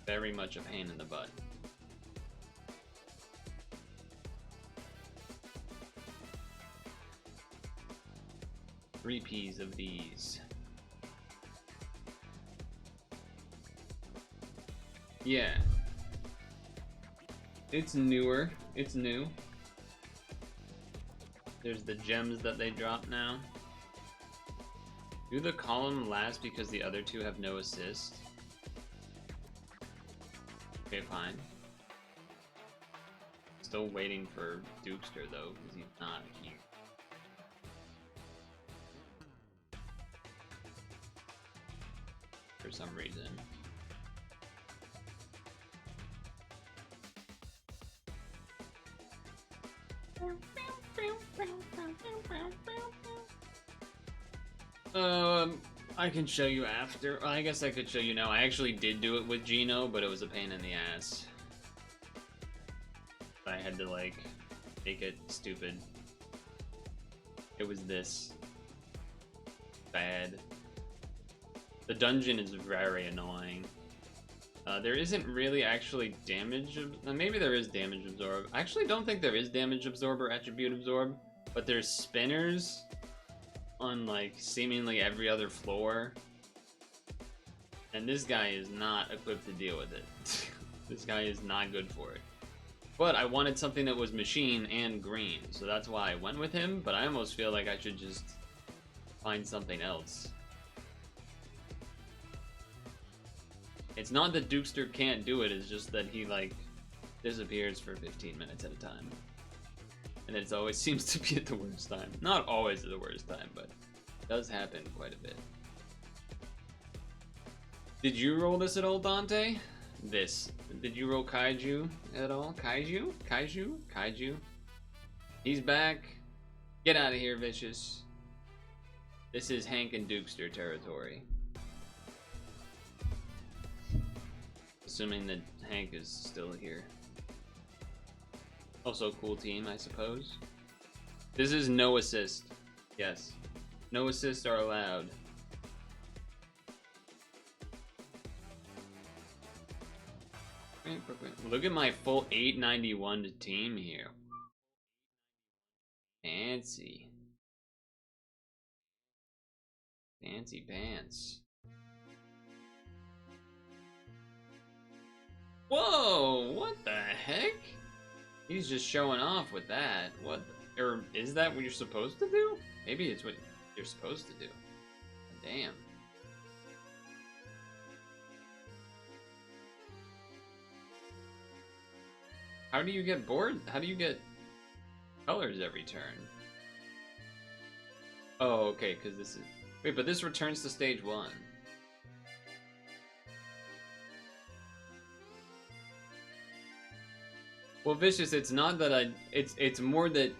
Very much a pain in the butt. Three Ps of these. Yeah. It's newer. It's new. There's the gems that they drop now. Do the column last because the other 2 have no assist? Okay, fine. Still waiting for Dukester though, because he's not here. For some reason. I can show you after. Well, I guess I could show you now. I actually did do it with Geno, but it was a pain in the ass. I had to, like, make it stupid. It was this. Bad. The dungeon is very annoying. There isn't really actually damage... maybe there is damage absorb. I actually don't think there is damage absorb or attribute absorb, but there's spinners on, like, seemingly every other floor. And this guy is not equipped to deal with it. This guy is not good for it. But I wanted something that was machine and green, so that's why I went with him, but I almost feel like I should just find something else. It's not that Dukester can't do it, it's just that he, like, disappears for 15 minutes at a time. And it always seems to be at the worst time. Not always at the worst time, but it does happen quite a bit. Did you roll this at all, Dante? This. Did you roll Kaiju at all? Kaiju? Kaiju? Kaiju? He's back. Get out of here, Vicious. This is Hank and Dukester territory. Assuming that Hank is still here. Also cool team, I suppose. This is no assist. Yes. No assists are allowed. Look at my full 891 to team here. Fancy. Fancy pants. Whoa! What the heck? He's just showing off with that. What? Or is that what you're supposed to do? Maybe it's what you're supposed to do. Damn. How do you get bored? How do you get colors every turn? Oh, okay, because this is... Wait, but this returns to stage 1. Well, Vicious, it's not that it's more that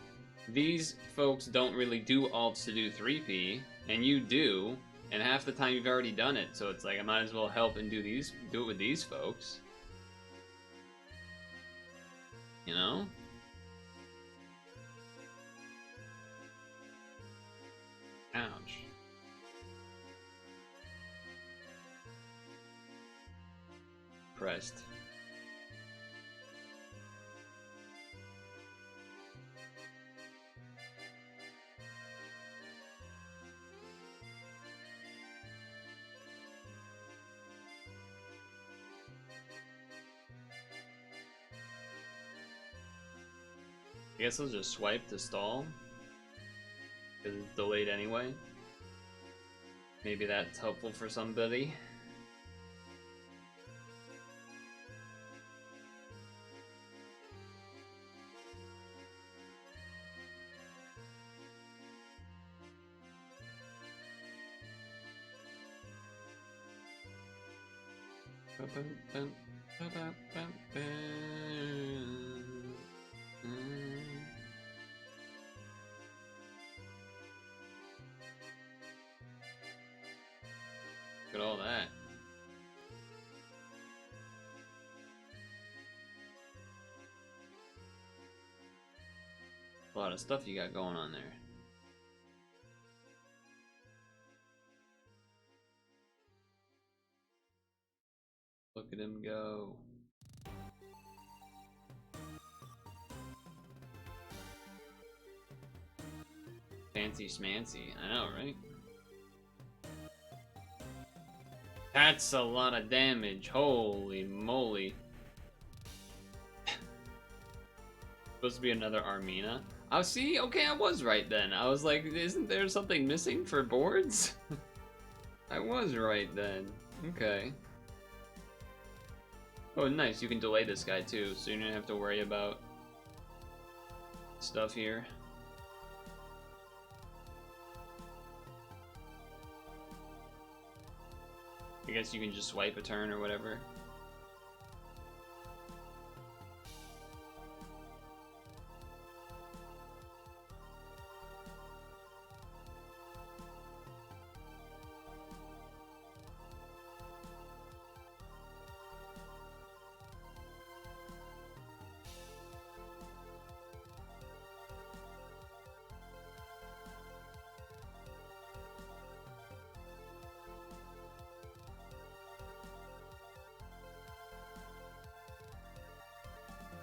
these folks don't really do alts to do 3P, and you do, and half the time you've already done it, so it's like I might as well help and do it with these folks. You know? Ouch. Pressed. I guess I'll just swipe to stall. because it's delayed anyway. Maybe that's helpful for somebody. Look at all that. A lot of stuff you got going on there. Look at him go. Fancy schmancy. I know, right? That's a lot of damage. Holy moly. Supposed to be another Armina. Oh, see? Okay, I was right then. I was like, isn't there something missing for boards? I was right then. Okay. Oh, nice. You can delay this guy too, so you don't have to worry about stuff here. I guess you can just swipe a turn or whatever.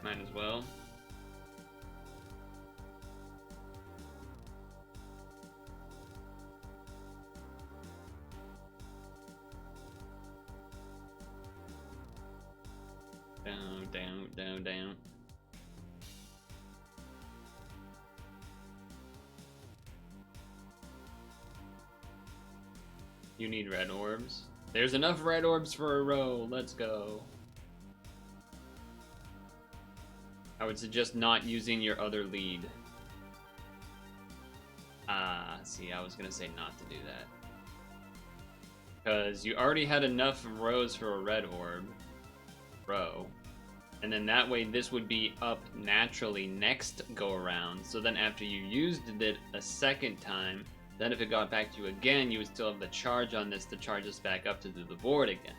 Might as well. Down, down, down, down. You need red orbs. There's enough red orbs for a row. Let's go. I would suggest not using your other lead. See, I was gonna say not to do that. Because you already had enough rows for a red orb row. And then that way this would be up naturally next go around. So then after you used it a second time, then if it got back to you again, you would still have the charge on this to charge us back up to do the board again.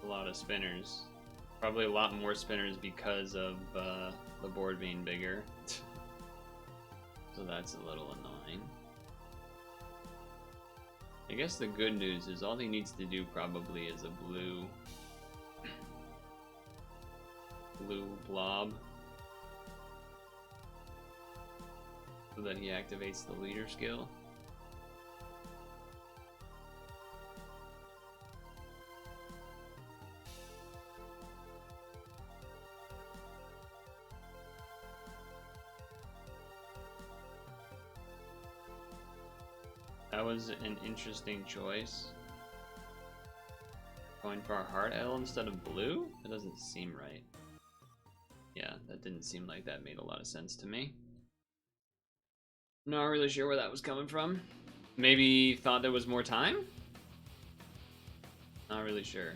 A lot of spinners. Probably a lot more spinners because of the board being bigger. So that's a little annoying. I guess the good news is all he needs to do probably is a blue blob. So that he activates the leader skill. That was an interesting choice. Going for a heart L instead of blue? That doesn't seem right. Yeah, that didn't seem like that made a lot of sense to me. Not really sure where that was coming from. Maybe thought there was more time? Not really sure.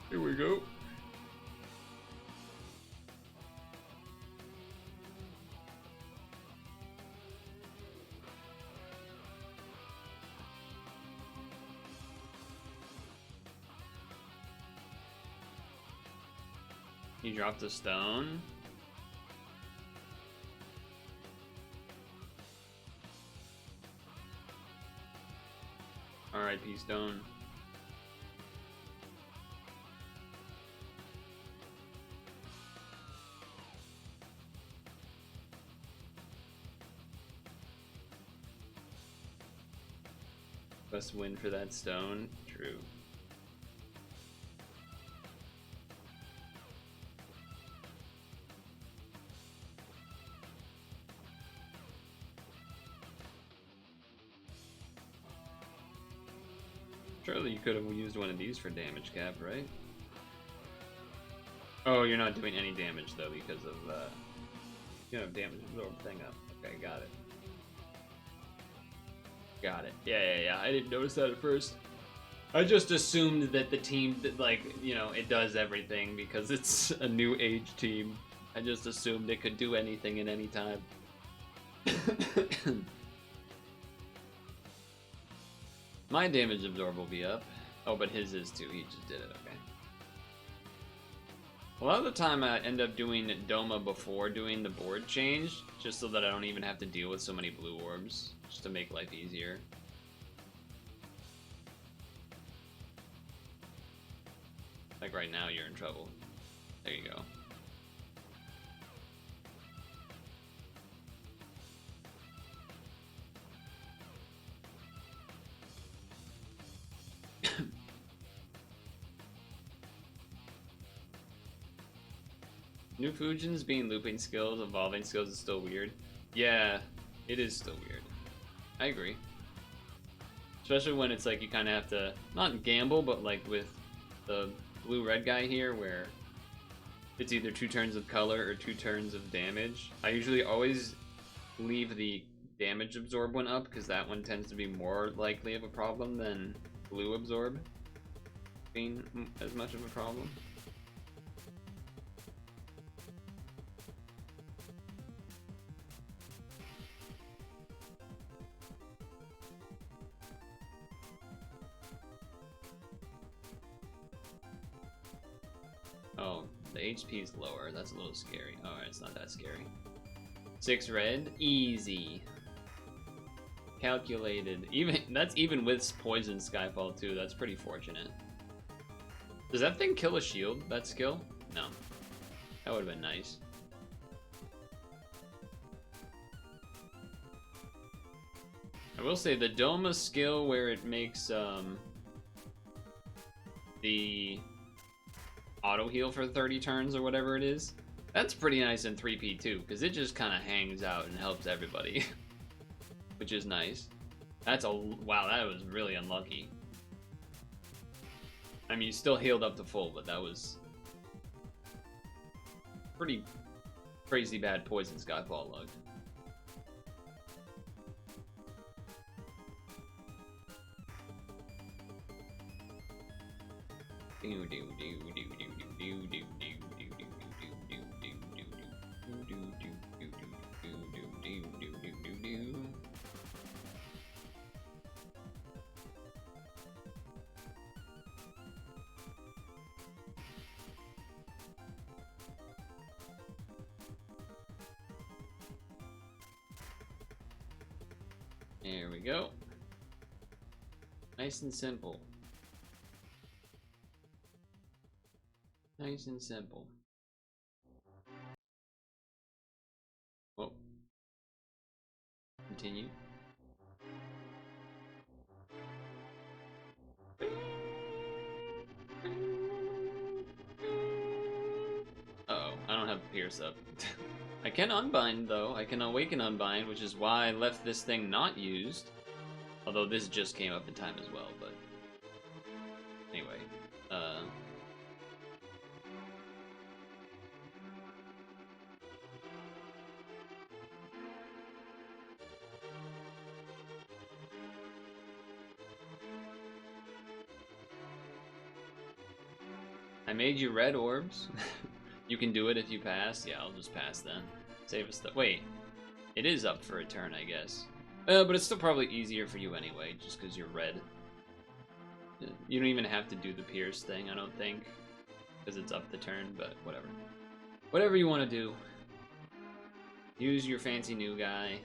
Here we go. He dropped a stone. R.I.P. Stone. Best win for that stone. True. Surely you could have used one of these for damage cap, right? Oh, you're not doing any damage though because of you know, damage absorb thing up. Okay, got it. Got it. Yeah. I didn't notice that at first. I just assumed that the team, like, you know, it does everything because it's a new age team. I just assumed it could do anything at any time. My damage absorb will be up. Oh, but his is too. He just did it. Okay. A lot of the time I end up doing Doma before doing the board change, just so that I don't even have to deal with so many blue orbs, just to make life easier. Like right now, you're in trouble. There you go. New Fujins being looping skills, evolving skills is still weird. Yeah, it is still weird. I agree. Especially when it's like you kind of have to, not gamble, but like with the blue-red guy here, where it's either 2 turns of color or 2 turns of damage. I usually always leave the damage absorb one up, because that one tends to be more likely of a problem than blue absorb being as much of a problem. Oh, the HP is lower. That's a little scary. Alright, it's not that scary. 6 red, easy. Calculated. That's even with Poison Skyfall too. That's pretty fortunate. Does that thing kill a shield, that skill? No. That would have been nice. I will say the Doma skill where it makes the auto heal for 30 turns or whatever it is, that's pretty nice in 3P too, because it just kind of hangs out and helps everybody. Which is nice. That's a wow, that was really unlucky. I mean, you still healed up to full, but that was pretty crazy bad Poison Skyfall luck. There we go. Nice and simple. Nice and simple. Whoa. Continue. Uh-oh, I don't have Pierce up. I can Unbind, though. I can Awaken Unbind, which is why I left this thing not used. Although this just came up in time as well, but... Anyway, I made you red orbs. You can do it if you pass. Yeah, I'll just pass then. Save us the... Wait. It is up for a turn, I guess. But it's still probably easier for you anyway, just because you're red. You don't even have to do the Pierce thing, I don't think. because it's up the turn, but whatever. Whatever you want to do. Use your fancy new guy.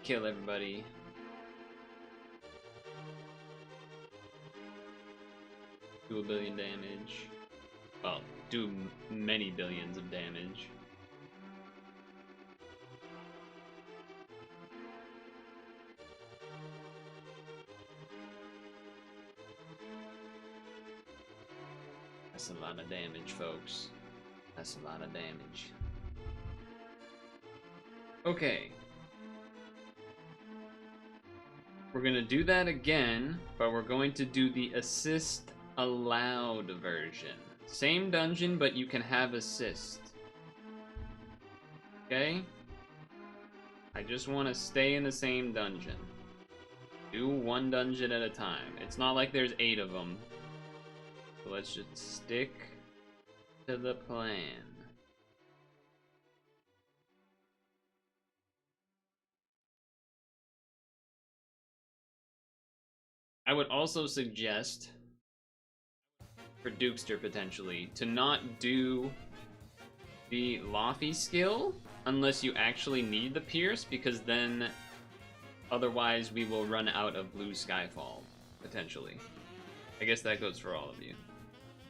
Kill everybody. Do 1 billion damage. Well, do many billions of damage. That's a lot of damage, folks. That's a lot of damage. Okay. We're gonna do that again, but we're going to do the assist allowed version. Same dungeon, but you can have assist. Okay? I just want to stay in the same dungeon. Do one dungeon at a time. It's not like there's 8 of them. So let's just stick to the plan. I would also suggest, for Dukester potentially, to not do the Lofty skill unless you actually need the Pierce, because then otherwise we will run out of Blue Skyfall, potentially. I guess that goes for all of you.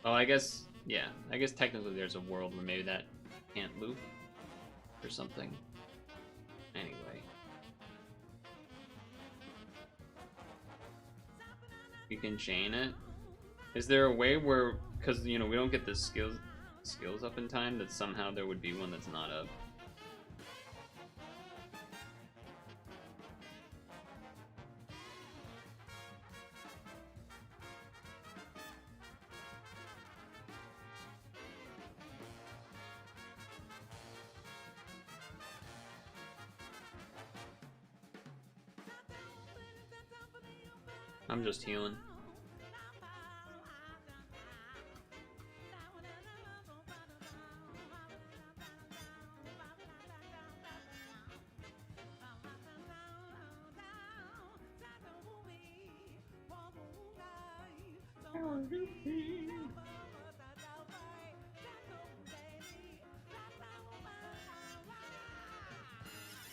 Oh, I guess, yeah, I guess technically there's a world where maybe that can't loop or something. Anyway. You can chain it. Is there a way where, because, you know, we don't get the skills up in time, that somehow there would be one that's not up? I'm just healing.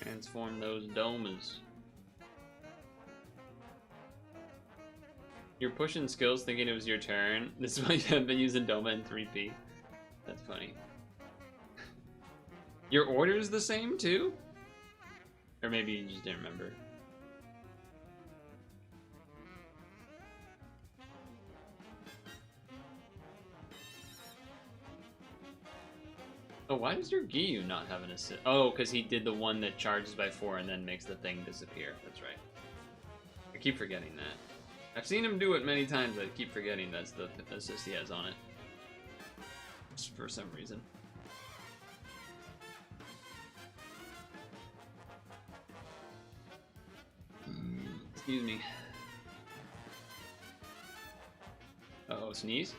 Transform those domas. You're pushing skills thinking it was your turn. This is why you haven't been using Doma in 3P. That's funny. Your order's the same too? Or maybe you just didn't remember. Oh, why does your Giyu not have an assist? Oh, because he did the one that charges by 4 and then makes the thing disappear. That's right. I keep forgetting that. I've seen him do it many times, I keep forgetting that's the assist he has on it. Just for some reason. Excuse me. Uh-oh, sneeze?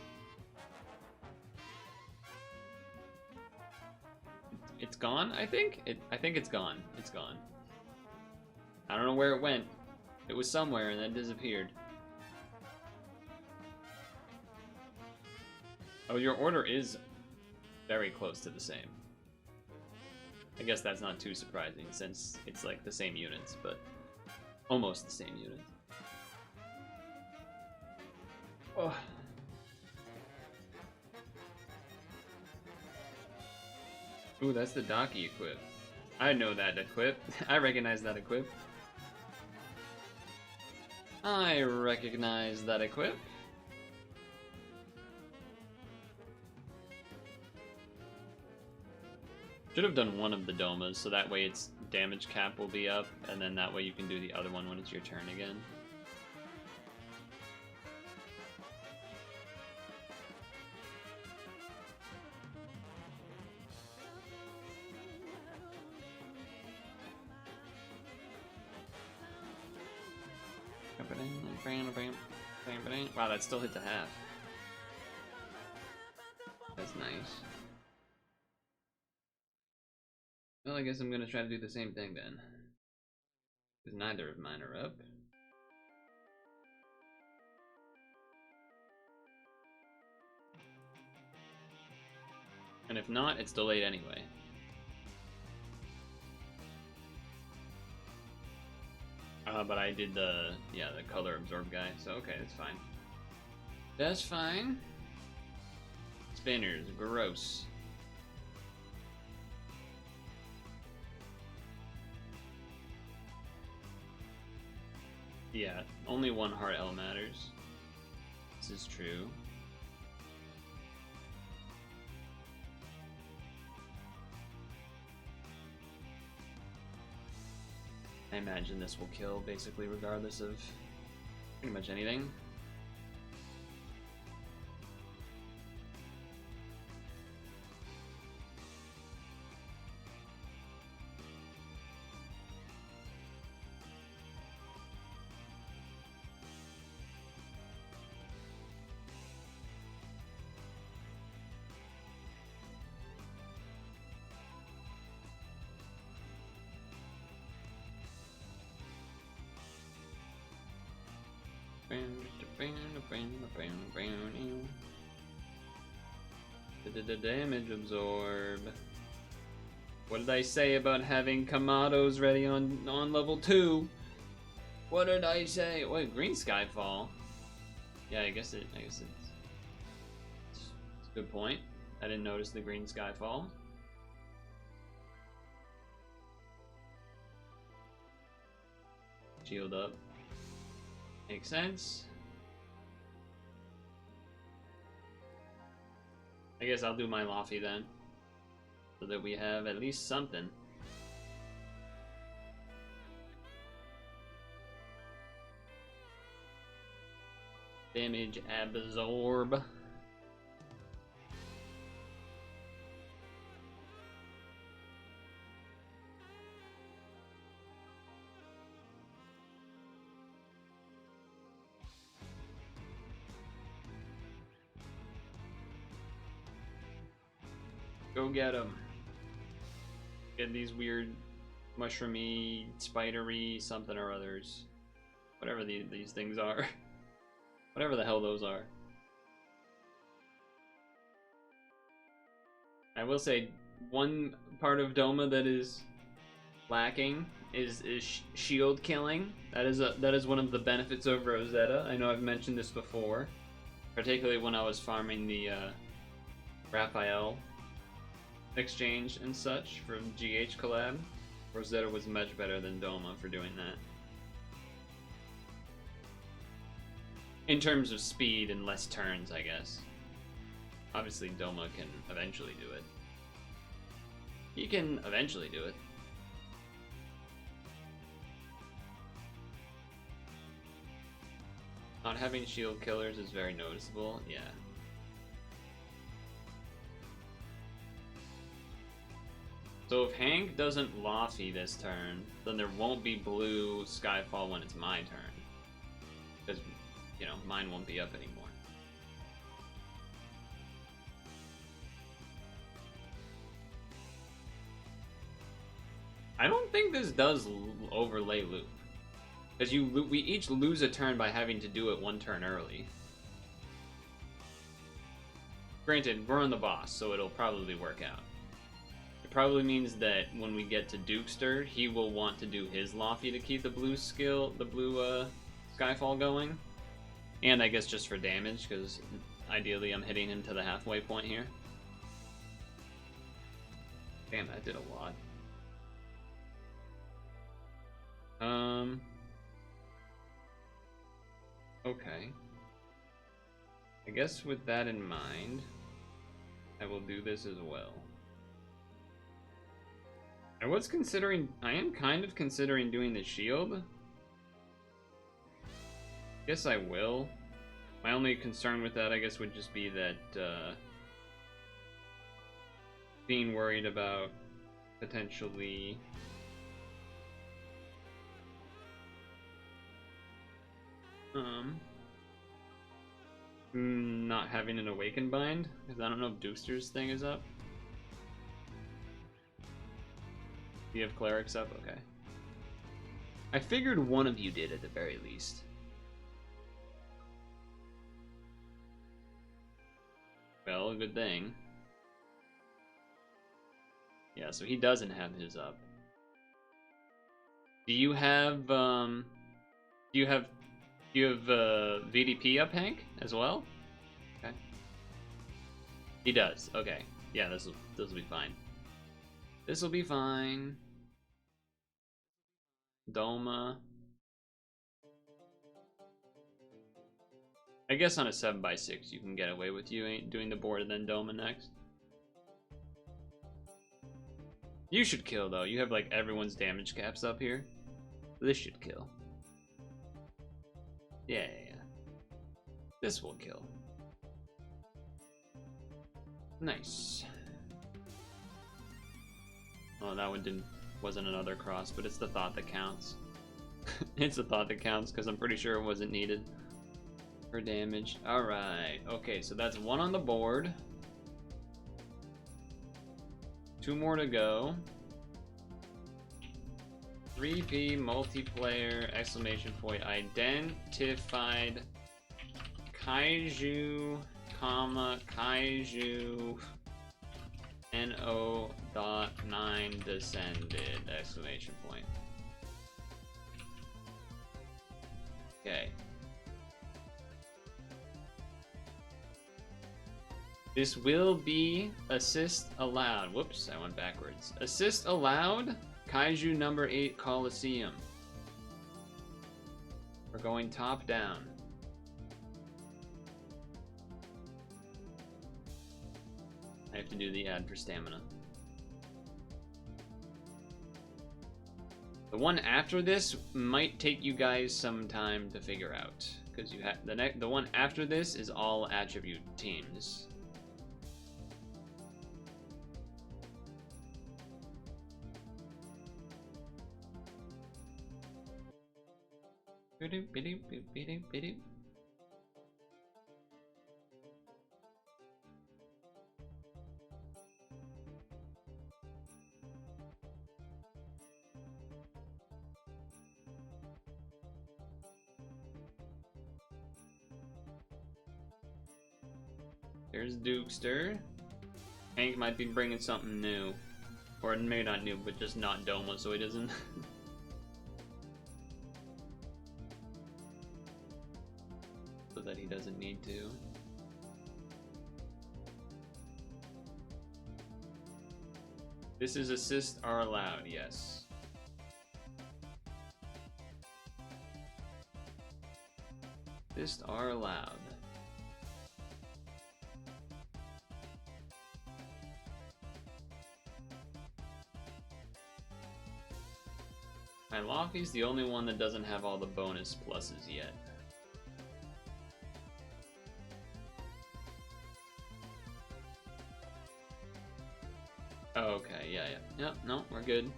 It's gone, I think? I think it's gone. It's gone. I don't know where it went. It was somewhere and then disappeared. Oh, your order is very close to the same. I guess that's not too surprising since it's like the same units, but almost the same units. Oh. Ooh, that's the Daki equip. I know that equip. I recognize that equip. I recognize that equip. Should have done one of the domas, so that way its damage cap will be up, and then that way you can do the other one when it's your turn again. Wow, that still hit the half. That's nice. Well, I guess I'm gonna try to do the same thing then. Because neither of mine are up. And if not, it's delayed anyway. But I did the color absorb guy, so okay, that's fine. That's fine. Spinners, gross. Yeah, only one heart L matters. This is true. I imagine this will kill basically regardless of pretty much anything. The damage absorb. What did I say about having Kamados ready on level 2? What did I say? Wait, green Skyfall. Yeah, I guess it's a good point. I didn't notice the green Skyfall. Shield up. Makes sense. I guess I'll do my Laffy then, so that we have at least something. Damage absorb. Go get them. Get these weird mushroomy, spidery something or others. Whatever these things are. Whatever the hell those are. I will say, one part of Doma that is lacking is shield killing. That is one of the benefits of Rosetta. I know I've mentioned this before. Particularly when I was farming the Raphael exchange and such from GH collab. Rosetta was much better than Doma for doing that. In terms of speed and less turns, I guess. Obviously Doma can eventually do it. He can eventually do it. Not having shield killers is very noticeable, yeah. So if Hank doesn't Laffy this turn, then there won't be blue Skyfall when it's my turn. Because, you know, mine won't be up anymore. I don't think this does overlay loop. Because we each lose a turn by having to do it one turn early. Granted, we're on the boss, so it'll probably work out. Probably means that when we get to Dukester, he will want to do his Laffy to keep the blue Skyfall going. And I guess just for damage, because ideally I'm hitting him to the halfway point here. Damn, that did a lot. Okay. I guess with that in mind, I will do this as well. I am kind of considering doing the shield. Guess I will. My only concern with that, I guess, would just be that, being worried about potentially not having an Awaken Bind, because I don't know if Dukester's thing is up. You have Clerics up? Okay. I figured one of you did at the very least. Well, good thing. Yeah, so he doesn't have his up. Do you have VDP up, Hank, as well? Okay. He does. Okay. Yeah, this will be fine. This will be fine. Doma. I guess on a 7x6 you can get away with you ain't doing the board and then Doma next. You should kill though. You have like everyone's damage caps up here. This should kill. Yeah. This will kill. Nice. Oh, that one wasn't another cross, but it's the thought that counts. It's the thought that counts because I'm pretty sure it wasn't needed for damage. Alright, okay, so that's one on the board. 2 more to go. 3P multiplayer exclamation point identified Kaiju, comma Kaiju NO.9 descended exclamation point. Okay. This will be assist allowed. Whoops, I went backwards. Assist allowed, Kaiju number 8 Coliseum. We're going top down. I have to do the ad for stamina. The one after this might take you guys some time to figure out, because you have the one after this is all attribute teams. There's Dukester. Hank might be bringing something new. Or maybe not new, but just not Doma, so he doesn't... so that he doesn't need to. This is assists are allowed, yes. Assists are allowed. Locky's the only one that doesn't have all the bonus pluses yet. Okay, yeah. Yep, no, we're good.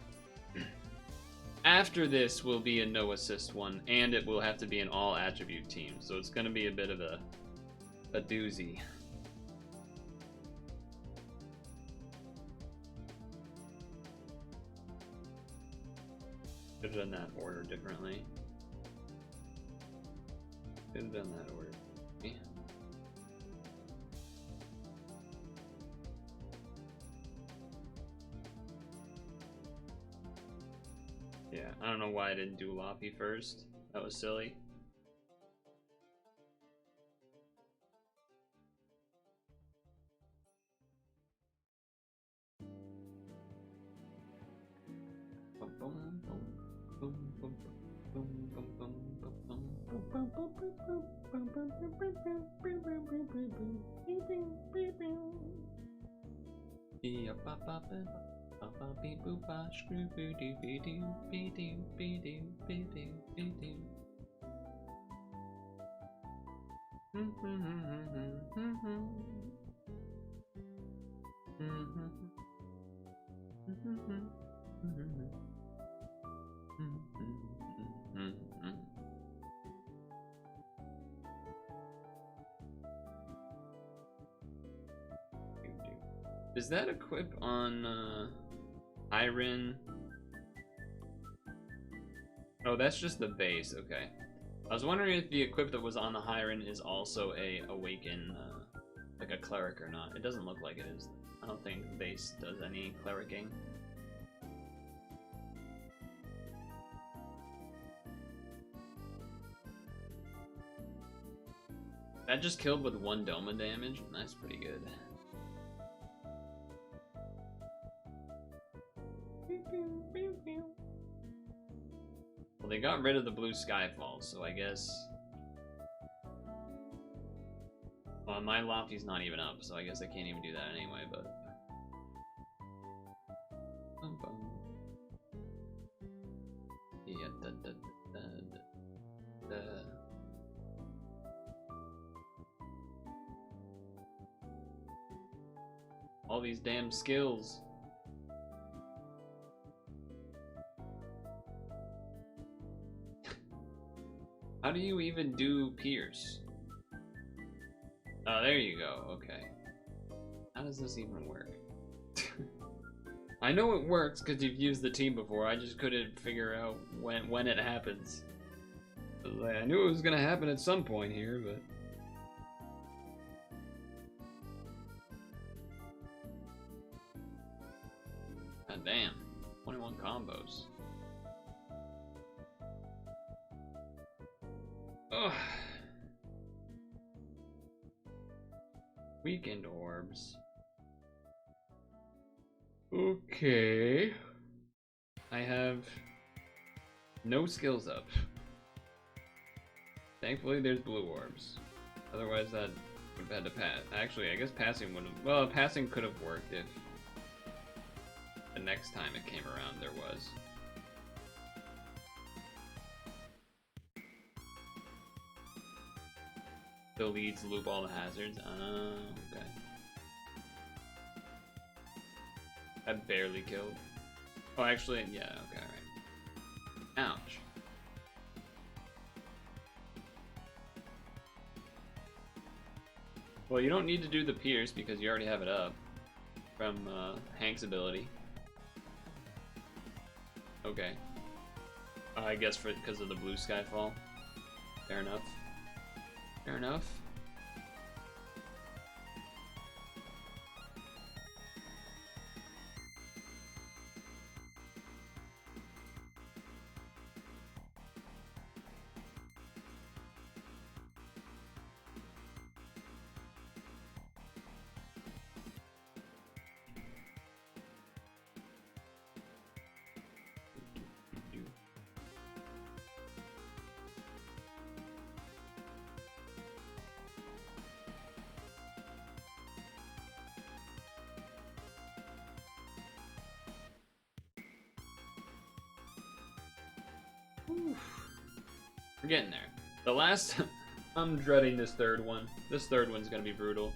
After this will be a no assist one, and it will have to be an all attribute team, so it's gonna be a bit of a doozy. Could have done that order differently. Could have done that order. Yeah, I don't know why I didn't do Loppy first. That was silly. Does that equip on Iron? Oh, that's just the base, okay. I was wondering if the equip that was on the Hyren is also a like a cleric or not. It doesn't look like it is. I don't think base does any clericing. That just killed with 1 Doma damage. That's pretty good. Well, they got rid of the blue Skyfall, so I guess... Well, my Lofty's not even up, so I guess I can't even do that anyway, but... Yeah, all these damn skills. How do you even do Pierce? Oh, there you go. Okay. How does this even work? I know it works because you've used the team before. I just couldn't figure out when it happens. I knew it was gonna happen at some point here, but... God damn. 21 combos. Ugh. Weekend orbs. Okay. I have no skills up. Thankfully, there's blue orbs. Otherwise, that would have had to pass. Actually, I guess passing would have... Well, passing could have worked if the next time it came around there was. The leads loop all the hazards. Okay. I barely killed. Oh, actually, yeah, okay, alright. Ouch. Well, you don't need to do the Pierce because you already have it up from Hank's ability. Okay. I guess because of the blue Skyfall. Fair enough. Fair enough. We're getting there. The last... I'm dreading this third one. This third one's gonna be brutal.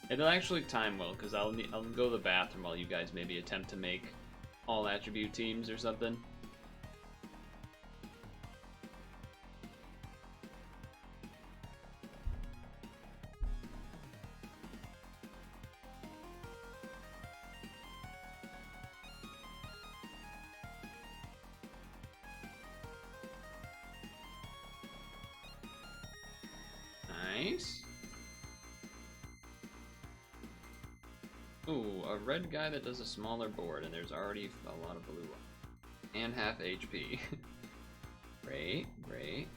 It'll actually time well, because I'll go to the bathroom while you guys maybe attempt to make all attribute teams or something. Nice. Ooh, a red guy that does a smaller board, and there's already a lot of blue. And half HP. Great, great.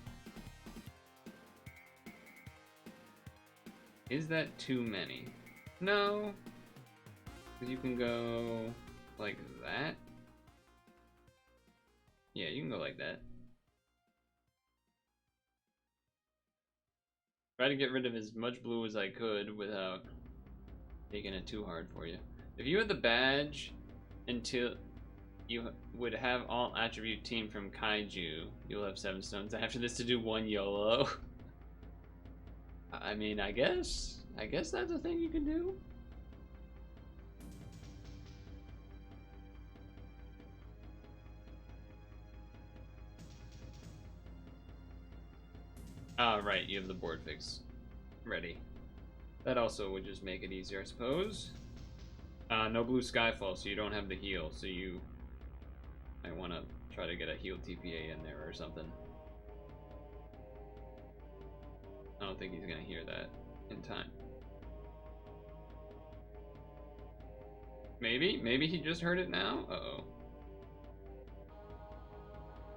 Is that too many? No. Because you can go like that. Yeah, you can go like that. Try to get rid of as much blue as I could without making it too hard for you. If you had the badge until you would have all attribute team from Kaiju, you'll have 7 stones after this to do 1 YOLO. I mean, I guess that's a thing you can do. Ah, right, you have the board fix ready. That also would just make it easier, I suppose. No blue Skyfall, so you don't have the heal, so you might want to try to get a heal TPA in there or something. I don't think he's gonna hear that. in time. Maybe he just heard it now? Uh-oh.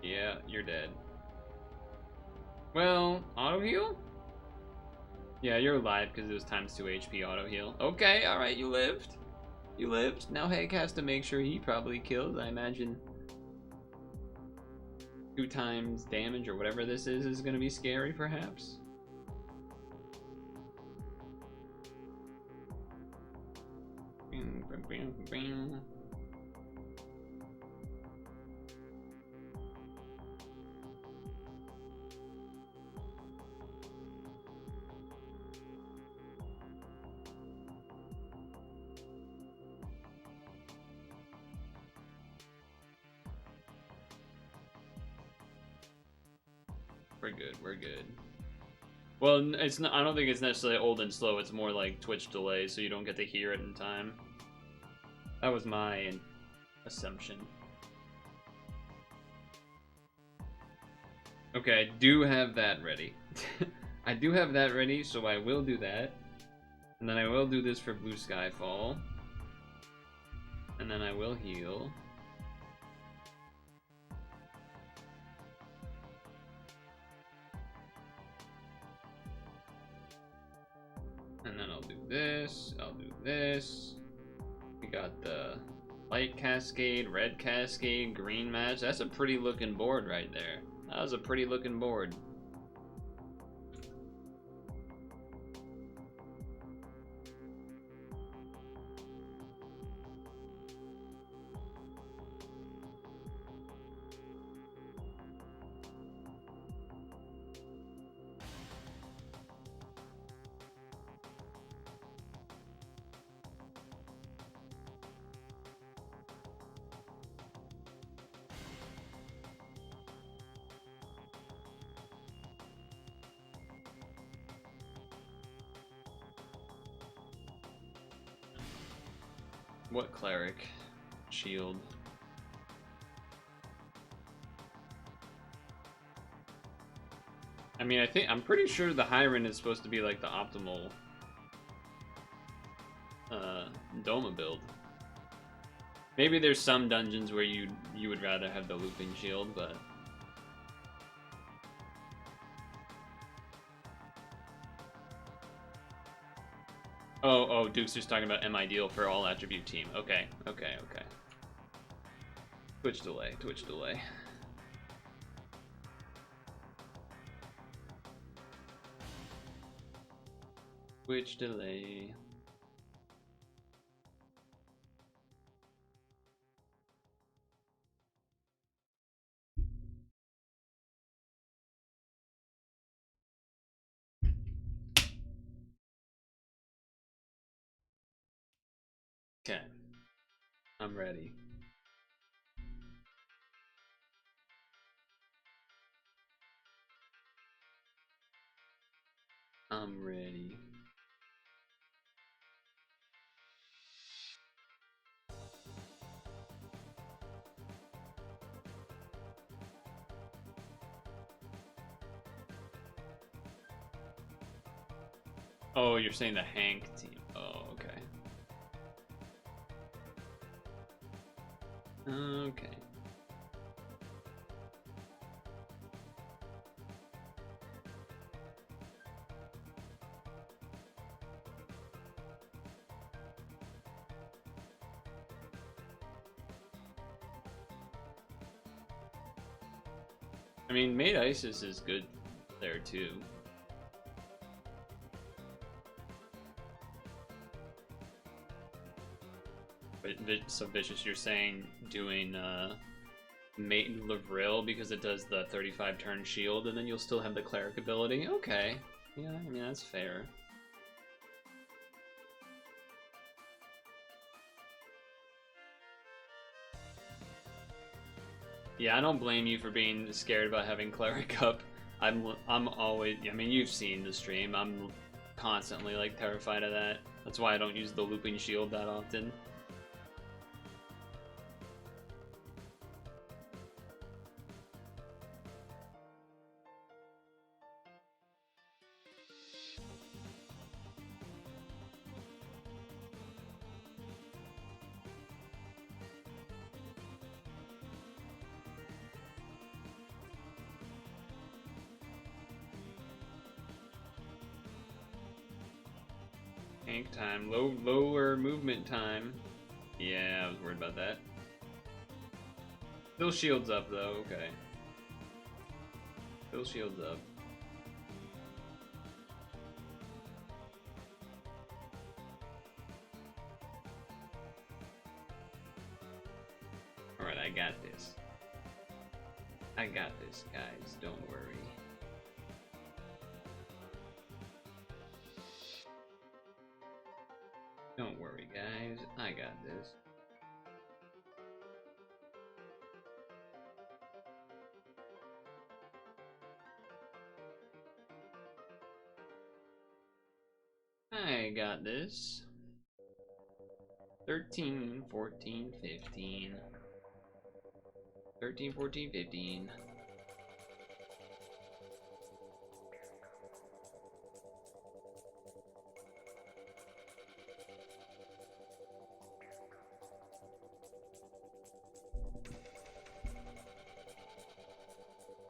Yeah, you're dead. Well, auto heal? Yeah, you're alive because it was times 2 HP auto heal. Okay, alright, you lived. You lived. Now Hank has to make sure he probably kills. I imagine 2 times damage or whatever this is gonna be scary, perhaps. We're good, we're good. Well, it's not, I don't think it's necessarily old and slow, it's more like Twitch delay, so you don't get to hear it in time. That was my assumption. Okay, I do have that ready. I do have that ready, so I will do that. And then I will do this for Blue Skyfall. And then I will heal. And then I'll do this, I'll do this. We got the light cascade, red cascade, green match. That's a pretty looking board right there. That was a pretty looking board. What cleric? Shield. I mean, I'm pretty sure the Hyren is supposed to be like the optimal Doma build. Maybe there's some dungeons where you would rather have the looping shield, but oh, Duke's just talking about M ideal for all attribute team. Okay. Twitch delay. Twitch delay. Okay. I'm ready. I'm ready. Oh, you're saying the Hank team. Oh, okay. Okay. I mean, Maid Isis is good there too. But so Vicious, you're saying doing Mate Lavril because it does the 35 turn shield, and then you'll still have the cleric ability. Okay, yeah, I mean that's fair. Yeah, I don't blame you for being scared about having cleric up. I'm always. I mean, you've seen the stream. I'm constantly like terrified of that. That's why I don't use the looping shield that often. Hank time. Lower movement time. Yeah, I was worried about that. Still shields up though, okay. Still shields up. Alright, I got this. I got this, guys. Don't worry. Don't worry, guys. I got this. I got this. 13, 14, 15. 13, 14, 15.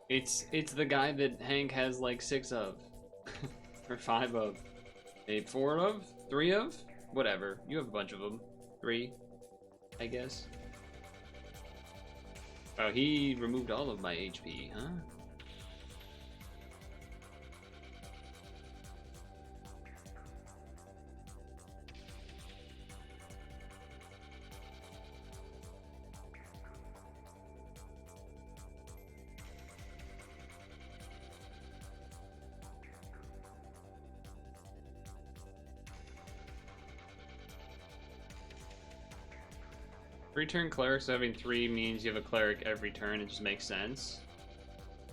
It's the guy that Hank has like 6 of. Or 5 of. Maybe 4 of? 3 of? Whatever. You have a bunch of them. 3, I guess. Oh, he removed all of my HP, huh? Three-turn clerics having 3 means you have a cleric every turn. It just makes sense.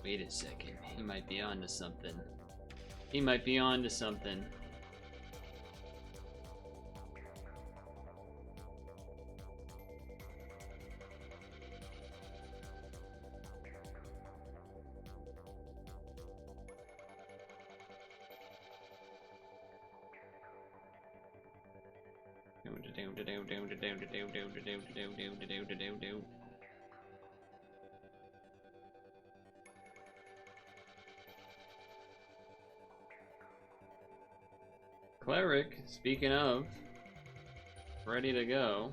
Wait a second. He might be on to something. He might be on to something. Cleric, speaking of, ready to go.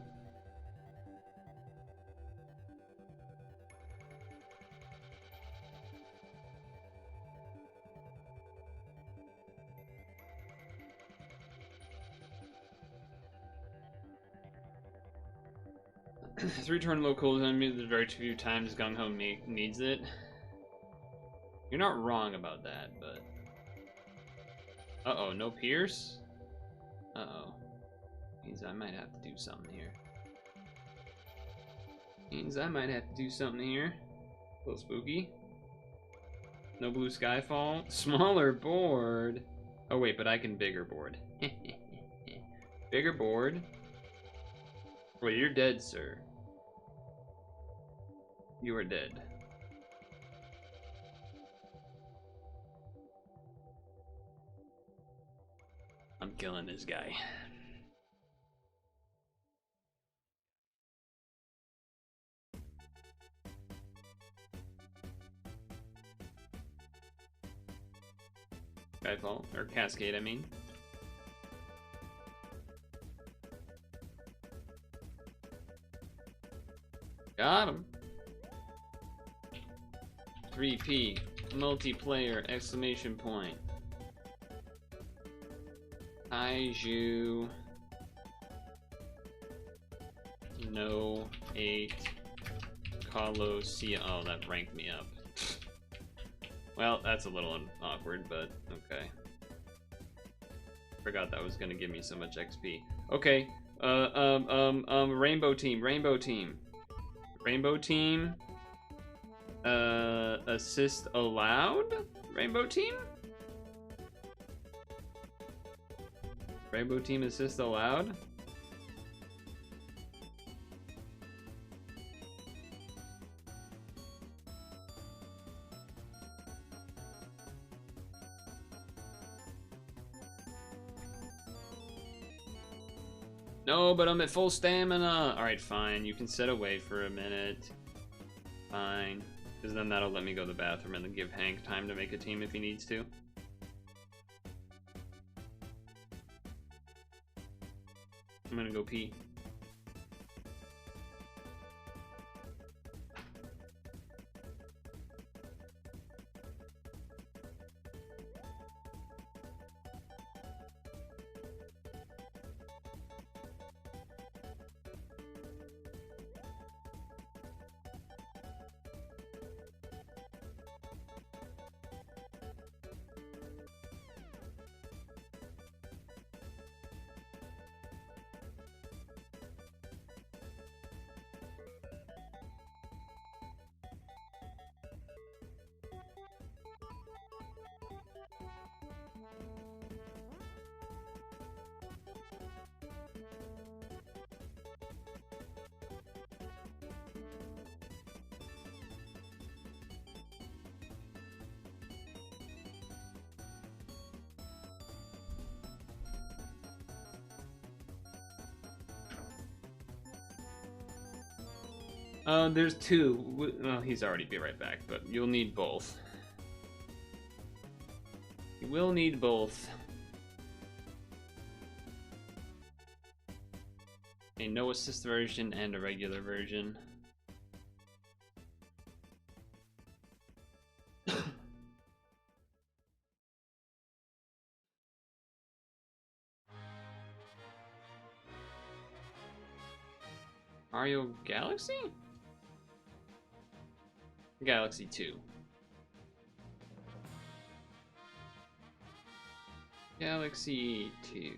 Three-turn low cooldown means there's very few times Gung Ho needs it. You're not wrong about that, but... Uh-oh, no Pierce? Uh-oh. Means I might have to do something here. Means I might have to do something here. A little spooky. No blue skyfall. Smaller board. Oh wait, but I can bigger board. Bigger board. Well, you're dead, sir. You are dead. I'm killing this guy. Skyfall, or Cascade, I mean. Got him. 3P, multiplayer, exclamation point. Kaiju. No 8. Colosseum. Oh, that ranked me up. Well, that's a little awkward, but okay. Forgot that was gonna give me so much XP. Okay. Rainbow team. Rainbow team. Rainbow team. Assist allowed? Rainbow team? Rainbow team assist allowed? No, but I'm at full stamina. Alright, fine. You can sit away for a minute. Fine. Because then that'll let me go to the bathroom and then give Hank time to make a team if he needs to. I'm gonna go pee. There's two. Well, he's already be right back, but you'll need both. You will need both. A no assist version and a regular version. Mario Galaxy? Galaxy 2. Galaxy 2.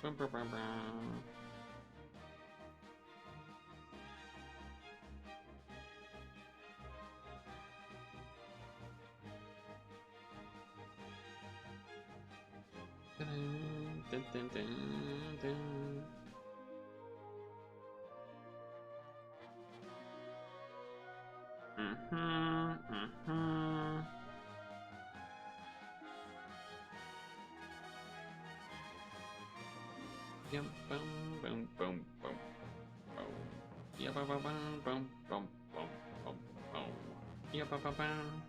Bum, bum, bum, bum. Dun, dun, dun, dun. Yum, bum, bum, bum, bum, bum. Yeah, bum, bum, bum, bum, bum, bum, bum, bum. Yeah, bum, bum, bum.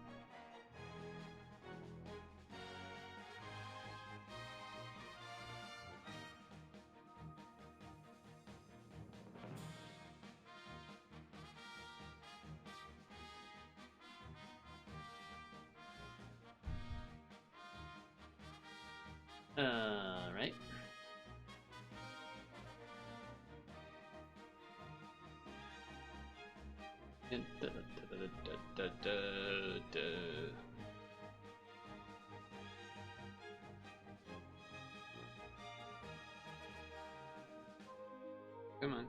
Right. Come on.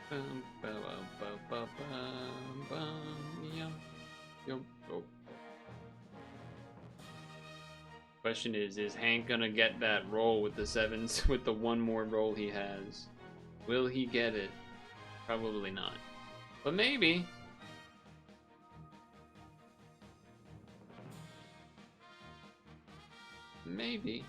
Bum, ba, ba, ba, bum, bum, yum, yum, oh. Question is Hank gonna get that roll with the sevens with the one more roll he has? Will he get it? Probably not. But maybe. Maybe.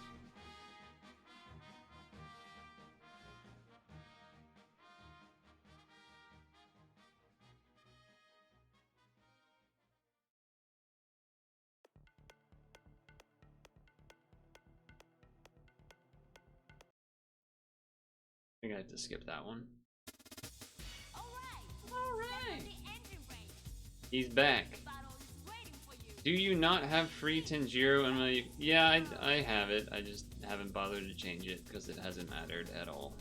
I think I had to skip that one. Alright! He's back. Do you not have free Tanjiro in my... Yeah, I have it. I just haven't bothered to change it because it hasn't mattered at all.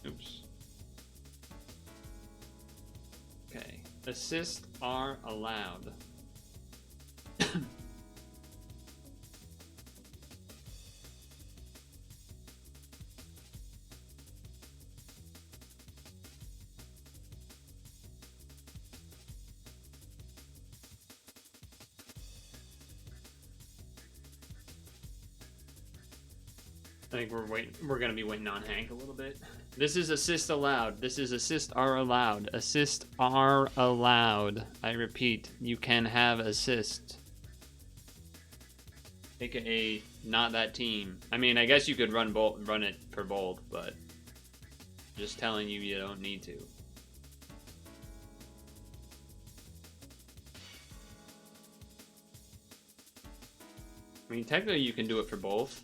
Oops. Okay. Assists are allowed. I think we're gonna be waiting on Hank a little bit. This is assist allowed. This is assist are allowed. Assist are allowed. I repeat, you can have assist. AKA not that team. I mean, I guess you could run it for both, but just telling you, you don't need to. I mean, technically you can do it for both.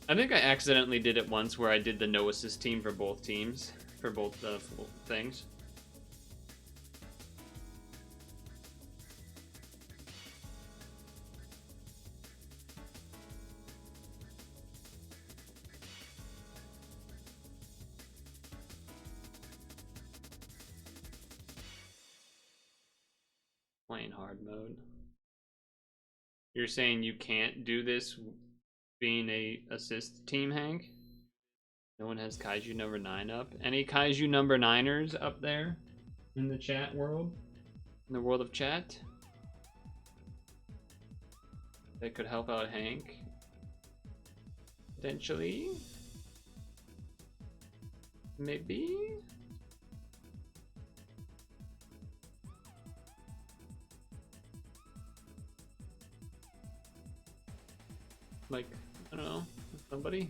I think I accidentally did it once where I did the no assist team for both teams, for both things. Playing hard mode. You're saying you can't do this being a assist team, Hank? No one has Kaiju number 9 up. Any Kaiju number 9ers up there in the chat world? In the world of chat? That could help out Hank. Potentially. Maybe? Like, I don't know, somebody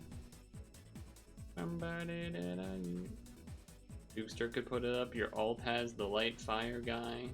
that I... Dukester could put it up. Your alt has the light fire guy.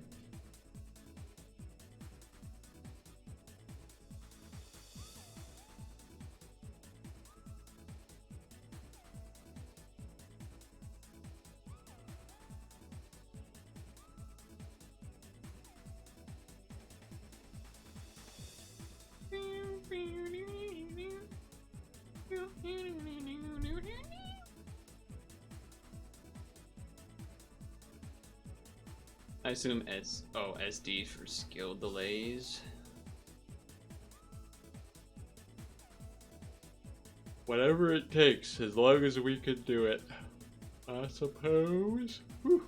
I assume SD for skill delays. Whatever it takes, as long as we can do it, I suppose. Whew.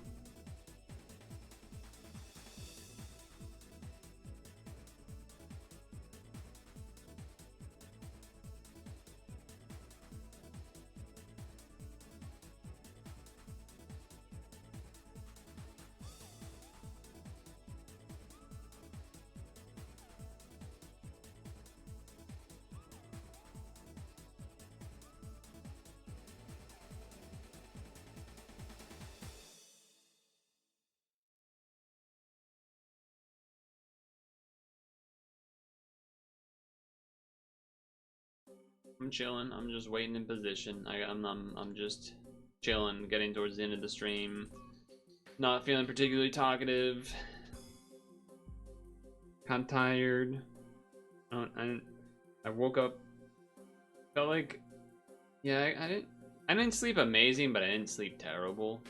I'm chilling. I'm just waiting in position. I'm just chilling, getting towards the end of the stream. Not feeling particularly talkative. Kind of tired. I woke up. Felt like, yeah, I didn't sleep amazing, but I didn't sleep terrible.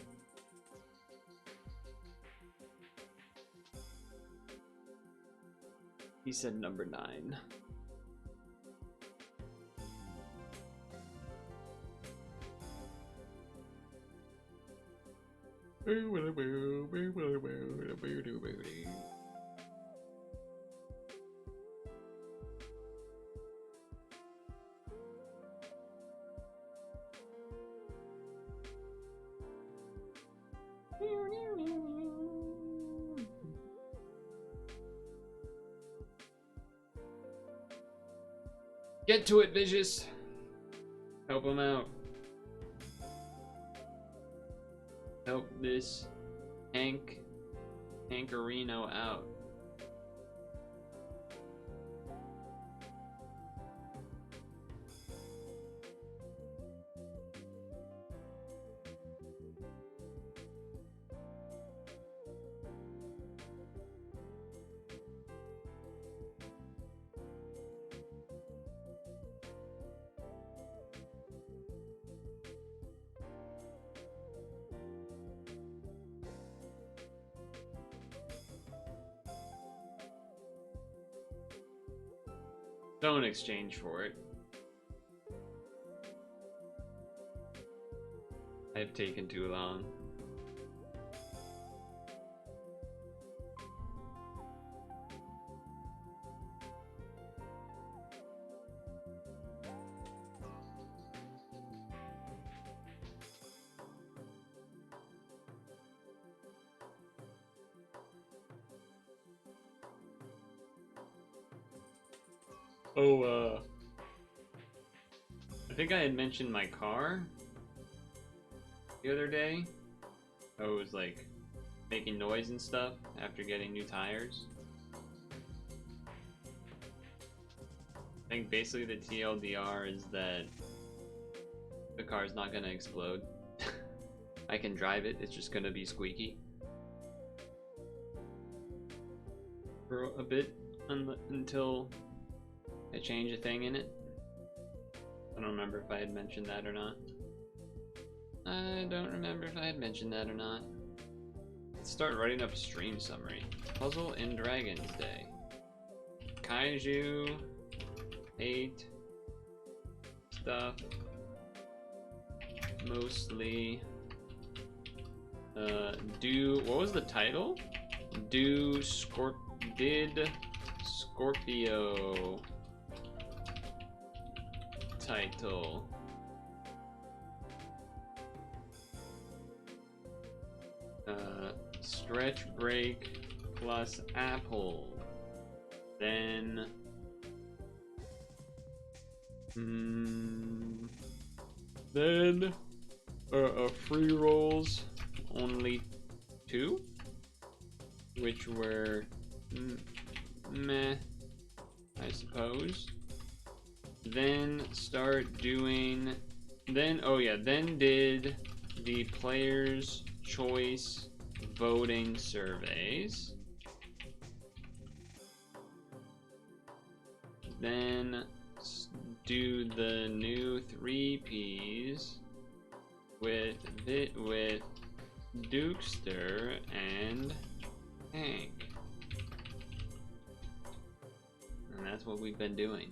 He said number 9. Get to it, Vicious. Help him out. Help this Hankerino out. Don't exchange for it. I've taken too long. I think I had mentioned my car the other day. I was like making noise and stuff after getting new tires. I think basically the TLDR is that the car's not gonna explode. I can drive it, it's just gonna be squeaky for a bit until I change a thing in it. I don't remember if I had mentioned that or not. Let's start writing up a stream summary. Puzzle in Dragon's Day. Kaiju. 8. Stuff. Mostly. What was the title? Did Scorpio title. Stretch break plus apple. Then free rolls only 2, which were meh, I suppose. Then did the players' choice voting surveys. Then do the new 3Ps with Dukester and Hank. And that's what we've been doing.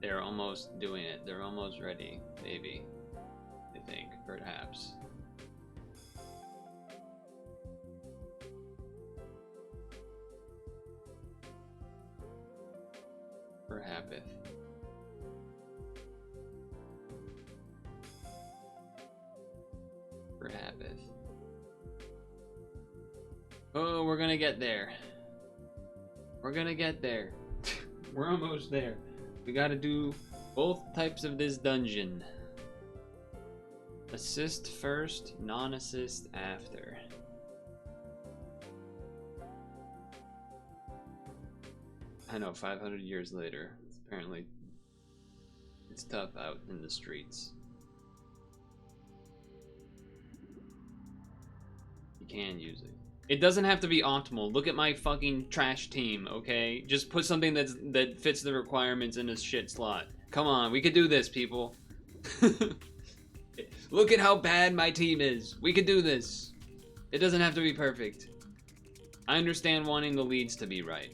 They're almost doing it. They're almost ready, maybe. I think, perhaps. Perhaps. Oh, we're gonna get there. We're gonna get there. We're almost there. We gotta do both types of this dungeon. Assist first, non-assist after. I know, 500 years later. Apparently, it's tough out in the streets. You can use it. It doesn't have to be optimal. Look at my fucking trash team, okay? Just put something that fits the requirements in a shit slot. Come on, we could do this, people. Look at how bad my team is. We could do this. It doesn't have to be perfect. I understand wanting the leads to be right.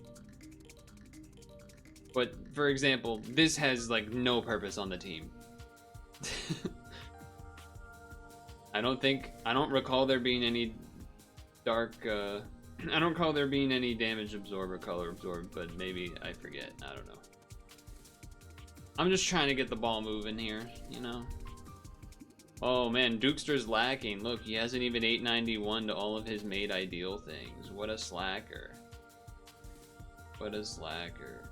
But, for example, this has, like, no purpose on the team. I don't recall there being any dark, I don't recall there being any damage absorb or color absorb, but maybe I forget. I don't know. I'm just trying to get the ball moving here, you know? Oh man, Dukester's lacking. Look, he hasn't even 891 to all of his made ideal things. What a slacker. What a slacker.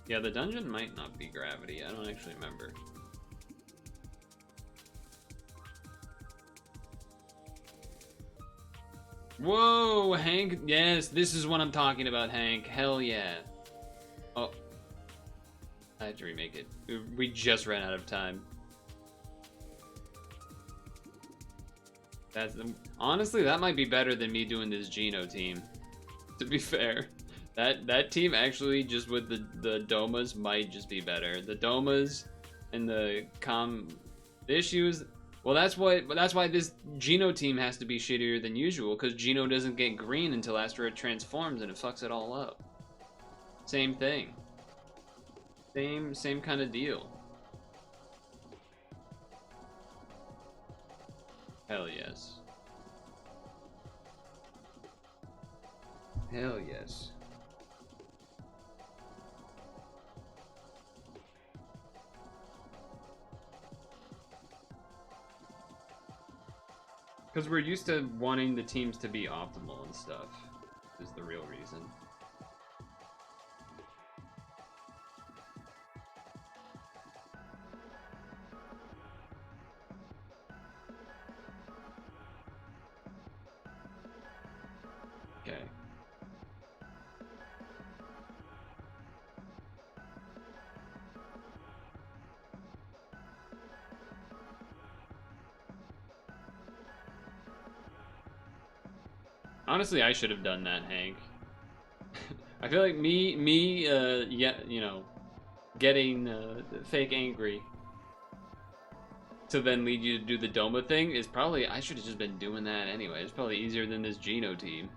Yeah, the dungeon might not be gravity. I don't actually remember. Whoa, Hank. Yes, this is what I'm talking about, Hank. Hell yeah. Oh. I have to remake it. We just ran out of time. Honestly, that might be better than me doing this Geno team, to be fair. That team actually just with the Domas might just be better. The Domas and the issues. Well, that's why this Geno team has to be shittier than usual, because Geno doesn't get green until after it transforms and it fucks it all up. Same thing. Same kind of deal. Hell yes. Hell yes. Because we're used to wanting the teams to be optimal and stuff, is the real reason. Okay. Honestly, I should have done that, Hank. I feel like yeah, you know, getting fake angry to then lead you to do the Doma thing is probably, I should have just been doing that anyway. It's probably easier than this Geno team.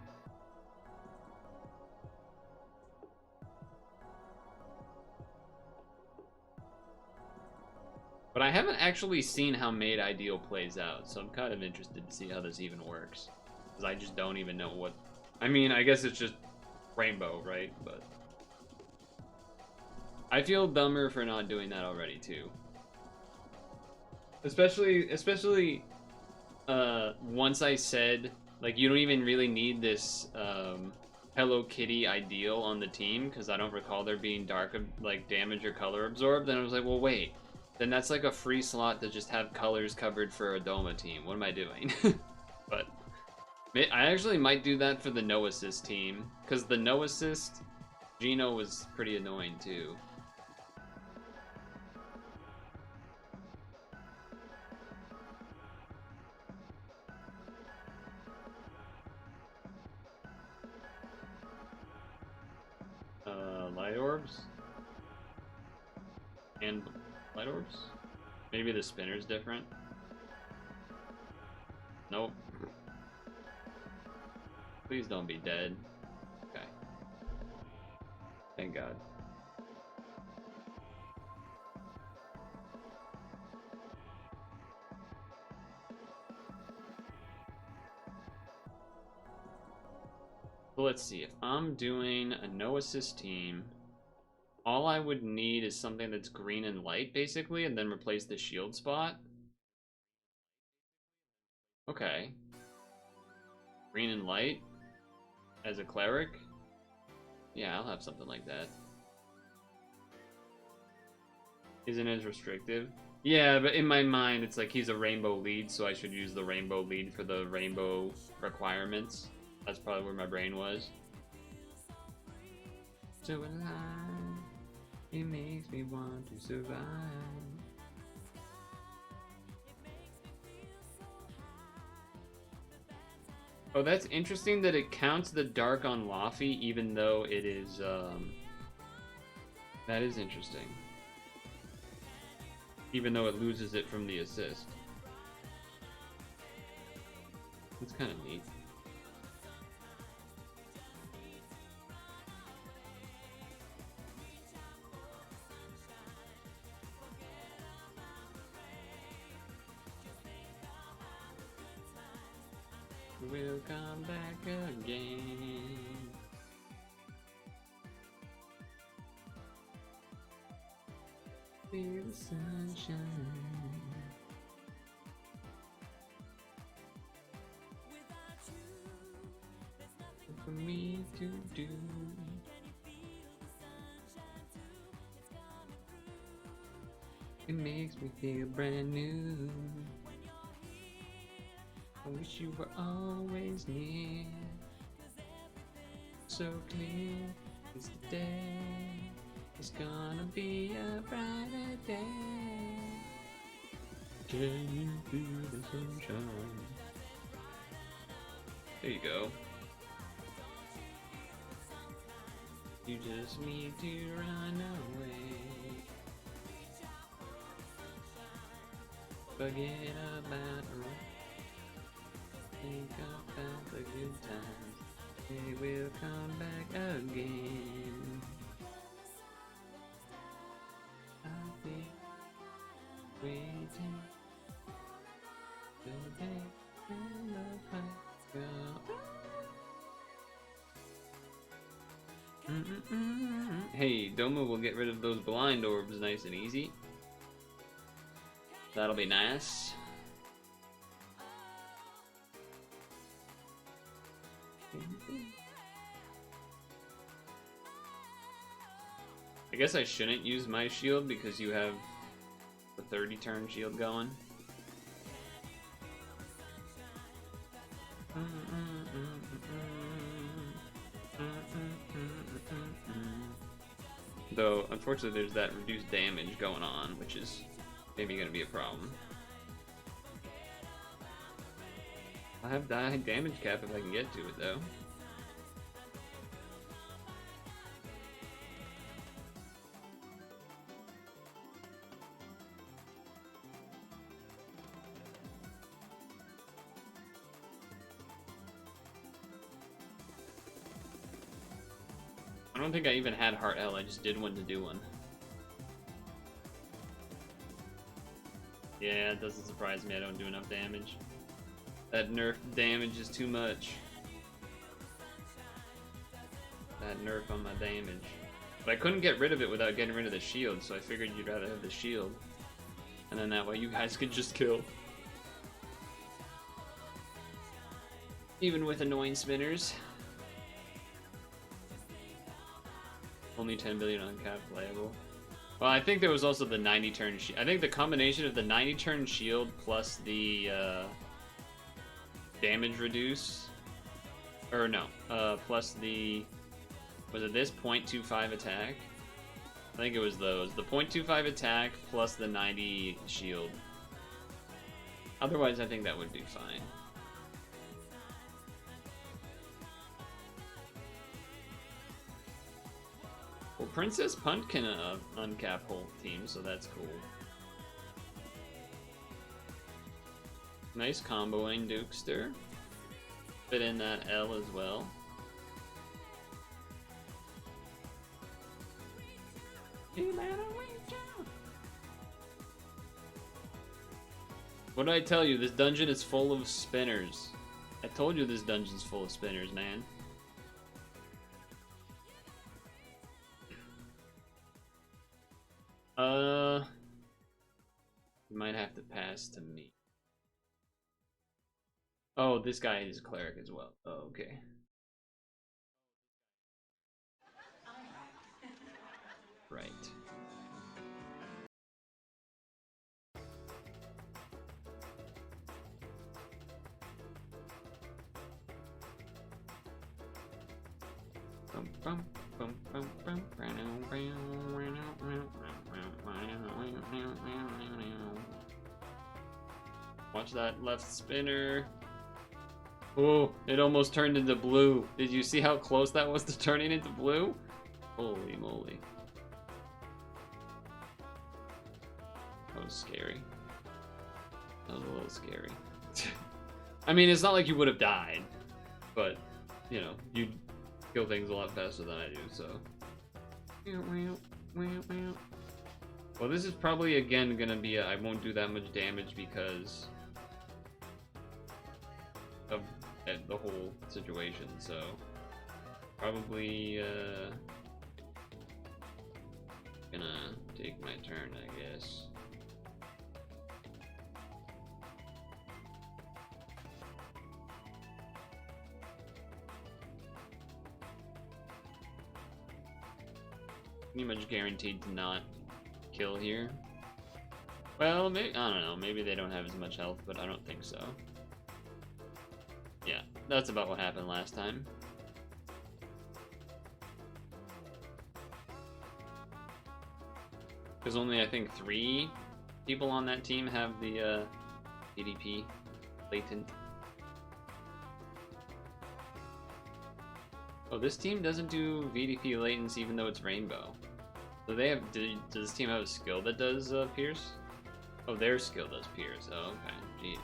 But I haven't actually seen how Made Ideal plays out, so I'm kind of interested to see how this even works. Because I just don't even know what... I mean, I guess it's just Rainbow, right? But I feel dumber for not doing that already, too. Especially once I said, like, you don't even really need this Hello Kitty ideal on the team, because I don't recall there being dark, like, damage or color absorbed. Then I was like, well, wait. Then that's like a free slot to just have colors covered for a Doma team. What am I doing? But I actually might do that for the no assist team, because the no assist Geno was pretty annoying too. Light orbs and light orbs. Maybe the spinner's different. Nope. Please don't be dead. Okay. Thank God. So let's see. If I'm doing a no assist team, all I would need is something that's green and light, basically, and then replace the shield spot. Okay. Green and light as a cleric? Yeah, I'll have something like that. Isn't as restrictive. Yeah, but in my mind, it's like he's a rainbow lead, so I should use the rainbow lead for the rainbow requirements. That's probably where my brain was. So alive, it makes me want to survive. Oh, that's interesting that it counts the dark on Laffy, even though it is, that is interesting. Even though it loses it from the assist. It's kind of neat. We'll come back again. Feel the sunshine. For me to do. It makes me feel brand new. I wish you were always near. So clear, it's the day. It's gonna be a brighter day. Can you feel the sunshine? There you go. You just need to run away. Forget about think about the good times. They will come back again. I'll be waiting the day when the fights go. Hey, Doma will get rid of those blind orbs nice and easy. That'll be nice. I guess I shouldn't use my shield because you have the 30 turn shield going. Though, unfortunately, there's that reduced damage going on, which is maybe going to be a problem. I have high damage cap if I can get to it, though. I don't think I even had Heart Hell, I just did one to do one. Yeah, it doesn't surprise me I don't do enough damage. That nerf damage is too much. That nerf on my damage. But I couldn't get rid of it without getting rid of the shield, so I figured you'd rather have the shield. And then that way you guys could just kill. Even with annoying spinners. Only 10 billion uncapped playable. Well, I think there was also the 90 turn shield. I think the combination of the 90 turn shield plus the damage reduce, or no, plus the, was it this 0.25 attack? I think it was those. The 0.25 attack plus the 90 shield. Otherwise, I think that would be fine. Well, Princess Punt can uncap whole team, so that's cool. Nice comboing Dukester. Fit in that L as well. What did I tell you? This dungeon is full of spinners. I told you this dungeon's full of spinners, man. You might have to pass to me. Oh, this guy is a cleric as well. Oh, okay. Right. Watch that left spinner. Oh, it almost turned into blue. Did you see how close that was to turning into blue? Holy moly. That was scary. That was a little scary. I mean, it's not like you would have died, but, you know, you'd kill things a lot faster than I do, so. Well, this is probably, again, gonna be I won't do that much damage because of the whole situation, so probably gonna take my turn, I guess. Pretty much guaranteed to not kill here. Well, maybe, I don't know, maybe they don't have as much health, but I don't think so. Yeah, that's about what happened last time. Because only, I think, 3 people on that team have the ADP latent. Oh, this team doesn't do VDP latency even though it's rainbow. So they have. Does this team have a skill that does pierce? Oh, their skill does pierce. Oh, okay. Jeez.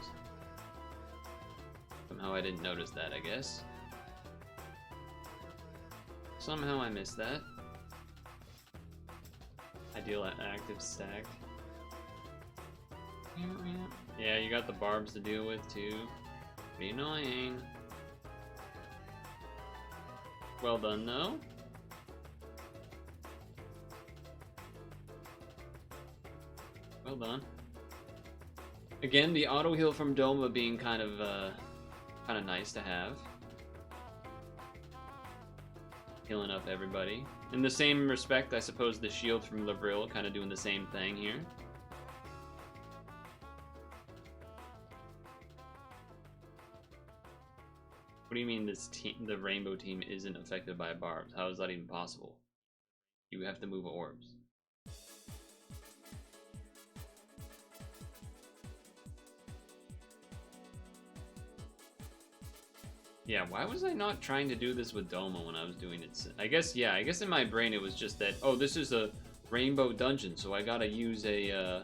Somehow I didn't notice that, I guess. Somehow I missed that. Ideal active stacked. Yeah, you got the barbs to deal with too. Pretty annoying. Well done, though. Well done. Again, the auto heal from Doma being kind of nice to have. Healing up everybody. In the same respect, I suppose the shield from Lavril kind of doing the same thing here. What do you mean this team, the rainbow team, isn't affected by barbs? How is that even possible? You have to move orbs. Yeah, why was I not trying to do this with Doma when I was doing it? I guess, yeah, I guess in my brain it was just that, oh, this is a rainbow dungeon, so I gotta use a,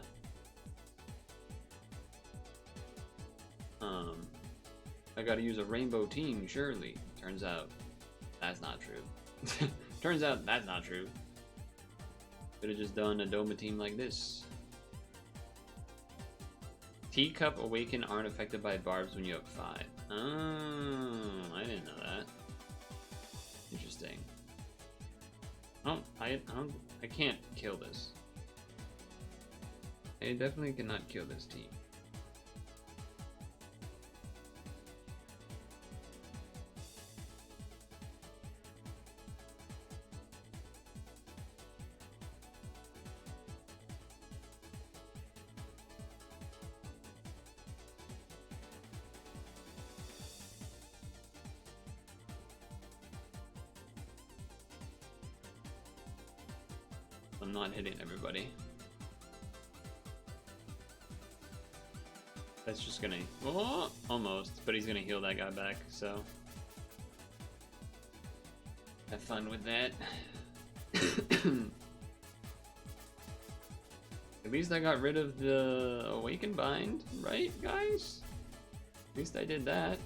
I gotta use a rainbow team, surely. Turns out, that's not true. Turns out, that's not true. Could've just done a Doma team like this. Teacup Awaken aren't affected by barbs when you have 5. Oh, I didn't know that. Interesting. Oh, I can't kill this. I definitely cannot kill this team. I'm not hitting everybody. That's just gonna... Oh, almost. But he's gonna heal that guy back, so... Have fun with that. At least I got rid of the Awaken Bind, right, guys? At least I did that.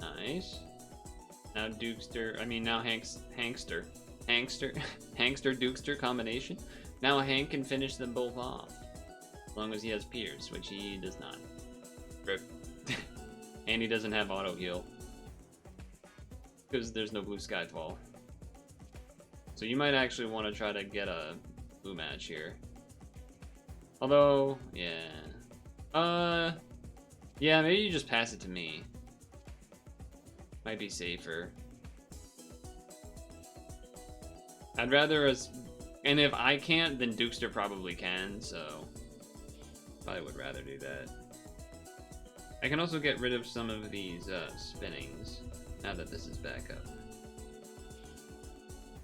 Nice. Now Dukester, now Hankster, Dukester combination. Now Hank can finish them both off. As long as he has Pierce, which he does not. Rip. And he doesn't have auto heal. Because there's no blue Skyfall. So you might actually want to try to get a blue match here. Although, yeah. Yeah, maybe you just pass it to me. Might be safer. I'd rather us... And if I can't, then Dukester probably can, so... Probably would rather do that. I can also get rid of some of these spinnings, now that this is back up.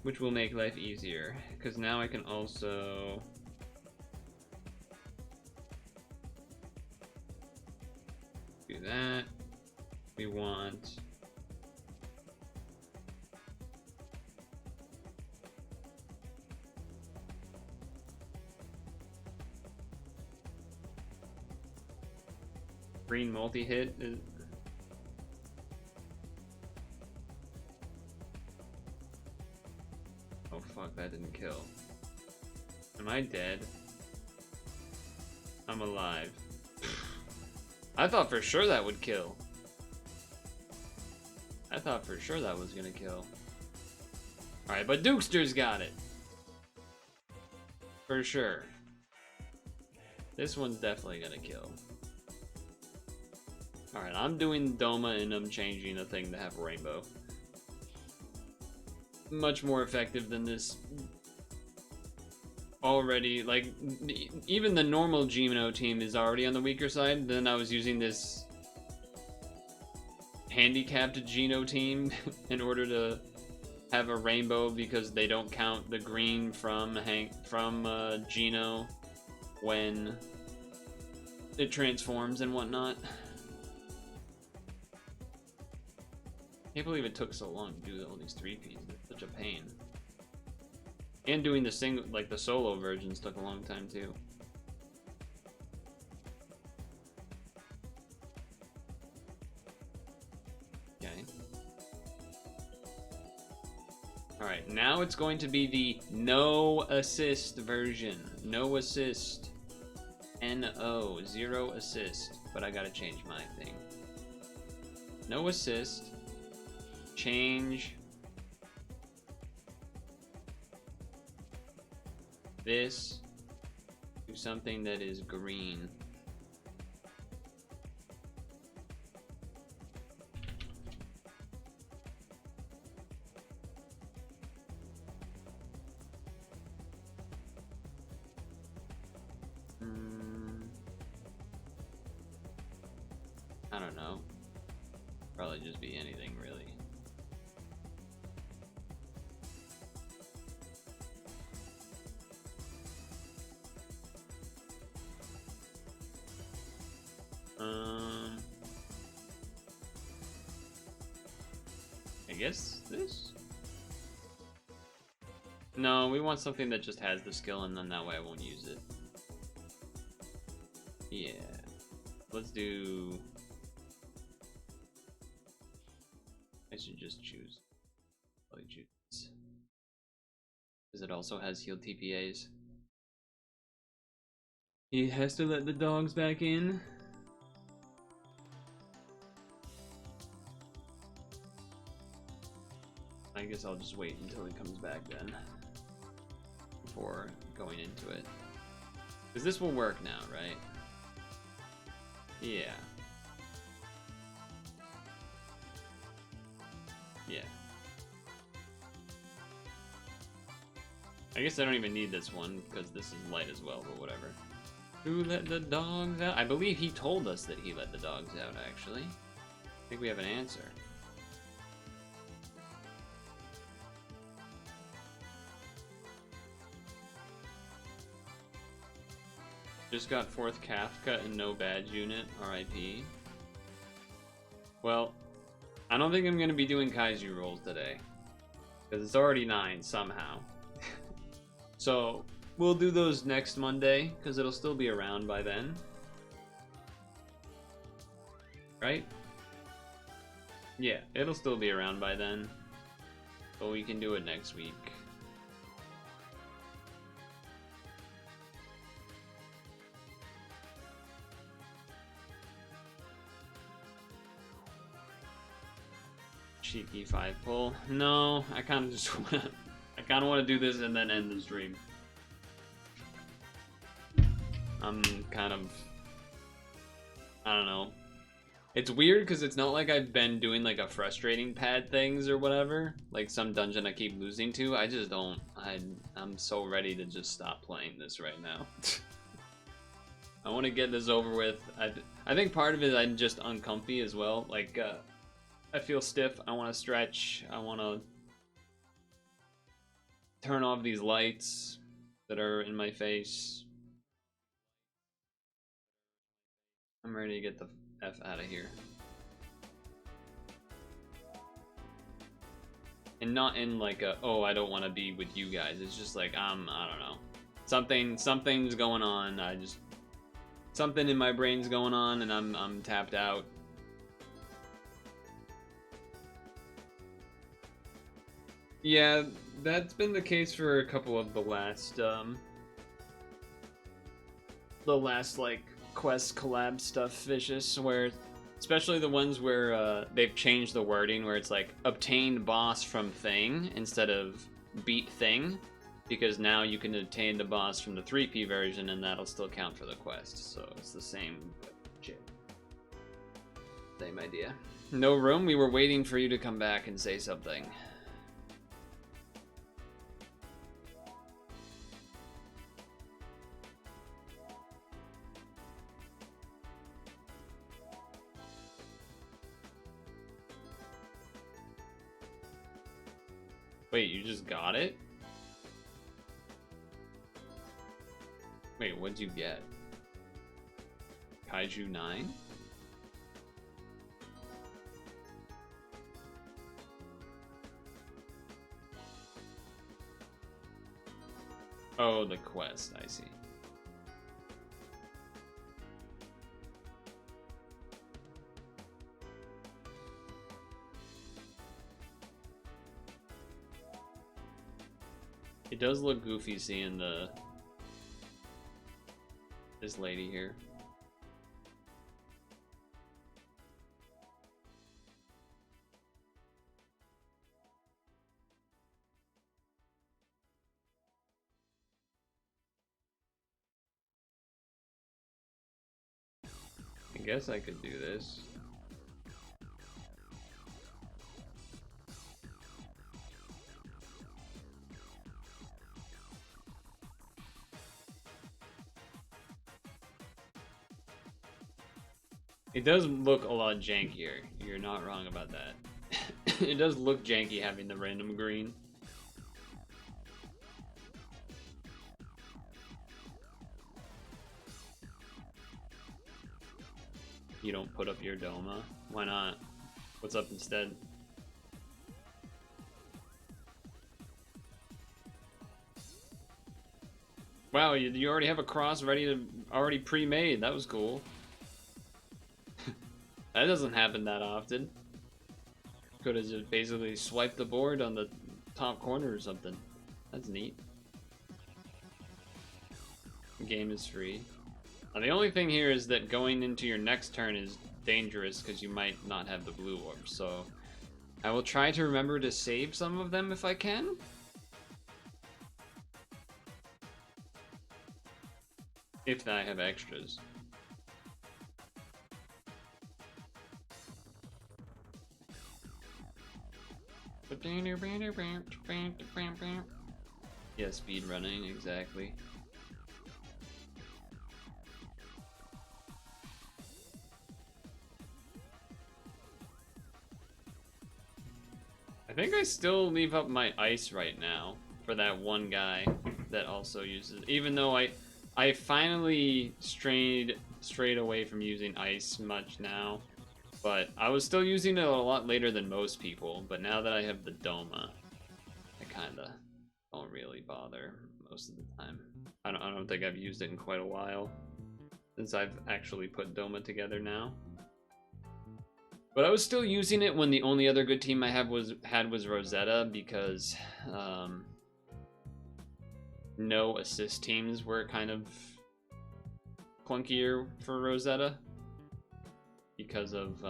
Which will make life easier, because now I can also... do that. We want... green multi-hit is... Oh fuck, that didn't kill. Am I dead? I'm alive. I thought for sure that would kill. I thought for sure that was gonna kill. Alright, but Dukester's got it. For sure. This one's definitely gonna kill. Alright, I'm doing Doma and I'm changing a thing to have rainbow. Much more effective than this. Already, like, even the normal Gino team is already on the weaker side. Then I was using this handicapped Gino team in order to have a rainbow because they don't count the green from Gino when it transforms and whatnot. Can't believe it took so long to do all these 3Ps. It's such a pain. And doing the single, like the solo versions, took a long time too. Okay. Alright, now it's going to be the no assist version. No assist. NO, 0 assist. But I gotta change my thing. No assist. Change this to something that is green. I don't know. Probably just be anything really. I guess this? No, we want something that just has the skill and then that way I won't use it. Yeah. Let's do... I should just choose. Probably choose. Because it also has healed TPAs. He has to let the dogs back in. I guess I'll just wait until he comes back then. Before going into it. Because this will work now, right? Yeah. Yeah. I guess I don't even need this one because this is light as well, but whatever. Who let the dogs out? I believe he told us that he let the dogs out, actually. I think we have an answer. Just got 4th Kafka and no badge unit, RIP. Well, I don't think I'm going to be doing Kaiju rolls today. Because it's already 9 somehow. So, we'll do those next Monday, because it'll still be around by then. Right? Yeah, it'll still be around by then. But we can do it next week. Cheeky 5 pull. No, I kind of just want to... I kind of want to do this and then end the stream. I'm kind of... I don't know. It's weird because it's not like I've been doing like a frustrating pad things or whatever. Like some dungeon I keep losing to. I just don't. I'm so ready to just stop playing this right now. I want to get this over with. I think part of it I'm just uncomfy as well. Like, I feel stiff. I want to stretch. I want to turn off these lights that are in my face. I'm ready to get the F out of here. And not in like a, oh, I don't want to be with you guys. It's just like, I don't know. Something's going on. Something in my brain's going on and I'm tapped out. Yeah, that's been the case for a couple of the last like quest collab stuff, Vicious, where especially the ones where they've changed the wording where it's like obtained boss from thing instead of beat thing. because now you can obtain the boss from the 3P version and that'll still count for the quest. So it's the same shit. Same idea. No room, we were waiting for you to come back and say something. Wait, you just got it? Wait, what'd you get? Kaiju 9? Oh, the quest, I see. It does look goofy seeing this lady here. I guess I could do this. It does look a lot jankier. You're not wrong about that. It does look janky having the random green. You don't put up your Doma? Why not? What's up instead? Wow, you already have a cross already pre-made. That was cool. That doesn't happen that often. Could have just basically swiped the board on the top corner or something. That's neat. The game is free. Now, the only thing here is that going into your next turn is dangerous because you might not have the blue orb. So I will try to remember to save some of them if I can. If I have extras. Yeah, speed running, exactly. I think I still leave up my ice right now for that one guy that also uses, even though I finally strayed away from using ice much now, but I was still using it a lot later than most people. But now that I have the Doma, I kinda don't really bother most of the time. I don't think I've used it in quite a while since I've actually put Doma together now. But I was still using it when the only other good team I had was Rosetta, because no assist teams were kind of clunkier for Rosetta because of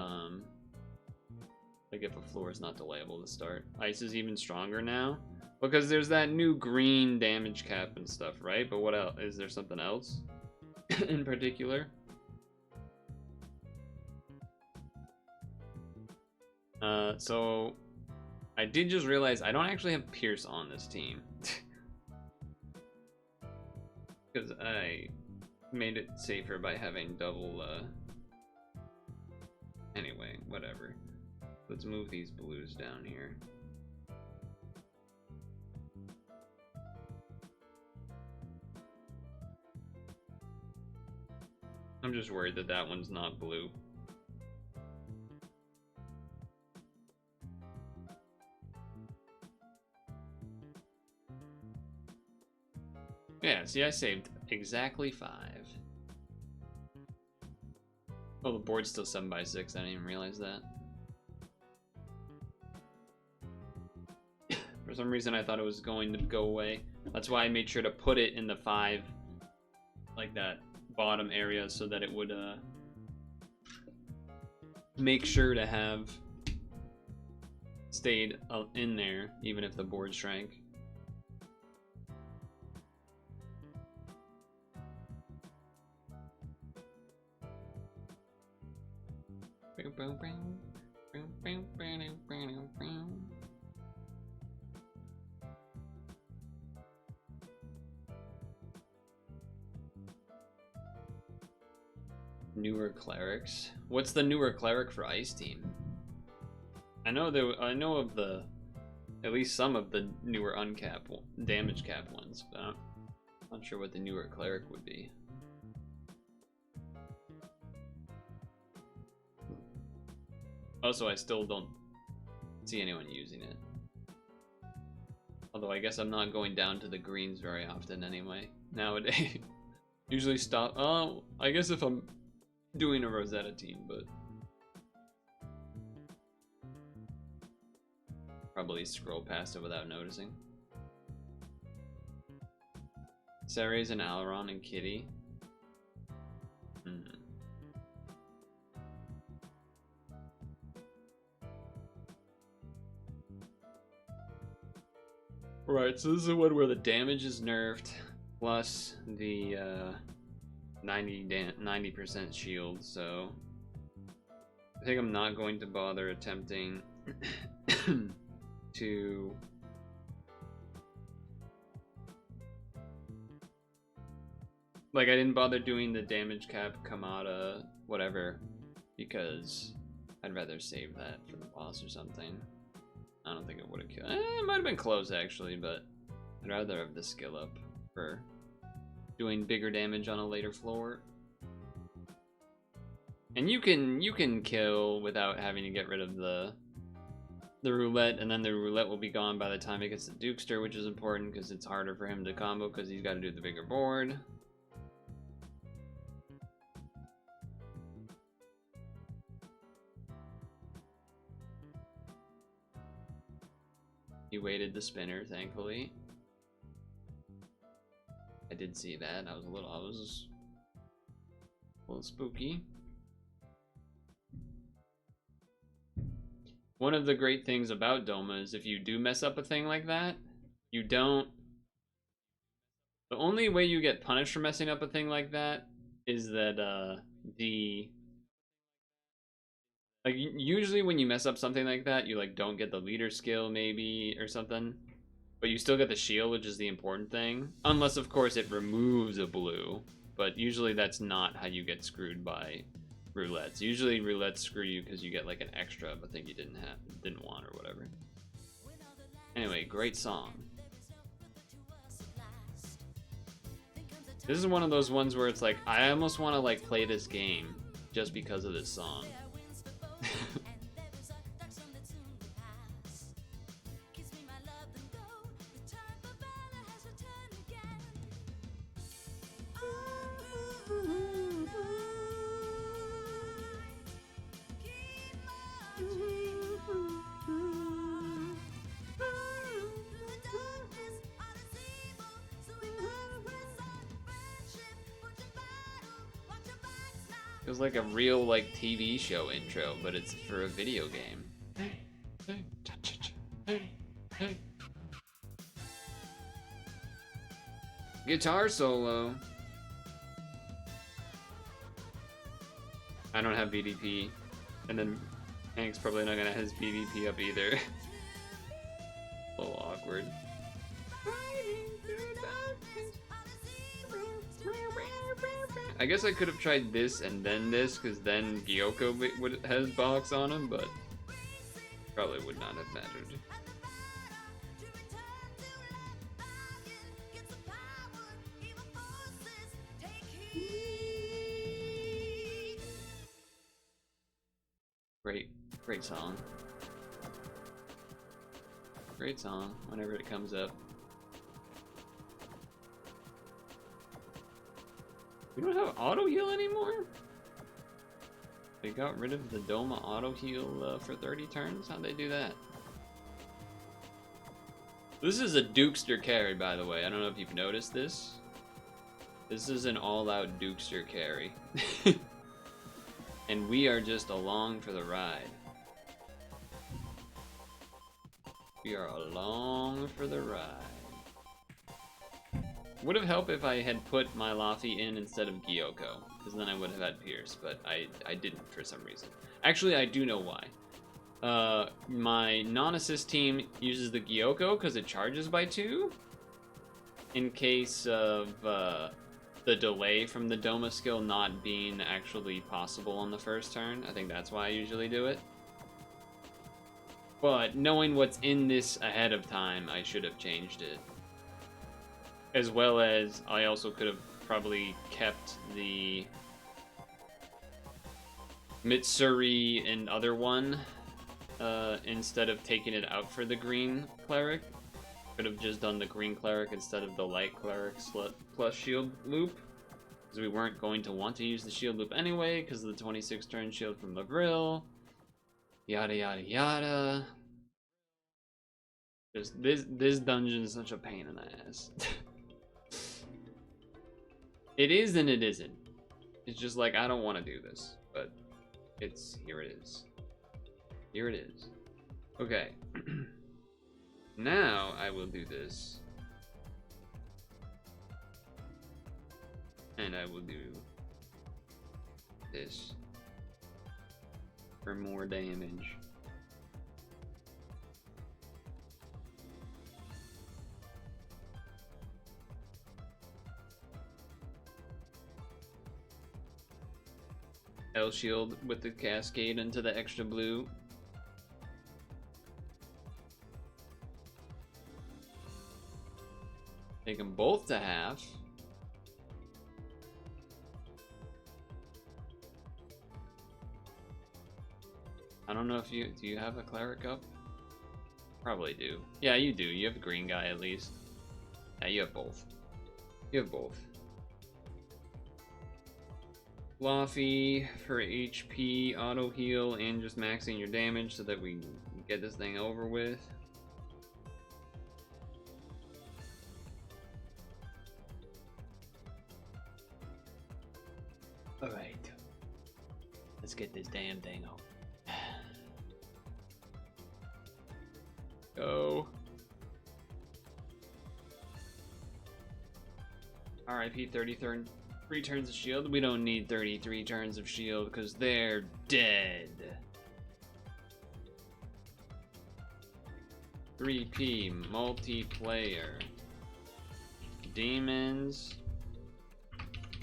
like if a floor is not delayable to start. Ice is even stronger now because there's that new green damage cap and stuff, right? But what else? Is there something else in particular? So I did just realize I don't actually have Pierce on this team. Because I made it safer by having double, anyway, whatever. Let's move these blues down here. I'm just worried that that one's not blue. Yeah, see, I saved exactly 5. Oh, the board's still 7x6. I didn't even realize that. For some reason, I thought it was going to go away. That's why I made sure to put it in the 5, like that bottom area, so that it would make sure to have stayed in there, even if the board shrank. Newer clerics. What's the newer cleric for Ice Team? I know of the at least some of the newer damage cap ones, but I'm not sure what the newer cleric would be. Also, I still don't see anyone using it. Although I guess I'm not going down to the greens very often anyway, nowadays. Usually stop, I guess if I'm doing a Rosetta team, but probably scroll past it without noticing. Ceres and Alaron and Kitty. Right, so this is one where the damage is nerfed, plus the 90% shield, so I think I'm not going to bother attempting to like, I didn't bother doing the damage cap Kamada whatever because I'd rather save that for the boss or something. I don't think it would have killed. It might have been close actually, but I'd rather have the skill up for doing bigger damage on a later floor. And you can kill without having to get rid of the roulette, and then the roulette will be gone by the time it gets to Dukester, which is important because it's harder for him to combo because he's got to do the bigger board. He waited the spinner, thankfully. I did see that. I was a little spooky. One of the great things about Doma is if you do mess up a thing like that, you don't... The only way you get punished for messing up a thing like that is that like, usually when you mess up something like that, you like don't get the leader skill maybe or something, but you still get the shield, which is the important thing. Unless of course it removes a blue, but usually that's not how you get screwed by roulettes. Usually roulettes screw you because you get like an extra of a thing you didn't want or whatever. Anyway, great song. This is one of those ones where it's like I almost want to like play this game just because of this song. It was like a real like TV show intro, but it's for a video game. Hey. Guitar solo. I don't have BDP, and then Hank's probably not gonna have his BDP up either. A little awkward. I guess I could have tried this and then this, because then Gyoko has box on him, but probably would not have mattered. Great song. Great song, whenever it comes up. We don't have auto heal anymore? They got rid of the Doma auto heal for 30 turns? How'd they do that? This is a Dukester carry, by the way. I don't know if you've noticed this. This is an all-out Dukester carry. And we are just along for the ride. We are along for the ride. Would have helped if I had put my Laffy in instead of Gyoko, because then I would have had Pierce, but I didn't for some reason. Actually, I do know why. My non-assist team uses the Gyoko because it charges by 2. In case of the delay from the Doma skill not being actually possible on the first turn. I think that's why I usually do it. But knowing what's in this ahead of time, I should have changed it. As well as, I also could have probably kept the Mitsuri and other one instead of taking it out for the green cleric. Could have just done the green cleric instead of the light cleric plus shield loop. Because we weren't going to want to use the shield loop anyway, because of the 26 turn shield from Lavril. Yada yada yada. Just this dungeon is such a pain in the ass. It is and it isn't. It's just like, I don't want to do this, but here it is. Here it is. Okay. Now I will do this. And I will do this for more damage. L shield with the cascade into the extra blue. Take them both to half. I don't know if do you have a cleric up? Probably do. Yeah, you do. You have a green guy at least. Yeah, you have both. You have both. Laffy for HP, auto heal, and just maxing your damage so that we get this thing over with. Alright. Let's get this damn thing over. Go. RIP 33 turns of shield. We don't need 33 turns of shield because they're dead. 3P multiplayer. Demons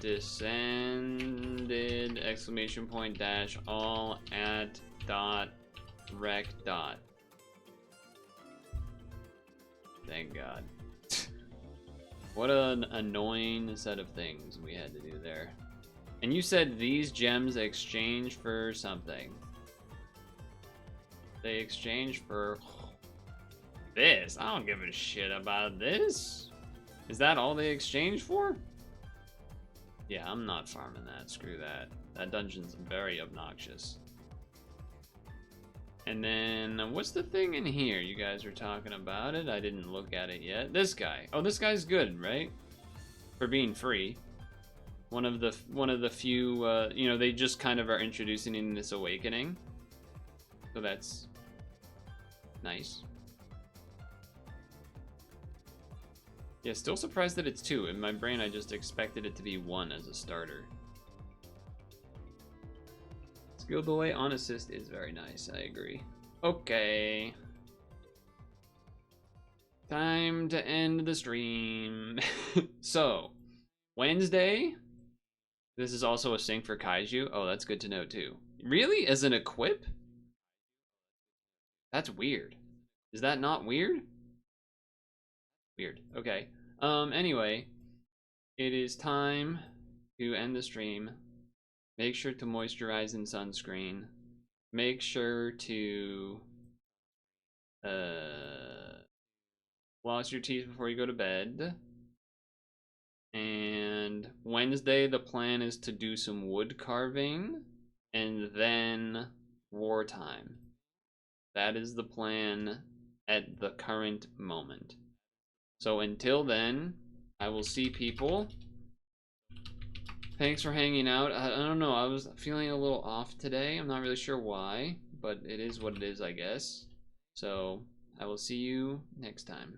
descended exclamation point dash all at dot rec dot. Thank God. What an annoying set of things we had to do there. And you said these gems exchange for something. They exchange for this. I don't give a shit about this. Is that all they exchange for? Yeah, I'm not farming that. Screw that. That dungeon's very obnoxious. And then, what's the thing in here? You guys were talking about it. I didn't look at it yet. This guy. Oh, this guy's good, right? For being free. One of the few, you know, they just kind of are introducing in this awakening. So that's nice. Yeah, still surprised that it's 2. In my brain, I just expected it to be 1 as a starter. Skill delay on assist is very nice, I agree. Okay. Time to end the stream. So, Wednesday. This is also a sync for Kaiju. Oh, that's good to know too. Really? As an equip? That's weird. Is that not weird? Weird. Okay. Anyway, it is time to end the stream. Make sure to moisturize in sunscreen. Make sure to floss your teeth before you go to bed. And Wednesday, the plan is to do some wood carving and then wartime. That is the plan at the current moment. So until then, I will see people. Thanks for hanging out. I don't know, I was feeling a little off today. I'm not really sure why, but it is what it is, I guess. So I will see you next time.